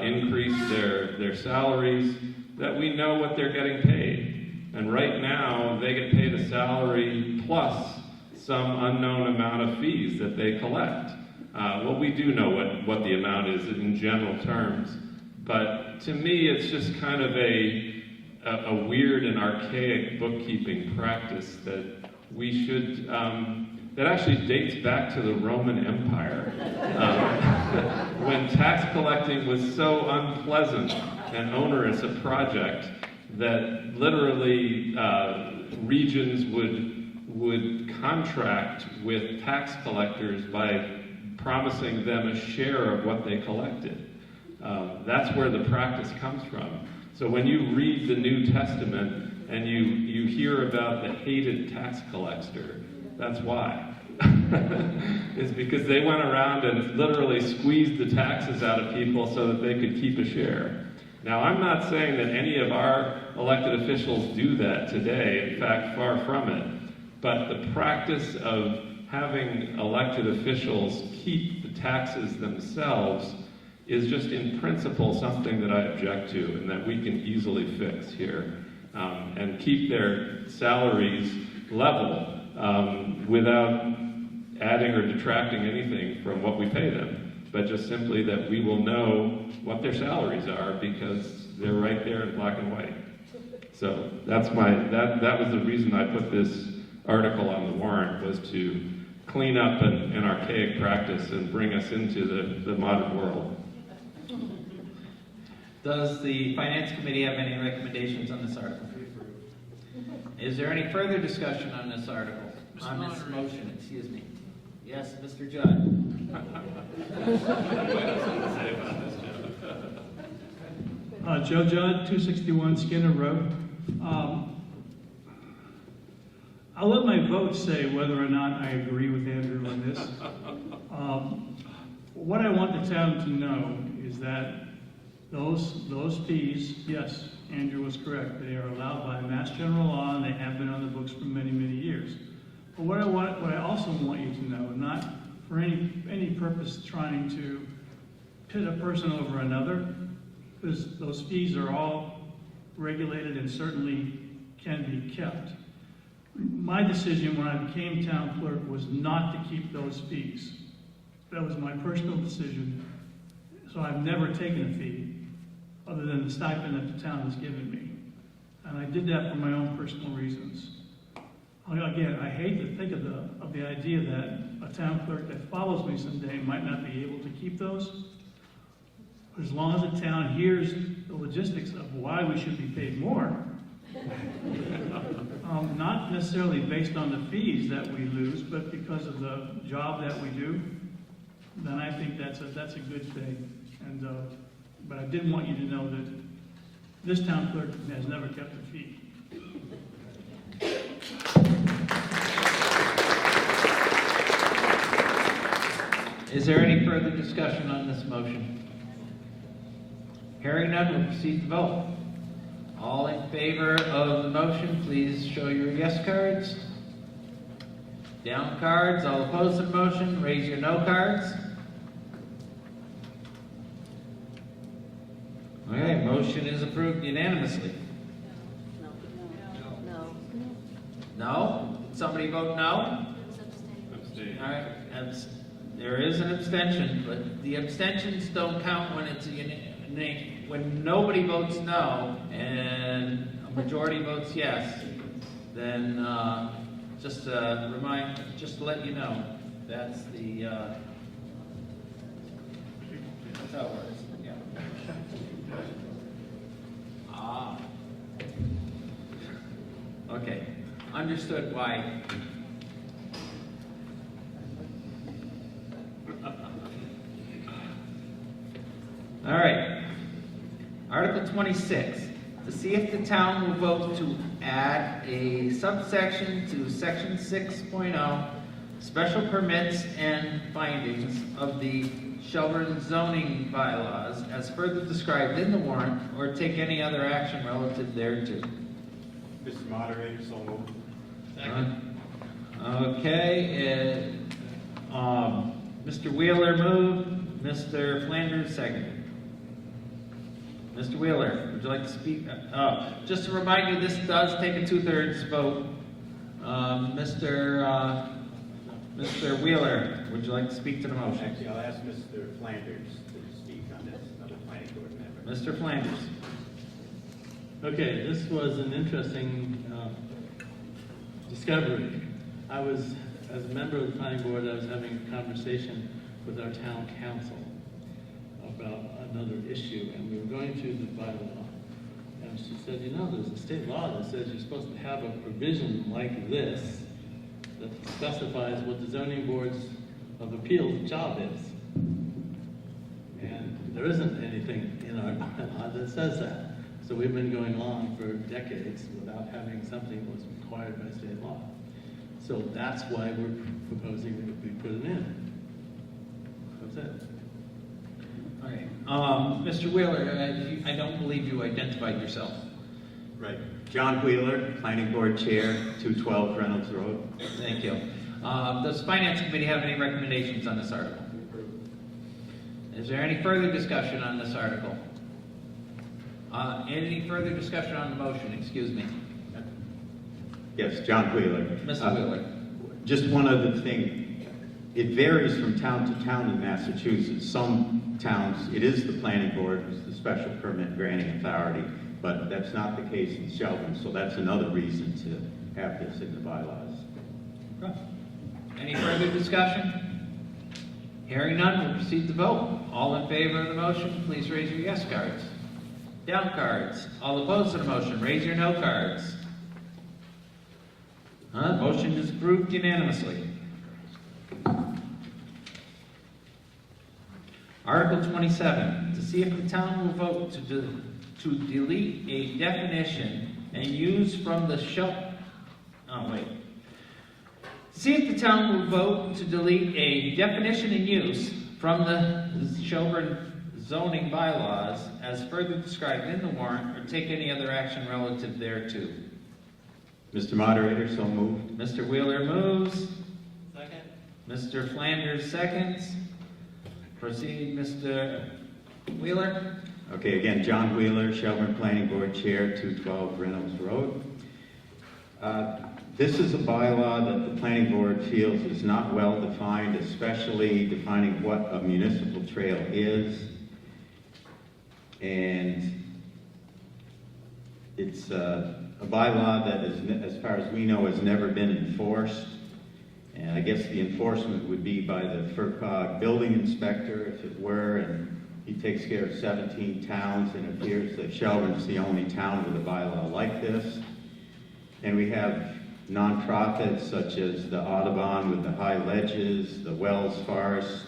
S2: increase their salaries, that we know what they're getting paid. And right now, they get paid a salary plus some unknown amount of fees that they collect. Well, we do know what the amount is in general terms, but to me, it's just kind of a weird and archaic bookkeeping practice that we should, that actually dates back to the Roman Empire, when tax collecting was so unpleasant and onerous a project that literally regions would contract with tax collectors by promising them a share of what they collected. That's where the practice comes from. So when you read the New Testament and you hear about the hated tax collector, that's why. It's because they went around and literally squeezed the taxes out of people so that they could keep a share. Now, I'm not saying that any of our elected officials do that today. In fact, far from it. But the practice of having elected officials keep the taxes themselves is just in principle something that I object to and that we can easily fix here, and keep their salaries level without adding or detracting anything from what we pay them, but just simply that we will know what their salaries are because they're right there in black and white. So that's that was the reason I put this article on the warrant, was to clean up an archaic practice and bring us into the modern world.
S1: Does the Finance Committee have any recommendations on this article? Is there any further discussion on this article? On this motion, excuse me. Yes, Mr. Judd.
S11: Joe Judd, 261 Skinner Road. I'll let my vote say whether or not I agree with Andrew on this. What I want the town to know is that those fees, yes, Andrew was correct, they are allowed by Mass General Law, and they have been on the books for many, many years. But what I also want you to know, not for any purpose trying to pit a person over another, because those fees are all regulated and certainly can be kept. My decision when I became town clerk was not to keep those fees. That was my personal decision. So I've never taken a fee other than the stipend that the town has given me. And I did that for my own personal reasons. Again, I hate to think of the idea that a town clerk that follows me someday might not be able to keep those. As long as the town hears the logistics of why we should be paid more, not necessarily based on the fees that we lose, but because of the job that we do, then I think that's a good thing. And but I did want you to know that this town clerk has never kept a fee.
S1: Is there any further discussion on this motion? Hearing none, we'll proceed to vote. All in favor of the motion, please show your yes cards. Down cards. All opposed to the motion, raise your no cards. Okay, motion is approved unanimously. No? Somebody vote no?
S2: Abstain.
S1: All right, there is an abstention, but the abstentions don't count when it's when nobody votes no and a majority votes yes. Then just to let you know, that's the that's how it works. Yeah. Okay. Understood why. All right. Article 26, to see if the town will vote to add a subsection to section 6.0, special permits and findings of the Shelburne zoning bylaws as further described in the warrant, or take any other action relative thereto.
S5: Mr. Moderator, so moved.
S1: Okay, Mr. Wheeler moved, Mr. Flanders seconded. Mr. Wheeler, would you like to speak? Just to remind you, this does take a 2/3 vote. Mr. Wheeler, would you like to speak to the motion?
S5: Actually, I'll ask Mr. Flanders to speak on this, another planning board member.
S1: Mr. Flanders.
S15: Okay, this was an interesting discovery. As a member of the planning board, I was having a conversation with our town council about another issue, and we were going through the bylaw, and she said, you know, there's a state law that says you're supposed to have a provision like this that specifies what the zoning boards of appeals job is. And there isn't anything in our bylaw that says that. So we've been going on for decades without having something that was required by state law. So that's why we're proposing that we put it in. That's it.
S1: All right. Mr. Wheeler, I don't believe you identified yourself.
S5: Right. John Wheeler, Planning Board Chair, 212 Reynolds Road.
S1: Thank you. Does the Finance Committee have any recommendations on this article? Is there any further discussion on this article? Any further discussion on the motion? Excuse me.
S5: Yes, John Wheeler.
S1: Mr. Wheeler.
S5: Just one other thing. It varies from town to town in Massachusetts. Some towns, it is the planning board who's the special permit granting authority, but that's not the case in Shelburne, so that's another reason to have this in the bylaws.
S1: Any further discussion? Hearing none, we'll proceed to vote. All in favor of the motion, please raise your yes cards. Down cards. All opposed to the motion, raise your no cards. Motion is approved unanimously. Article 27, to see if the town will vote to delete a definition and use from the See if the town will vote to delete a definition and use from the Shelburne zoning bylaws as further described in the warrant, or take any other action relative thereto.
S5: Mr. Moderator, so moved.
S1: Mr. Wheeler moves.
S12: Second.
S1: Mr. Flanders seconds. Proceed, Mr. Wheeler.
S5: Okay, again, John Wheeler, Shelburne Planning Board Chair, 212 Reynolds Road. This is a bylaw that the planning board feels is not well defined, especially defining what a municipal trail is. And it's a bylaw that, is, as far as we know, has never been enforced. And I guess the enforcement would be by the FERCog building inspector, if it were, and he takes care of 17 towns, and it appears that Shelburne's the only town with a bylaw like this. And we have nonprofits such as the Audubon with the high ledges, the Wells Forest,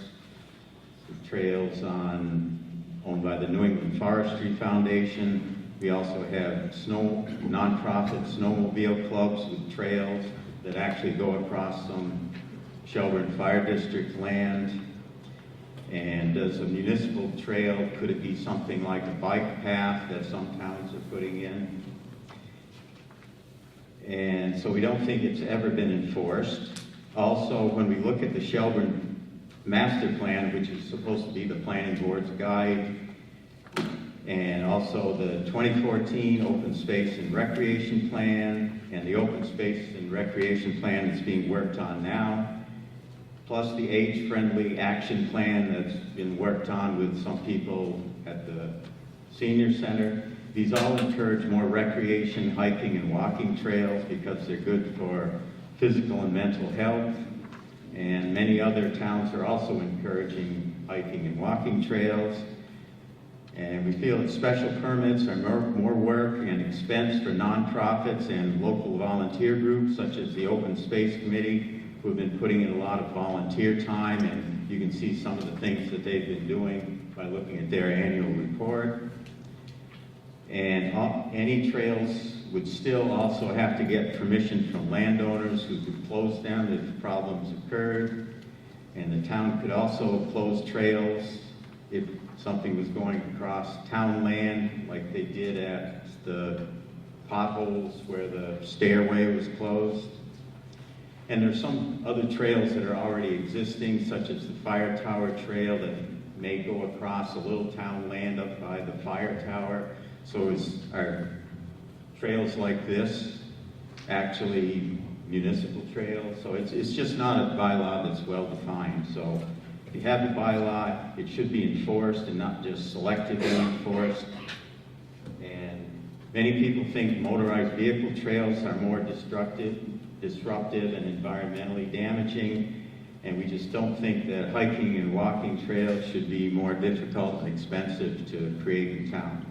S5: the trails owned by the New England Forestry Foundation. We also have nonprofit snowmobile clubs with trails that actually go across some Shelburne Fire District land. And as a municipal trail, could it be something like a bike path that some towns are putting in? And so we don't think it's ever been enforced. Also, when we look at the Shelburne Master Plan, which is supposed to be the planning board's guide, and also the 2014 Open Space and Recreation Plan, and the Open Space and Recreation Plan that's being worked on now, plus the age-friendly action plan that's been worked on with some people at the senior center. These all encourage more recreation, hiking, and walking trails because they're good for physical and mental health. And many other towns are also encouraging hiking and walking trails. And we feel that special permits are more work and expense for nonprofits and local volunteer groups, such as the Open Space Committee, who have been putting in a lot of volunteer time, and you can see some of the things that they've been doing by looking at their annual report. And any trails would still also have to get permission from landowners who could close them if problems occurred. And the town could also close trails if something was going across town land, like they did at the potholes where the stairway was closed. And there's some other trails that are already existing, such as the Fire Tower Trail that may go across a little town land up by the fire tower. So are trails like this actually municipal trails? So it's just not a bylaw that's well defined. So if you have a bylaw, it should be enforced and not just selectively enforced. And many people think motorized vehicle trails are more disruptive and environmentally damaging. And we just don't think that hiking and walking trails should be more difficult and expensive to create in town.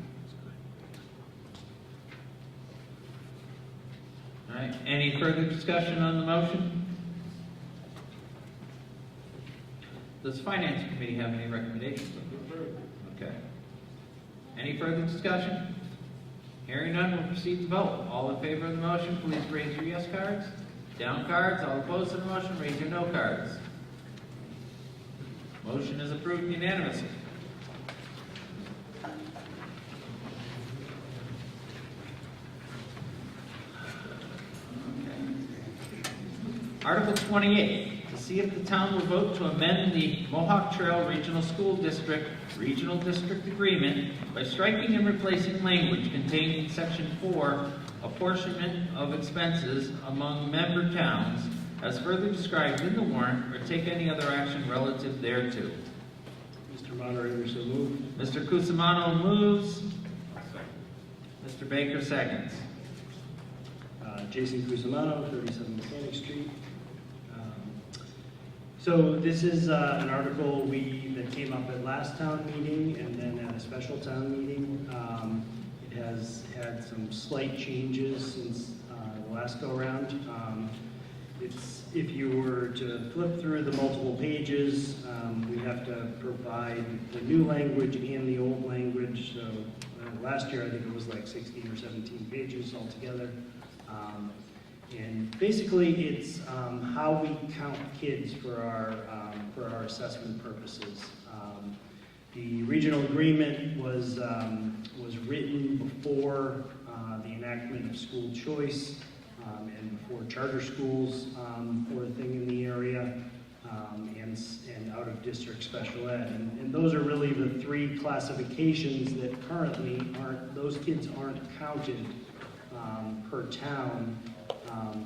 S1: All right, any further discussion on the motion? Does Finance Committee have any recommendations? Okay. Any further discussion? Hearing none, we'll proceed to vote. All in favor of the motion, please raise your yes cards. Down cards. All opposed to the motion, raise your no cards. Motion is approved unanimously. Article 28, to see if the town will vote to amend the Mohawk Trail Regional School District Regional District Agreement by striking and replacing language contained in Section 4, apportionment of expenses among member towns, as further described in the warrant, or take any other action relative thereto.
S20: Mr. Moderator, so moved.
S1: Mr. Cusimano moves. Mr. Baker seconds.
S20: Jason Cusimano, 37 Mechanic Street. So this is an article that came up at last town meeting and then at a special town meeting. It has had some slight changes since the last go-around. If you were to flip through the multiple pages, we have to provide the new language and the old language. So last year I think it was like 16 or 17 pages altogether. And basically, it's how we count kids for our assessment purposes. The regional agreement was written before the enactment of school choice and before charter schools were a thing in the area, and out-of-district special ed. And those are really the three classifications that currently those kids aren't counted per town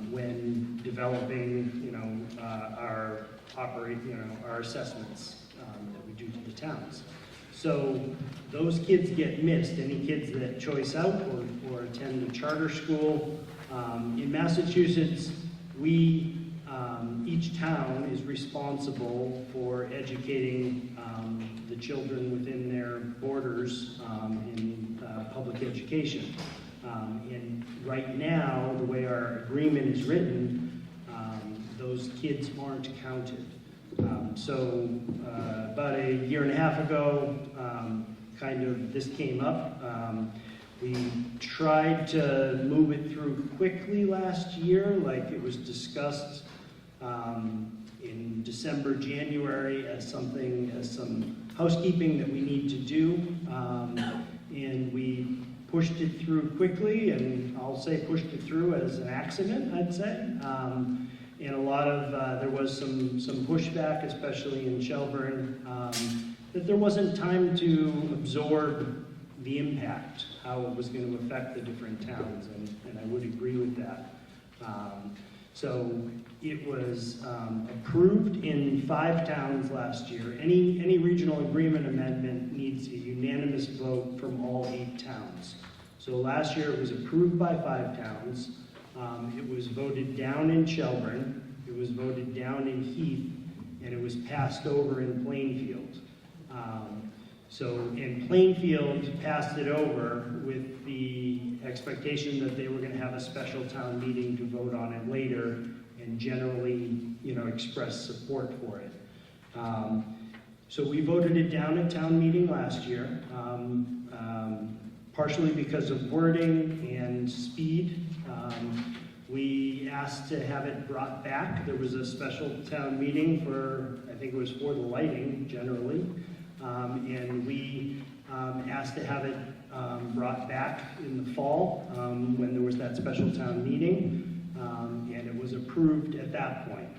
S20: when developing, our assessments that we do to the towns. So those kids get missed. Any kids that choice out or attend a charter school. In Massachusetts, each town is responsible for educating the children within their borders in public education. And right now, the way our agreement is written, those kids aren't counted. So about a year and a half ago, this came up. We tried to move it through quickly last year, like it was discussed in December, January as some housekeeping that we need to do. And we pushed it through quickly, and I'll say pushed it through as an accident, I'd say. And a lot of, there was some pushback, especially in Shelburne, that there wasn't time to absorb the impact, how it was going to affect the different towns, and I would agree with that. So it was approved in 5 towns last year. Any regional agreement amendment needs a unanimous vote from all 8 towns. So last year it was approved by 5 towns. It was voted down in Shelburne, it was voted down in Heath, and it was passed over in Plainfield. And Plainfield passed it over with the expectation that they were going to have a special town meeting to vote on it later and generally, express support for it. So we voted it down at town meeting last year, partially because of wording and speed. We asked to have it brought back. There was a special town meeting I think it was for the lighting generally. And we asked to have it brought back in the fall when there was that special town meeting, and it was approved at that point.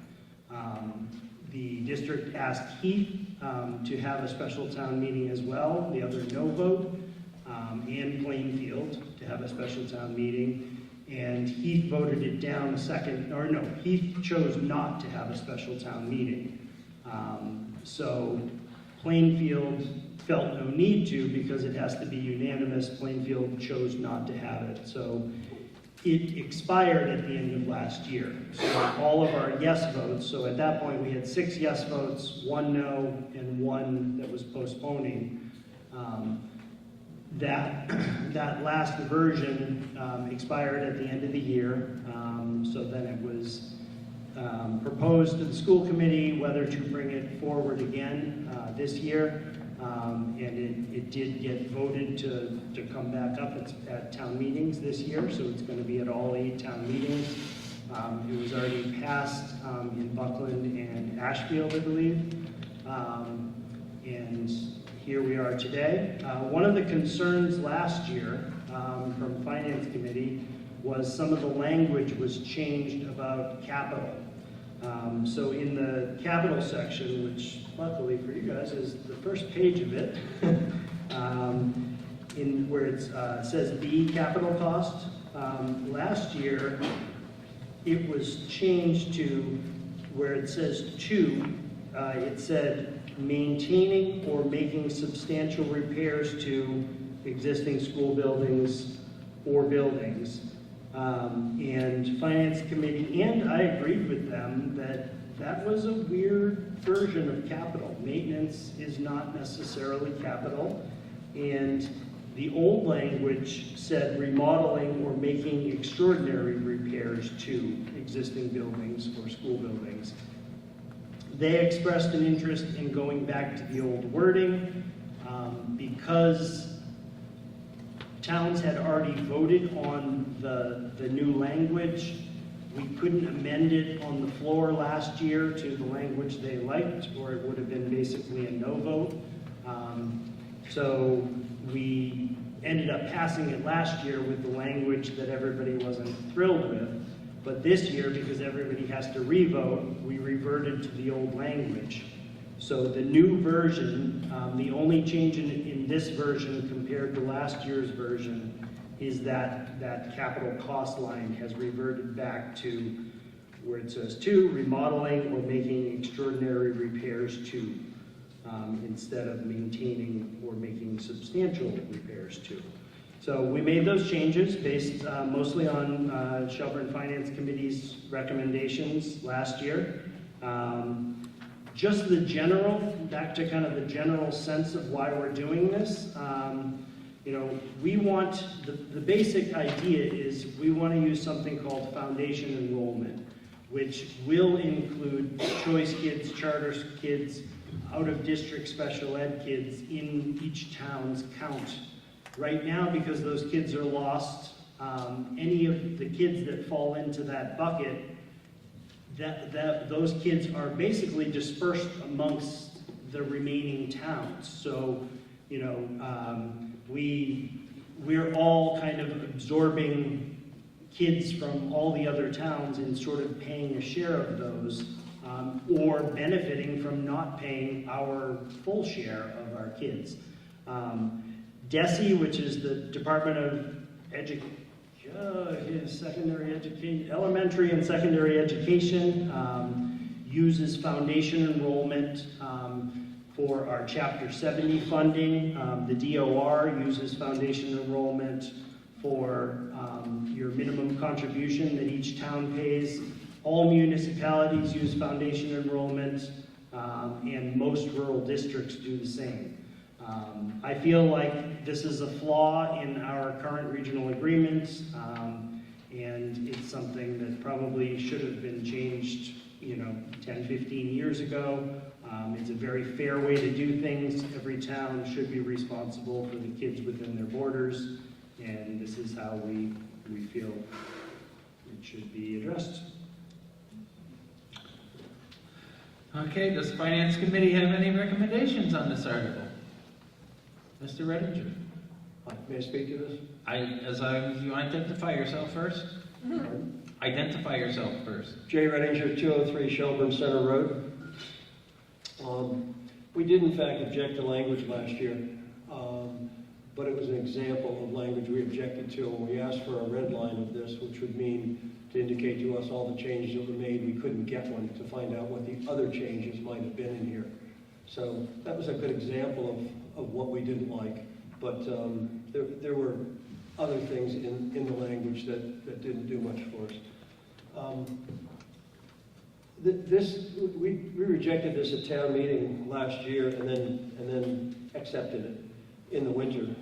S20: The district asked Heath to have a special town meeting as well, the other no vote, and Plainfield to have a special town meeting. And Heath voted it down Heath chose not to have a special town meeting. So Plainfield felt no need to because it has to be unanimous. Plainfield chose not to have it. So it expired at the end of last year. So all of our yes votes, so at that point we had 6 yes votes, 1 no, and 1 that was postponing. That last version expired at the end of the year. So then it was proposed to the school committee whether to bring it forward again this year, and it did get voted to come back up at town meetings this year, so it's going to be at all 8 town meetings. It was already passed in Buckland and Ashfield, I believe, and here we are today. One of the concerns last year from Finance Committee was some of the language was changed about capital. So in the capital section, which luckily for you guys is the first page of it, in where it says B, capital cost, last year it was changed to where it says it said maintaining or making substantial repairs to existing school buildings or buildings. And Finance Committee, and I agreed with them that was a weird version of capital. Maintenance is not necessarily capital. And the old language said remodeling or making extraordinary repairs to existing buildings or school buildings. They expressed an interest in going back to the old wording because towns had already voted on the new language. We couldn't amend it on the floor last year to the language they liked, or it would have been basically a no vote. So we ended up passing it last year with the language that everybody wasn't thrilled with. But this year, because everybody has to re-vote, we reverted to the old language. So the new version, the only change in this version compared to last year's version is that capital cost line has reverted back to where it says to, remodeling or making extraordinary repairs to, instead of maintaining or making substantial repairs to. So we made those changes based mostly on Shelburne Finance Committee's recommendations last year. Just the general, back to kind of the general sense of why we're doing this. You know, we want, the basic idea is we want to use something called foundation enrollment, which will include choice kids, charter kids, out-of-district special ed kids in each town's count. Right now, because those kids are lost, any of the kids that fall into that bucket, those kids are basically dispersed amongst the remaining towns. So, you know, we're all kind of absorbing kids from all the other towns and sort of paying a share of those, or benefiting from not paying our full share of our kids. DESE, which is the Department of Elementary and Secondary Education, uses foundation enrollment for our Chapter 70 funding. The DOR uses foundation enrollment for your minimum contribution that each town pays. All municipalities use foundation enrollment, and most rural districts do the same. I feel like this is a flaw in our current regional agreements, and it's something that probably should have been changed, you know, 10, 15 years ago. It's a very fair way to do things. Every town should be responsible for the kids within their borders, and this is how we feel it should be addressed.
S1: Okay, does the Finance Committee have any recommendations on this article? Mr. Redinger.
S7: May I speak to this?
S1: As long as you identify yourself first. Identify yourself first.
S7: Jay Redinger, 203 Shelburne Center Road. We did in fact object to language last year, but it was an example of language we objected to when we asked for a red line of this, which would mean to indicate to us all the changes that were made. We couldn't get one to find out what the other changes might have been in here. So that was a good example of what we didn't like, but there were other things in the language that didn't do much for us. We rejected this at town meeting last year and then accepted it in the winter.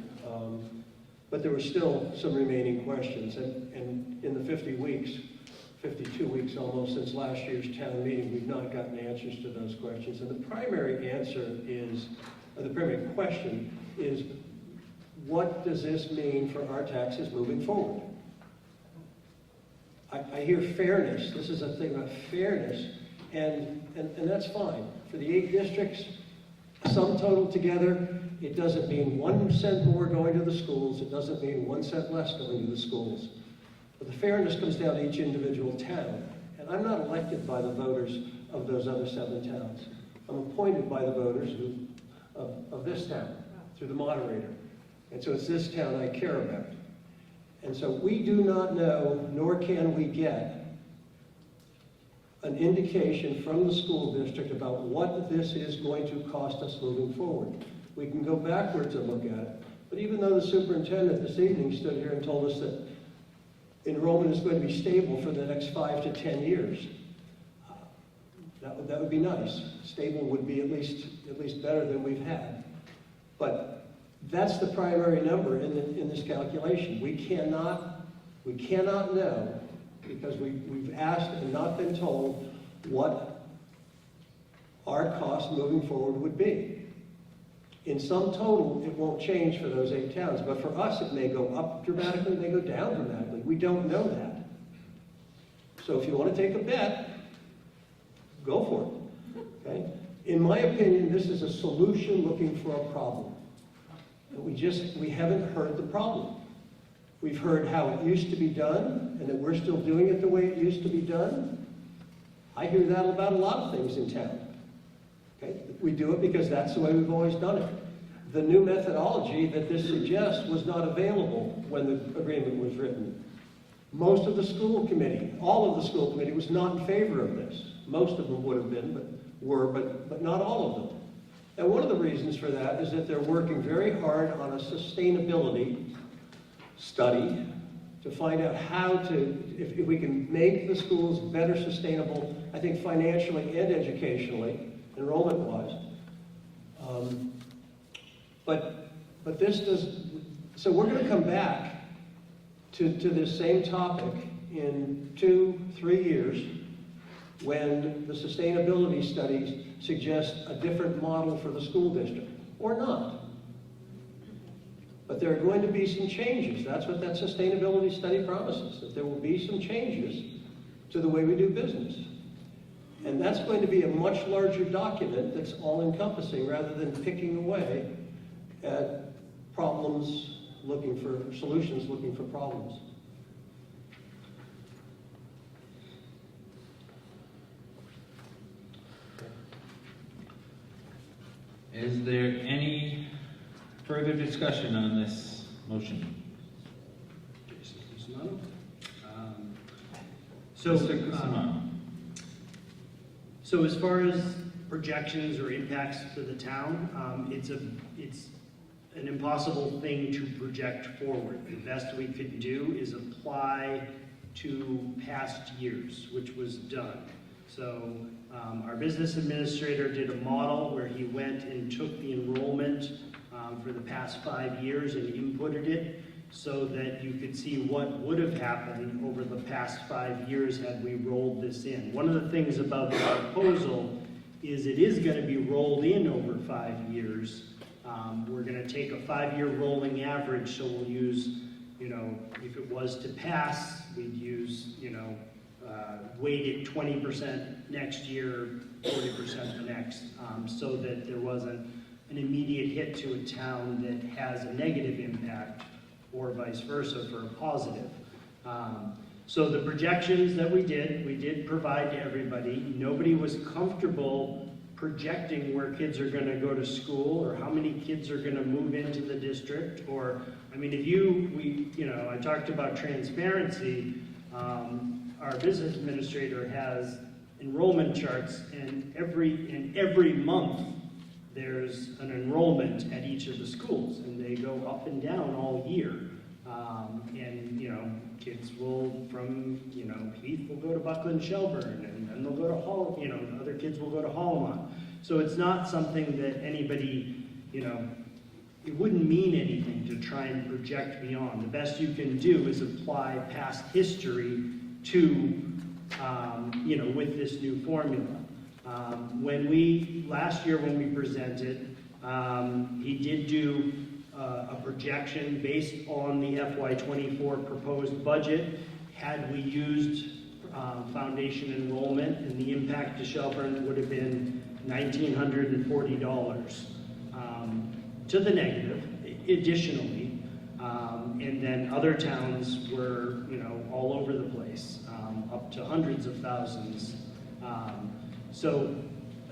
S7: But there were still some remaining questions, and in the 52 weeks almost since last year's town meeting, we've not gotten answers to those questions. And the primary answer is, or the primary question is, what does this mean for our taxes moving forward? I hear fairness. This is a thing about fairness, and that's fine. For the 8 districts, sum total together, it doesn't mean 1 cent more going to the schools. It doesn't mean 1 cent less going to the schools. But the fairness comes down to each individual town. And I'm not elected by the voters of those other 7 towns. I'm appointed by the voters of this town through the moderator. And so it's this town I care about. And so we do not know, nor can we get, an indication from the school district about what this is going to cost us moving forward. We can go backwards and look at it. But even though the superintendent this evening stood here and told us that enrollment is going to be stable for the next 5 to 10 years, that would be nice. Stable would be at least better than we've had. But that's the primary number in this calculation. We cannot know, because we've asked and not been told what our cost moving forward would be. In sum total, it won't change for those 8 towns, but for us it may go up dramatically, it may go down dramatically. We don't know that. So if you want to take a bet, go for it, okay? In my opinion, this is a solution looking for a problem. And we haven't heard the problem. We've heard how it used to be done, and that we're still doing it the way it used to be done. I hear that about a lot of things in town. Okay? We do it because that's the way we've always done it. The new methodology that this suggests was not available when the agreement was written. Most of the school committee, all of the school committee was not in favor of this. Most of them would have been, but not all of them. And one of the reasons for that is that they're working very hard on a sustainability study to find out how to, if we can make the schools better sustainable, I think financially and educationally, enrollment-wise. But this does, so we're going to come back to this same topic in 2-3 years when the sustainability studies suggest a different model for the school district, or not. But there are going to be some changes. That's what that sustainability study promises, that there will be some changes to the way we do business. And that's going to be a much larger document that's all-encompassing rather than picking away at problems, looking for solutions, looking for problems.
S1: Is there any further discussion on this motion? Mr. Cusimano.
S20: So as far as projections or impacts to the town, it's an impossible thing to project forward. The best we could do is apply to past years, which was done. So our business administrator did a model where he went and took the enrollment for the past 5 years and inputted it so that you could see what would have happened over the past 5 years had we rolled this in. One of the things about the proposal is it is going to be rolled in over 5 years. We're going to take a 5-year rolling average, so we'll use, if it was to pass, we'd use, weighted 20% next year, 40% the next, so that there wasn't an immediate hit to a town that has a negative impact, or vice versa for a positive. So the projections that we did provide to everybody. Nobody was comfortable projecting where kids are going to go to school or how many kids are going to move into the district. Or, I mean, I talked about transparency. Our business administrator has enrollment charts, and every month there's an enrollment at each of the schools, and they go up and down all year. And kids will Heath will go to Buckland Shelburne, and then they'll go to Hall. Other kids will go to Hallmont. So it's not something that anybody, it wouldn't mean anything to try and project beyond. The best you can do is apply past history to, with this new formula. Last year when we presented, he did do a projection based on the FY24 proposed budget. Had we used foundation enrollment, and the impact to Shelburne would have been $1,940 to the negative, additionally. And then other towns were, all over the place, up to hundreds of thousands. So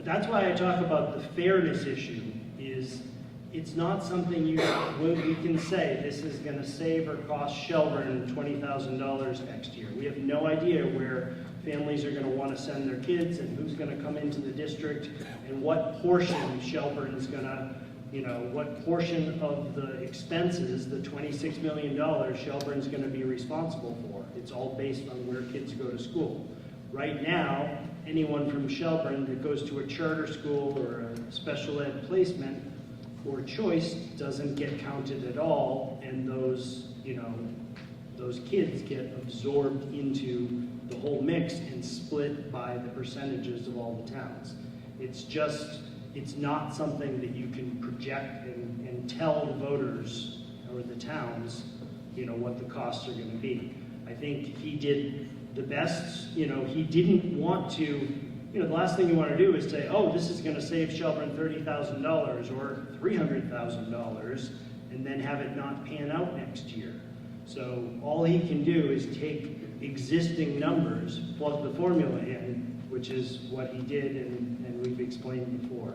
S20: that's why I talk about the fairness issue. It's not something we can say this is going to save or cost Shelburne $20,000 next year. We have no idea where families are going to want to send their kids and who's going to come into the district and what portion Shelburne's going to, what portion of the expenses, the $26 million, Shelburne's going to be responsible for. It's all based on where kids go to school. Right now, anyone from Shelburne that goes to a charter school or a special ed placement or choice doesn't get counted at all, and those kids get absorbed into the whole mix and split by the percentages of all the towns. It's not something that you can project and tell the voters or the towns, what the costs are going to be. I think he did the best. You know, he didn't want to, you know, the last thing you want to do is say, oh, this is going to save Shelburne $30,000 or $300,000, and then have it not pan out next year. So all he can do is take existing numbers, plug the formula in, which is what he did, and we've explained before.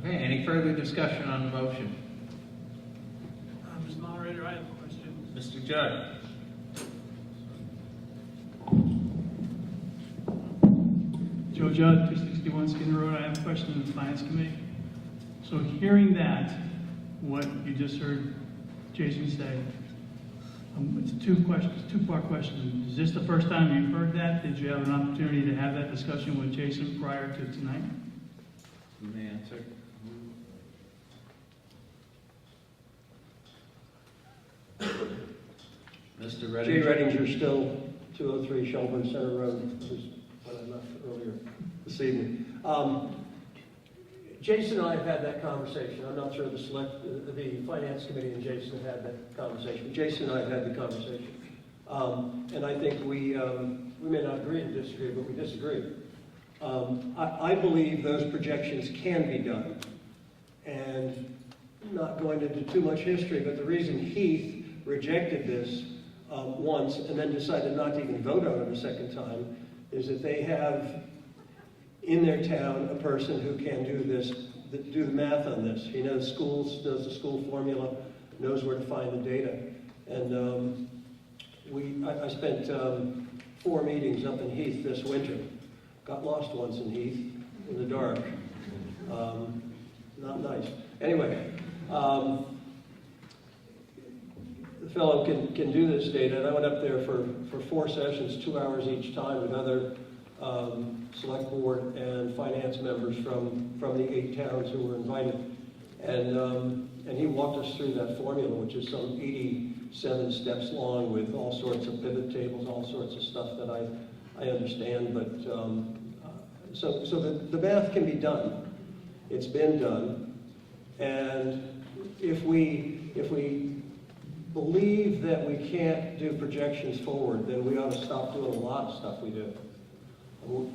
S1: Okay, any further discussion on the motion?
S11: Mr. Moderator, I have a question.
S1: Mr. Judd?
S11: Joe Judd, 261 Skinner Road. I have a question in the Finance Committee. So hearing that, what you just heard Jason say, it's a two-part question. Is this the first time you've heard that? Did you have an opportunity to have that discussion with Jason prior to tonight?
S1: You may answer. Mr. Redding?
S7: Jay Reddinger, still 203 Shelburne Center Road, which is what I left earlier this evening. Jason and I have had that conversation. I'm not sure the Finance Committee and Jason have had that conversation. Jason and I have had the conversation. And I think we may not agree and disagree, but we disagree. I believe those projections can be done. And not going into too much history, but the reason Heath rejected this once and then decided not to even vote on it a second time is that they have in their town a person who can do the math on this. He knows schools, knows the school formula, knows where to find the data. And I spent 4 meetings up in Heath this winter. Got lost once in Heath in the dark. Not nice. Anyway, the fellow can do this data, and I went up there for 4 sessions, 2 hours each time, with other select board and finance members from the 8 towns who were invited. And he walked us through that formula, which is some 87 steps long, with all sorts of pivot tables, all sorts of stuff that I understand. But so the math can be done. It's been done. And if we believe that we can't do projections forward, then we ought to stop doing a lot of stuff we do.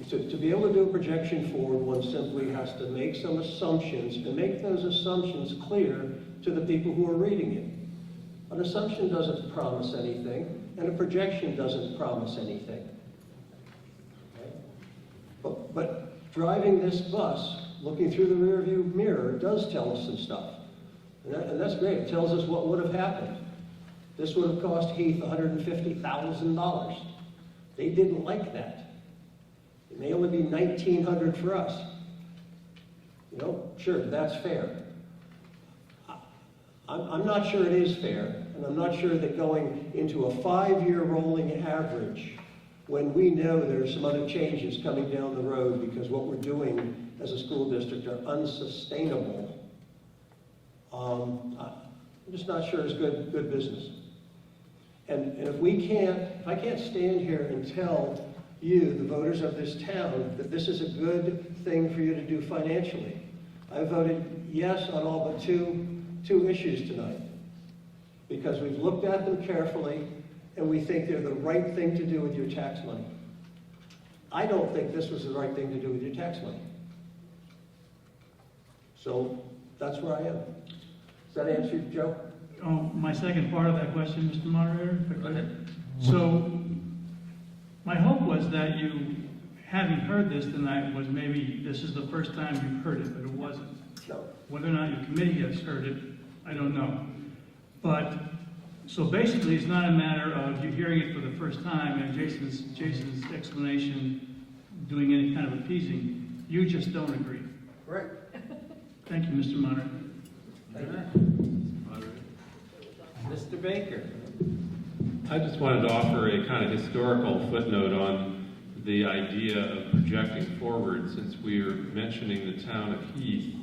S7: To be able to do a projection forward, one simply has to make some assumptions and make those assumptions clear to the people who are reading it. An assumption doesn't promise anything, and a projection doesn't promise anything. Okay? But driving this bus, looking through the rearview mirror, does tell us some stuff. And that's great. It tells us what would have happened. This would have cost Heath $150,000. They didn't like that. It may only be $1,900 for us. You know, sure, that's fair. I'm not sure it is fair, and I'm not sure that going into a 5-year rolling average, when we know there's some other changes coming down the road because what we're doing as a school district are unsustainable, I'm just not sure it's good business. And if I can't stand here and tell you, the voters of this town, that this is a good thing for you to do financially. I voted yes on all but two issues tonight, because we've looked at them carefully and we think they're the right thing to do with your tax money. I don't think this was the right thing to do with your tax money. So that's where I am. Does that answer you, Joe?
S11: Oh, my second part of that question, Mr. Moderator.
S1: Go ahead.
S11: So my hope was that you, having heard this tonight, was maybe this is the first time you've heard it, but it wasn't.
S7: No.
S11: Whether or not your committee has heard it, I don't know. But, so basically, it's not a matter of you hearing it for the first time and Jason's explanation doing any kind of appeasing. You just don't agree.
S7: Right.
S11: Thank you, Mr. Moderator.
S1: Mr. Baker?
S2: I just wanted to offer a kind of historical footnote on the idea of projecting forward, since we are mentioning the town of Heath.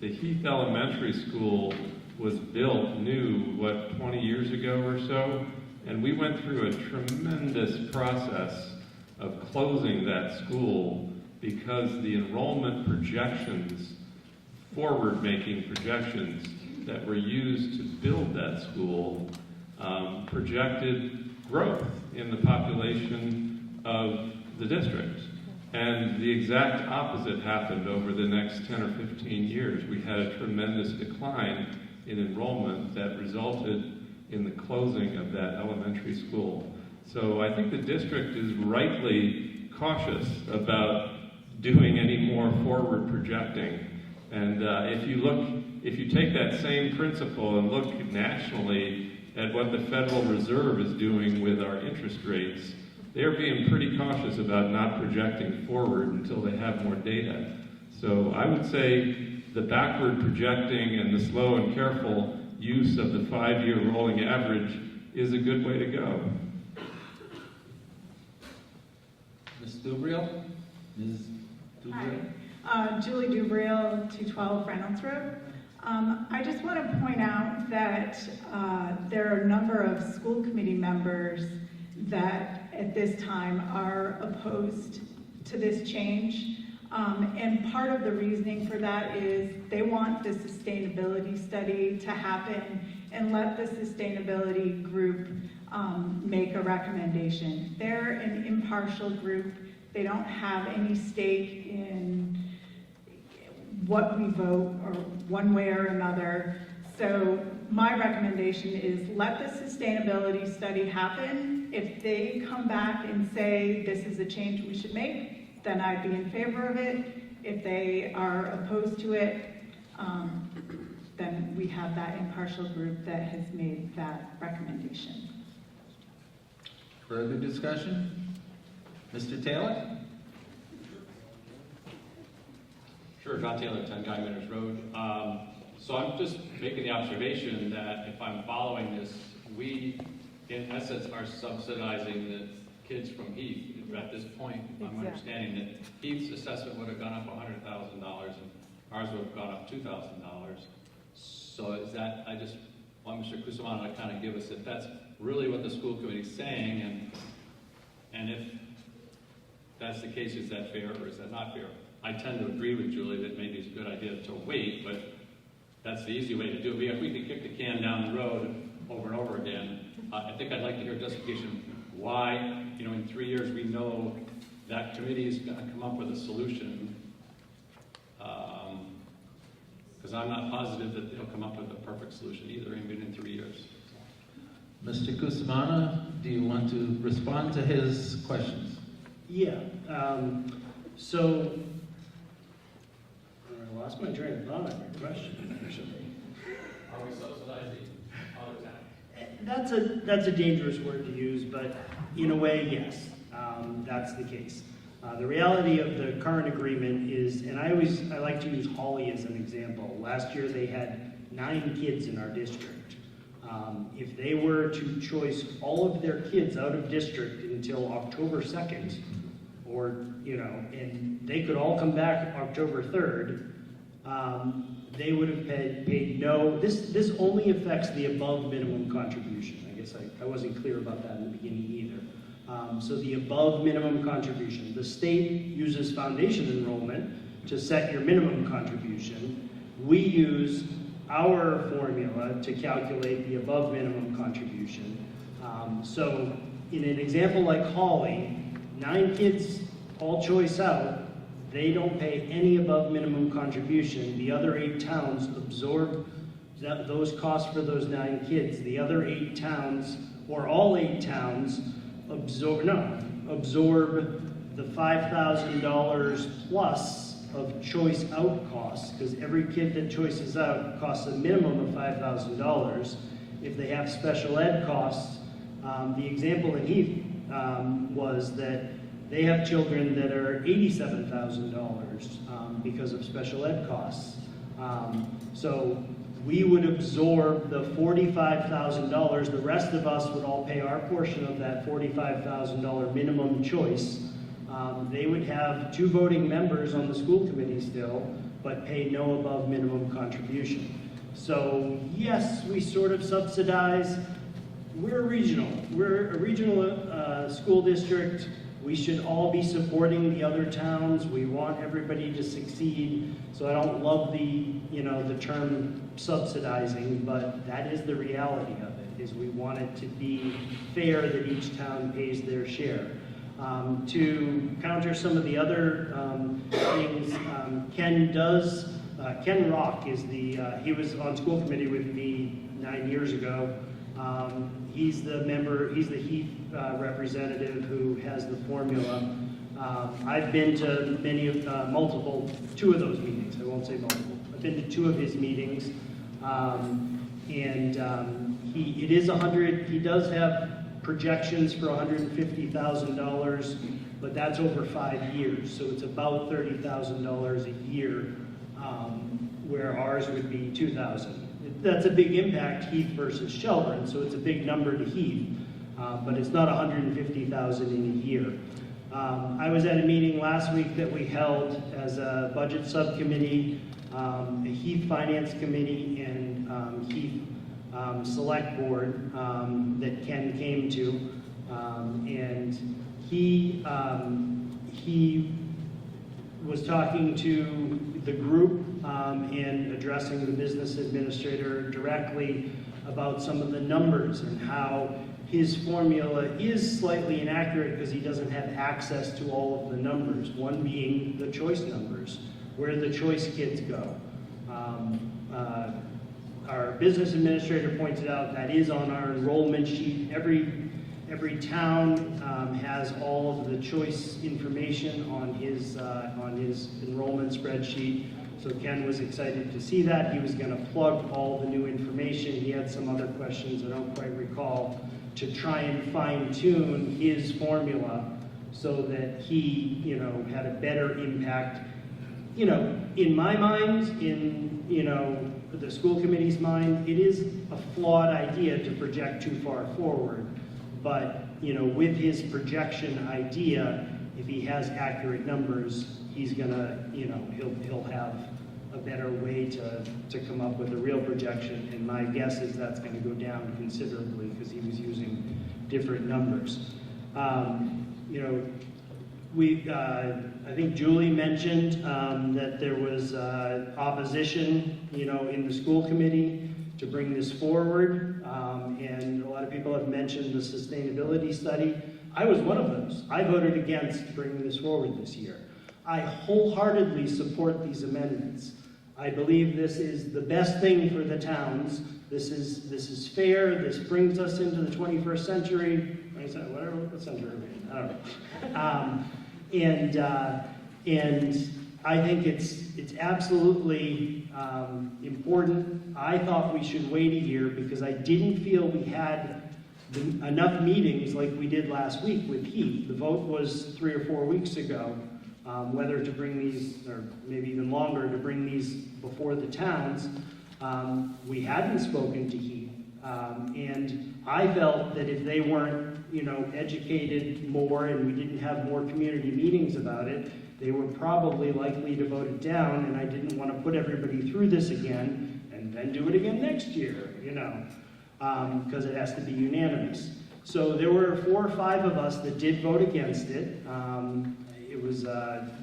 S2: The Heath Elementary School was built new, 20 years ago or so? And we went through a tremendous process of closing that school because the enrollment projections, forward-making projections that were used to build that school projected growth in the population of the district. And the exact opposite happened over the next 10 or 15 years. We had a tremendous decline in enrollment that resulted in the closing of that elementary school. So I think the district is rightly cautious about doing any more forward projecting. And if you take that same principle and look nationally at what the Federal Reserve is doing with our interest rates, they're being pretty cautious about not projecting forward until they have more data. So I would say the backward projecting and the slow and careful use of the 5-year rolling average is a good way to go.
S1: Ms. Dubriel? Ms. Dubriel?
S8: Hi, Julie Dubriel, 212 Reynolds Road. I just want to point out that there are a number of school committee members that at this time are opposed to this change. And part of the reasoning for that is they want the sustainability study to happen and let the sustainability group make a recommendation. They're an impartial group. They don't have any stake in what we vote or one way or another. So my recommendation is let the sustainability study happen. If they come back and say this is a change we should make, then I'd be in favor of it. If they are opposed to it, then we have that impartial group that has made that recommendation.
S1: Further discussion? Mr. Taylor?
S10: Sure, John Taylor, 10 Guy Manners Road. So I'm just making the observation that if I'm following this, we, in essence, are subsidizing the kids from Heath. At this point, I'm understanding that Heath's assessment would have gone up $100,000 and ours would have gone up $2,000. So is that, I just want Mr. Cusimano to kind of give us if that's really what the school committee is saying, and if that's the case, is that fair or is that not fair? I tend to agree with Julie that maybe it's a good idea to wait, but that's the easy way to do it. If we can kick the can down the road over and over again, I think I'd like to hear justification why, in 3 years we know that committee is going to come up with a solution, because I'm not positive that they'll come up with a perfect solution either, even in 3 years.
S1: Mr. Cusimano, do you want to respond to his questions?
S20: Yeah. So, I lost my train of thought on your question, actually.
S10: Are we subsidizing other towns?
S20: That's a dangerous word to use, but in a way, yes, that's the case. The reality of the current agreement is, and I like to use Hawley as an example. Last year they had 9 kids in our district. If they were to choice all of their kids out of district until October 2nd, or, and they could all come back October 3rd, they would have paid no, this only affects the above minimum contribution. I guess I wasn't clear about that in the beginning either. So the above minimum contribution. The state uses foundation enrollment to set your minimum contribution. We use our formula to calculate the above minimum contribution. So in an example like Hawley, 9 kids all choice out, they don't pay any above minimum contribution. The other 8 towns absorb those costs for those 9 kids. The other 8 towns, or all 8 towns, absorb the $5,000 plus of choice out costs, because every kid that choices out costs a minimum of $5,000. If they have special ed costs, the example in Heath was that they have children that are $87,000 because of special ed costs. So we would absorb the $45,000. The rest of us would all pay our portion of that $45,000 minimum choice. They would have 2 voting members on the school committee still, but pay no above minimum contribution. So yes, we sort of subsidize. We're regional. We're a regional school district. We should all be supporting the other towns. We want everybody to succeed. So I don't love the term subsidizing, but that is the reality of it. is we want it to be fair that each town pays their share. To counter some of the other things, Ken Rock is he was on school committee with me 9 years ago. He's the Heath representative who has the formula. I've been to two of those meetings. I won't say multiple. I've been to 2 of his meetings, he does have projections for $150,000, but that's over 5 years, so it's about $30,000 a year, where ours would be $2,000. That's a big impact, Heath versus Shelburne, so it's a big number to Heath, but it's not $150,000 in a year. I was at a meeting last week that we held as a budget subcommittee, a Heath Finance Committee, and Heath Select Board that Ken came to, and he was talking to the group and addressing the business administrator directly about some of the numbers and how his formula is slightly inaccurate because he doesn't have access to all of the numbers, one being the choice numbers, where the choice kids go. Our business administrator pointed out that is on our enrollment sheet. Every town has all of the choice information on his enrollment spreadsheet. So Ken was excited to see that. He was going to plug all the new information. He had some other questions I don't quite recall to try and fine-tune his formula so that he, had a better impact. In my mind, in the school committee's mind, it is a flawed idea to project too far forward. But, with his projection idea, if he has accurate numbers, he's gonna, he'll have a better way to come up with a real projection. And my guess is that's gonna go down considerably because he was using different numbers. I think Julie mentioned that there was opposition, in the school committee to bring this forward, and a lot of people have mentioned the sustainability study. I was one of those. I voted against bringing this forward this year. I wholeheartedly support these amendments. I believe this is the best thing for the towns. This is fair. This brings us into the 21st century. What century are we in? I don't know. And I think it's absolutely important. I thought we should wait a year because I didn't feel we had enough meetings like we did last week with Heath. The vote was 3 or 4 weeks ago, whether to bring these, or maybe even longer, to bring these before the towns. We hadn't spoken to Heath, and I felt that if they weren't, educated more and we didn't have more community meetings about it, they were probably likely to vote it down, and I didn't want to put everybody through this again and then do it again next year, because it has to be unanimous. So there were 4 or 5 of us that did vote against it. It was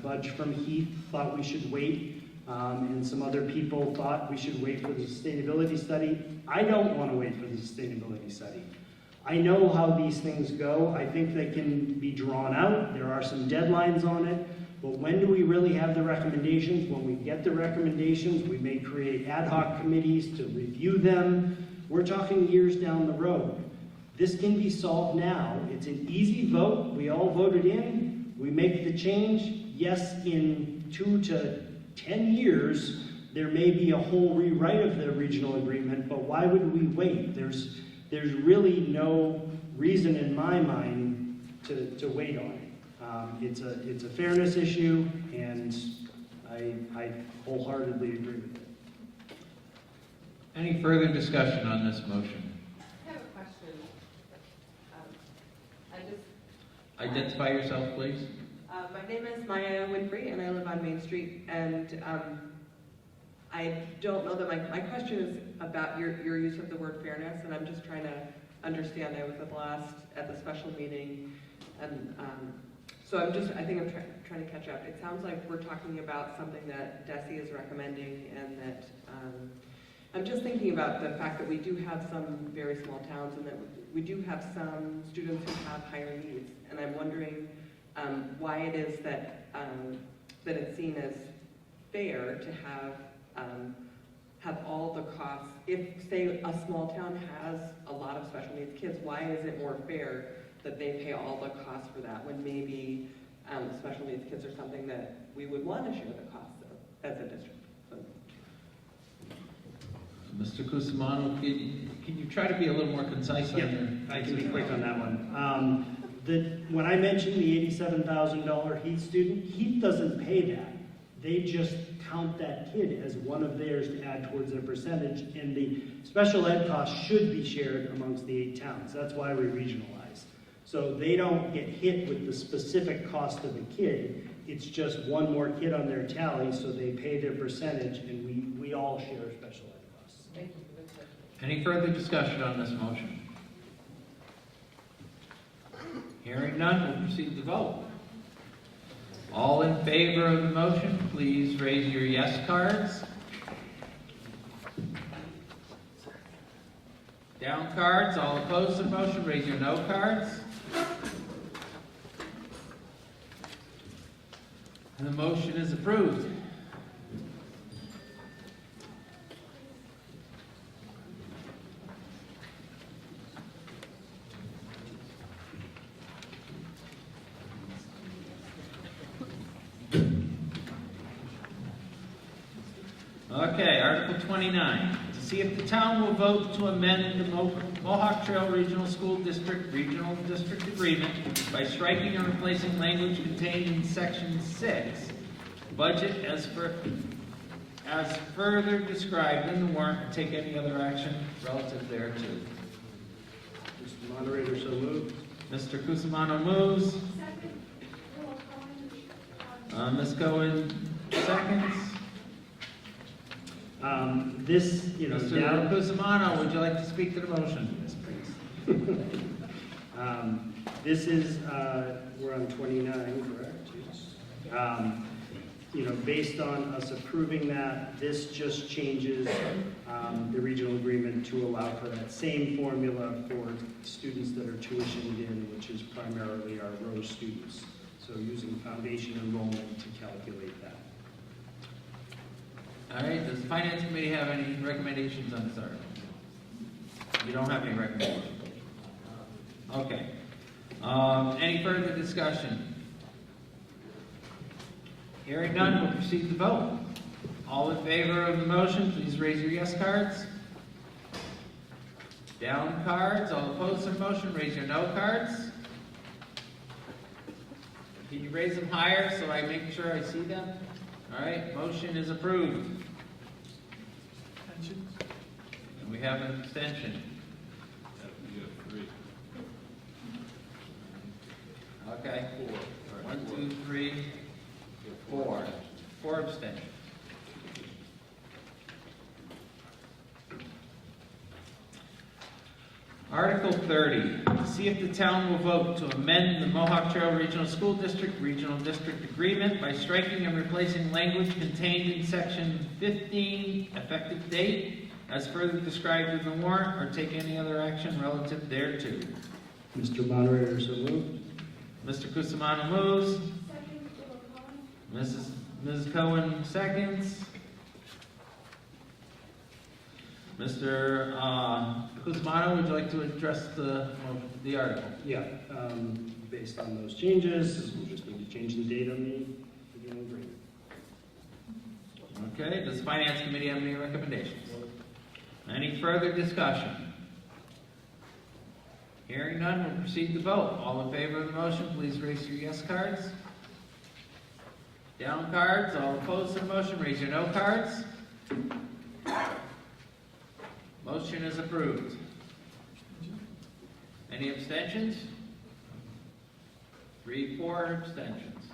S20: Budge from Heath thought we should wait, and some other people thought we should wait for the sustainability study. I don't want to wait for the sustainability study. I know how these things go. I think they can be drawn out. There are some deadlines on it. But when do we really have the recommendations? When we get the recommendations, we may create ad hoc committees to review them. We're talking years down the road. This can be solved now. It's an easy vote. We all voted in. We make the change. Yes, in 2 to 10 years, there may be a whole rewrite of the regional agreement, but why would we wait? There's really no reason in my mind to wait on it. It's a fairness issue, and I wholeheartedly agree with it.
S1: Any further discussion on this motion?
S9: I have a question.
S1: Identify yourself, please.
S9: My name is Maya Winfrey, and I live on Main Street. And I don't know that my question is about your use of the word fairness, and I'm just trying to understand. I was at the special meeting, and so I think I'm trying to catch up. It sounds like we're talking about something that DESE is recommending, and that I'm just thinking about the fact that we do have some very small towns and that we do have some students who have higher needs. And I'm wondering why it is that that it's seen as fair to have all the costs. If, say, a small town has a lot of special needs kids, why is it more fair that they pay all the costs for that when maybe special needs kids are something that we would want to share the costs of as a district? So.
S1: Mr. Cusimano, can you try to be a little more concise on your...
S20: I can be quick on that one. When I mentioned the $87,000 Heath student, Heath doesn't pay that. They just count that kid as one of theirs to add towards their percentage, and the special ed cost should be shared amongst the 8 towns. That's why we regionalize. So they don't get hit with the specific cost of a kid. It's just one more kid on their tally, so they pay their percentage, and we all share special ed costs.
S9: Thank you for this.
S1: Any further discussion on this motion? Hearing none, we'll proceed to vote. All in favor of the motion, please raise your yes cards. Down cards. All opposed to the motion, raise your no cards. And the motion is approved. Okay, Article 29. To see if the town will vote to amend the Mohawk Trail Regional School District Regional District Agreement by striking and replacing language contained in Section 6, budget as further described in the warrant, and take any other action relative thereto.
S20: Mr. Moderator, so moved.
S1: Mr. Cusimano moves. Ms. Cohen seconds. Mr. Cusimano, would you like to speak to the motion? Yes, please.
S20: This is, we're on 29, correct? Yes. Based on us approving that, this just changes the regional agreement to allow for that same formula for students that are tuitioned in, which is primarily our Rose students. So using foundation enrollment to calculate that.
S1: All right, does the Finance Committee have any recommendations on this article? You don't have any recommendations? Okay. Any further discussion? Hearing none, we'll proceed to vote. All in favor of the motion, please raise your yes cards. Down cards. All opposed to the motion, raise your no cards. Can you raise them higher so I make sure I see them? All right, motion is approved. And we have an abstention.
S2: You have 3.
S1: Okay.
S2: 4.
S1: 1, 2, 3, 4. 4 abstentions. Article 30, to see if the town will vote to amend the Mohawk Trail Regional School District Regional District Agreement by striking and replacing language contained in Section 15, effective date, as further described in the warrant, or take any other action relative thereto.
S20: Mr. Moderator, so moved.
S1: Mr. Cusimano moves. Mrs. Cohen seconds. Mr. Cusimano, would you like to address the article?
S20: Yeah, based on those changes, we'll just need to change the date on the regional agreement.
S1: Okay, does the Finance Committee have any recommendations? Any further discussion? Hearing none, we'll proceed to vote. All in favor of the motion, please raise your yes cards. Down cards. All opposed to the motion, raise your no cards. Motion is approved. Any abstentions? 3, 4 abstentions.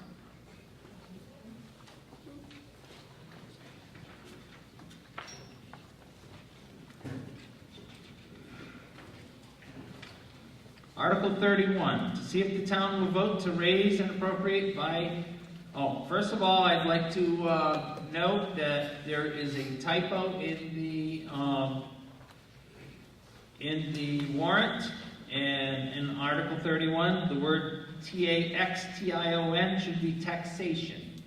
S1: Article 31, to see if the town will vote to raise and appropriate by Oh, first of all, I'd like to note that there is a typo in the warrant, and in Article 31, the word taxation should be taxation.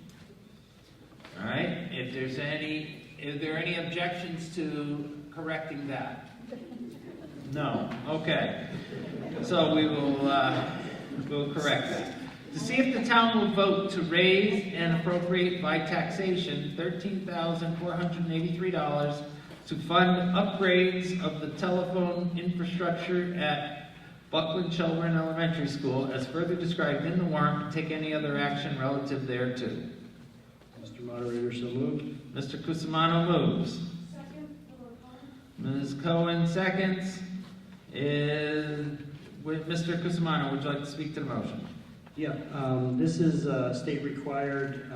S1: All right, if there's any, are there any objections to correcting that? No, okay. So we will we'll correct that. To see if the town will vote to raise and appropriate by taxation $13,483 to fund upgrades of the telephone infrastructure at Buckland Shelburne Elementary School as further described in the warrant, and take any other action relative thereto.
S20: Mr. Moderator, so moved.
S1: Mr. Cusimano moves. Ms. Cohen seconds. With Mr. Cusimano, would you like to speak to the motion?
S20: Yeah, this is a state-required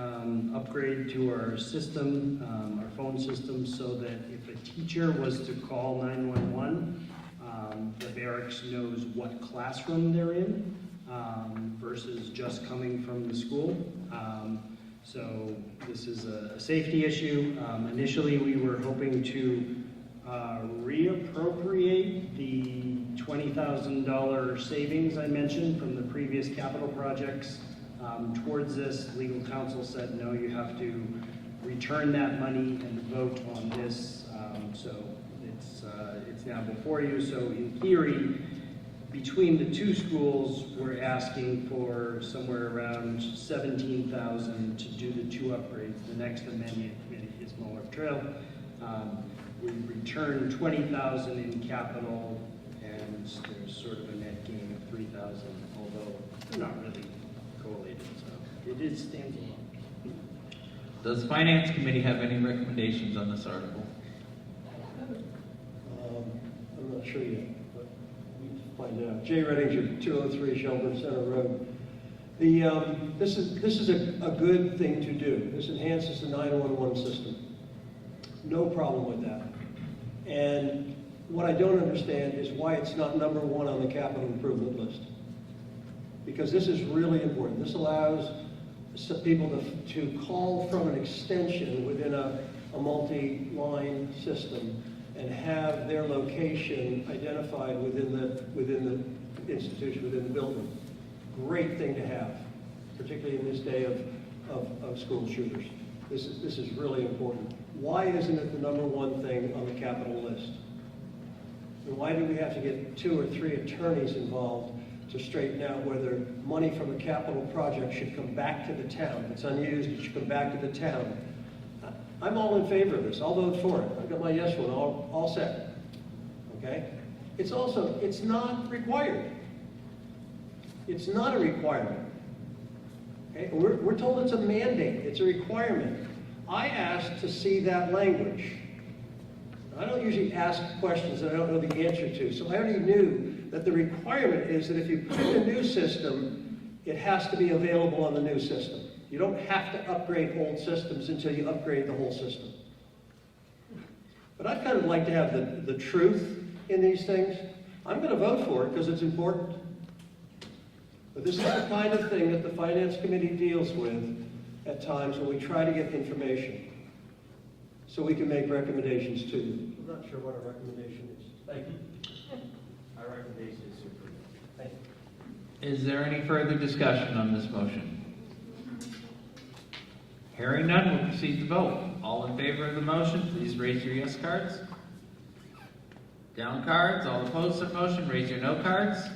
S20: upgrade to our system, our phone system, so that if a teacher was to call 911, the barracks knows what classroom they're in versus just coming from the school. So this is a safety issue. Initially, we were hoping to reappropriate the $20,000 savings I mentioned from the previous capital projects towards this. Legal counsel said, no, you have to return that money and vote on this. So it's now before you. So in theory, between the two schools, we're asking for somewhere around $17,000 to do the two upgrades. The next amendment is Mohawk Trail. We returned $20,000 in capital, and there's sort of a net gain of $3,000, although they're not really correlated, so it is standalone.
S1: Does the Finance Committee have any recommendations on this article?
S7: I'm not sure yet, but we can find out. Jay Reddinger, 203 Shelburne Center Road. This is a good thing to do. This enhances the 911 system. No problem with that. And what I don't understand is why it's not number one on the capital improvement list. Because this is really important. This allows some people to call from an extension within a multi-line system and have their location identified within the institution, within the building. Great thing to have, particularly in this day of school shooters. This is really important. Why isn't it the number one thing on the capital list? And why do we have to get 2 or 3 attorneys involved to straighten out whether money from a capital project should come back to the town? If it's unused, it should come back to the town. I'm all in favor of this. I'll vote for it. I've got my yes one all set. Okay? It's not required. It's not a requirement. Okay? We're told it's a mandate. It's a requirement. I asked to see that language. I don't usually ask questions that I don't know the answer to, so I already knew that the requirement is that if you put in a new system, it has to be available on the new system. You don't have to upgrade old systems until you upgrade the whole system. But I'd kind of like to have the truth in these things. I'm going to vote for it because it's important. But this is the kind of thing that the Finance Committee deals with at times when we try to get information so we can make recommendations to you. I'm not sure what our recommendation is. Thank you. Our recommendation is super. Thank you.
S1: Is there any further discussion on this motion? Hearing none, we'll proceed to vote. All in favor of the motion, please raise your yes cards. Down cards. All opposed to the motion, raise your no cards.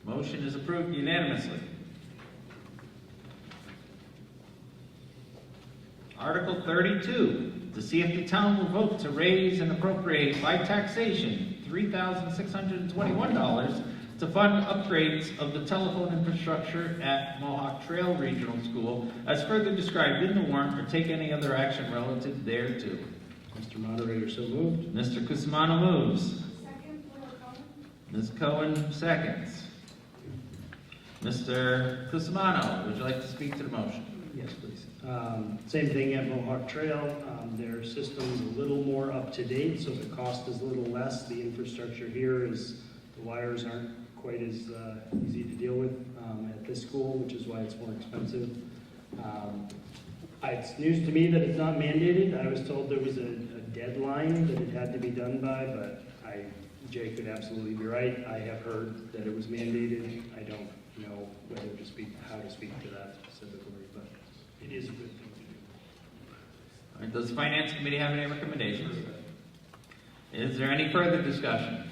S1: Motion is approved unanimously. Article 32, to see if the town will vote to raise and appropriate by taxation $3,621 to fund upgrades of the telephone infrastructure at Mohawk Trail Regional School as further described in the warrant, or take any other action relative thereto.
S20: Mr. Moderator, so moved.
S1: Mr. Cusimano moves. Ms. Cohen seconds. Mr. Cusimano, would you like to speak to the motion?
S20: Yes, please. Same thing at Mohawk Trail. Their system's a little more up to date, so the cost is a little less. The infrastructure here is, the wires aren't quite as easy to deal with at this school, which is why it's more expensive. It's news to me that it's not mandated. I was told there was a deadline that it had to be done by, but Jay could absolutely be right. I have heard that it was mandated. I don't know how to speak to that specifically, but it is a good thing to do.
S1: All right, does the Finance Committee have any recommendations? Is there any further discussion?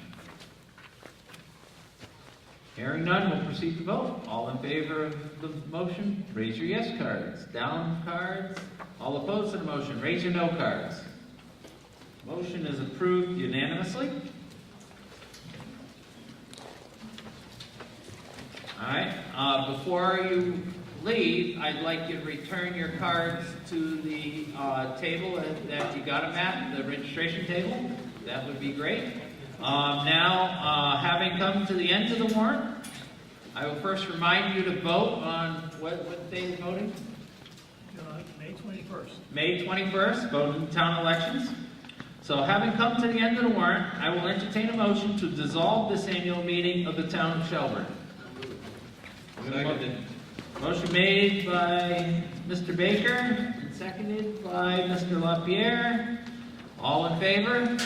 S1: Hearing none, we'll proceed to vote. All in favor of the motion, raise your yes cards. Down cards. All opposed to the motion, raise your no cards. Motion is approved unanimously. All right, before you leave, I'd like you to return your cards to the table that you got them at, the registration table. That would be great. Now, having come to the end of the warrant, I will first remind you to vote on what day is voting?
S11: May 21st.
S1: May 21st, vote in town elections. So having come to the end of the warrant, I will entertain a motion to dissolve this annual meeting of the town of Shelburne. Motion made by Mr. Baker and seconded by Mr. LaPierre. All in favor?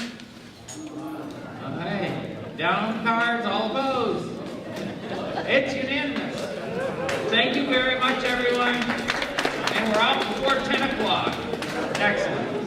S1: All right. Down cards, all opposed. It's unanimous. Thank you very much, everyone. And we're out before 10 o'clock. Excellent.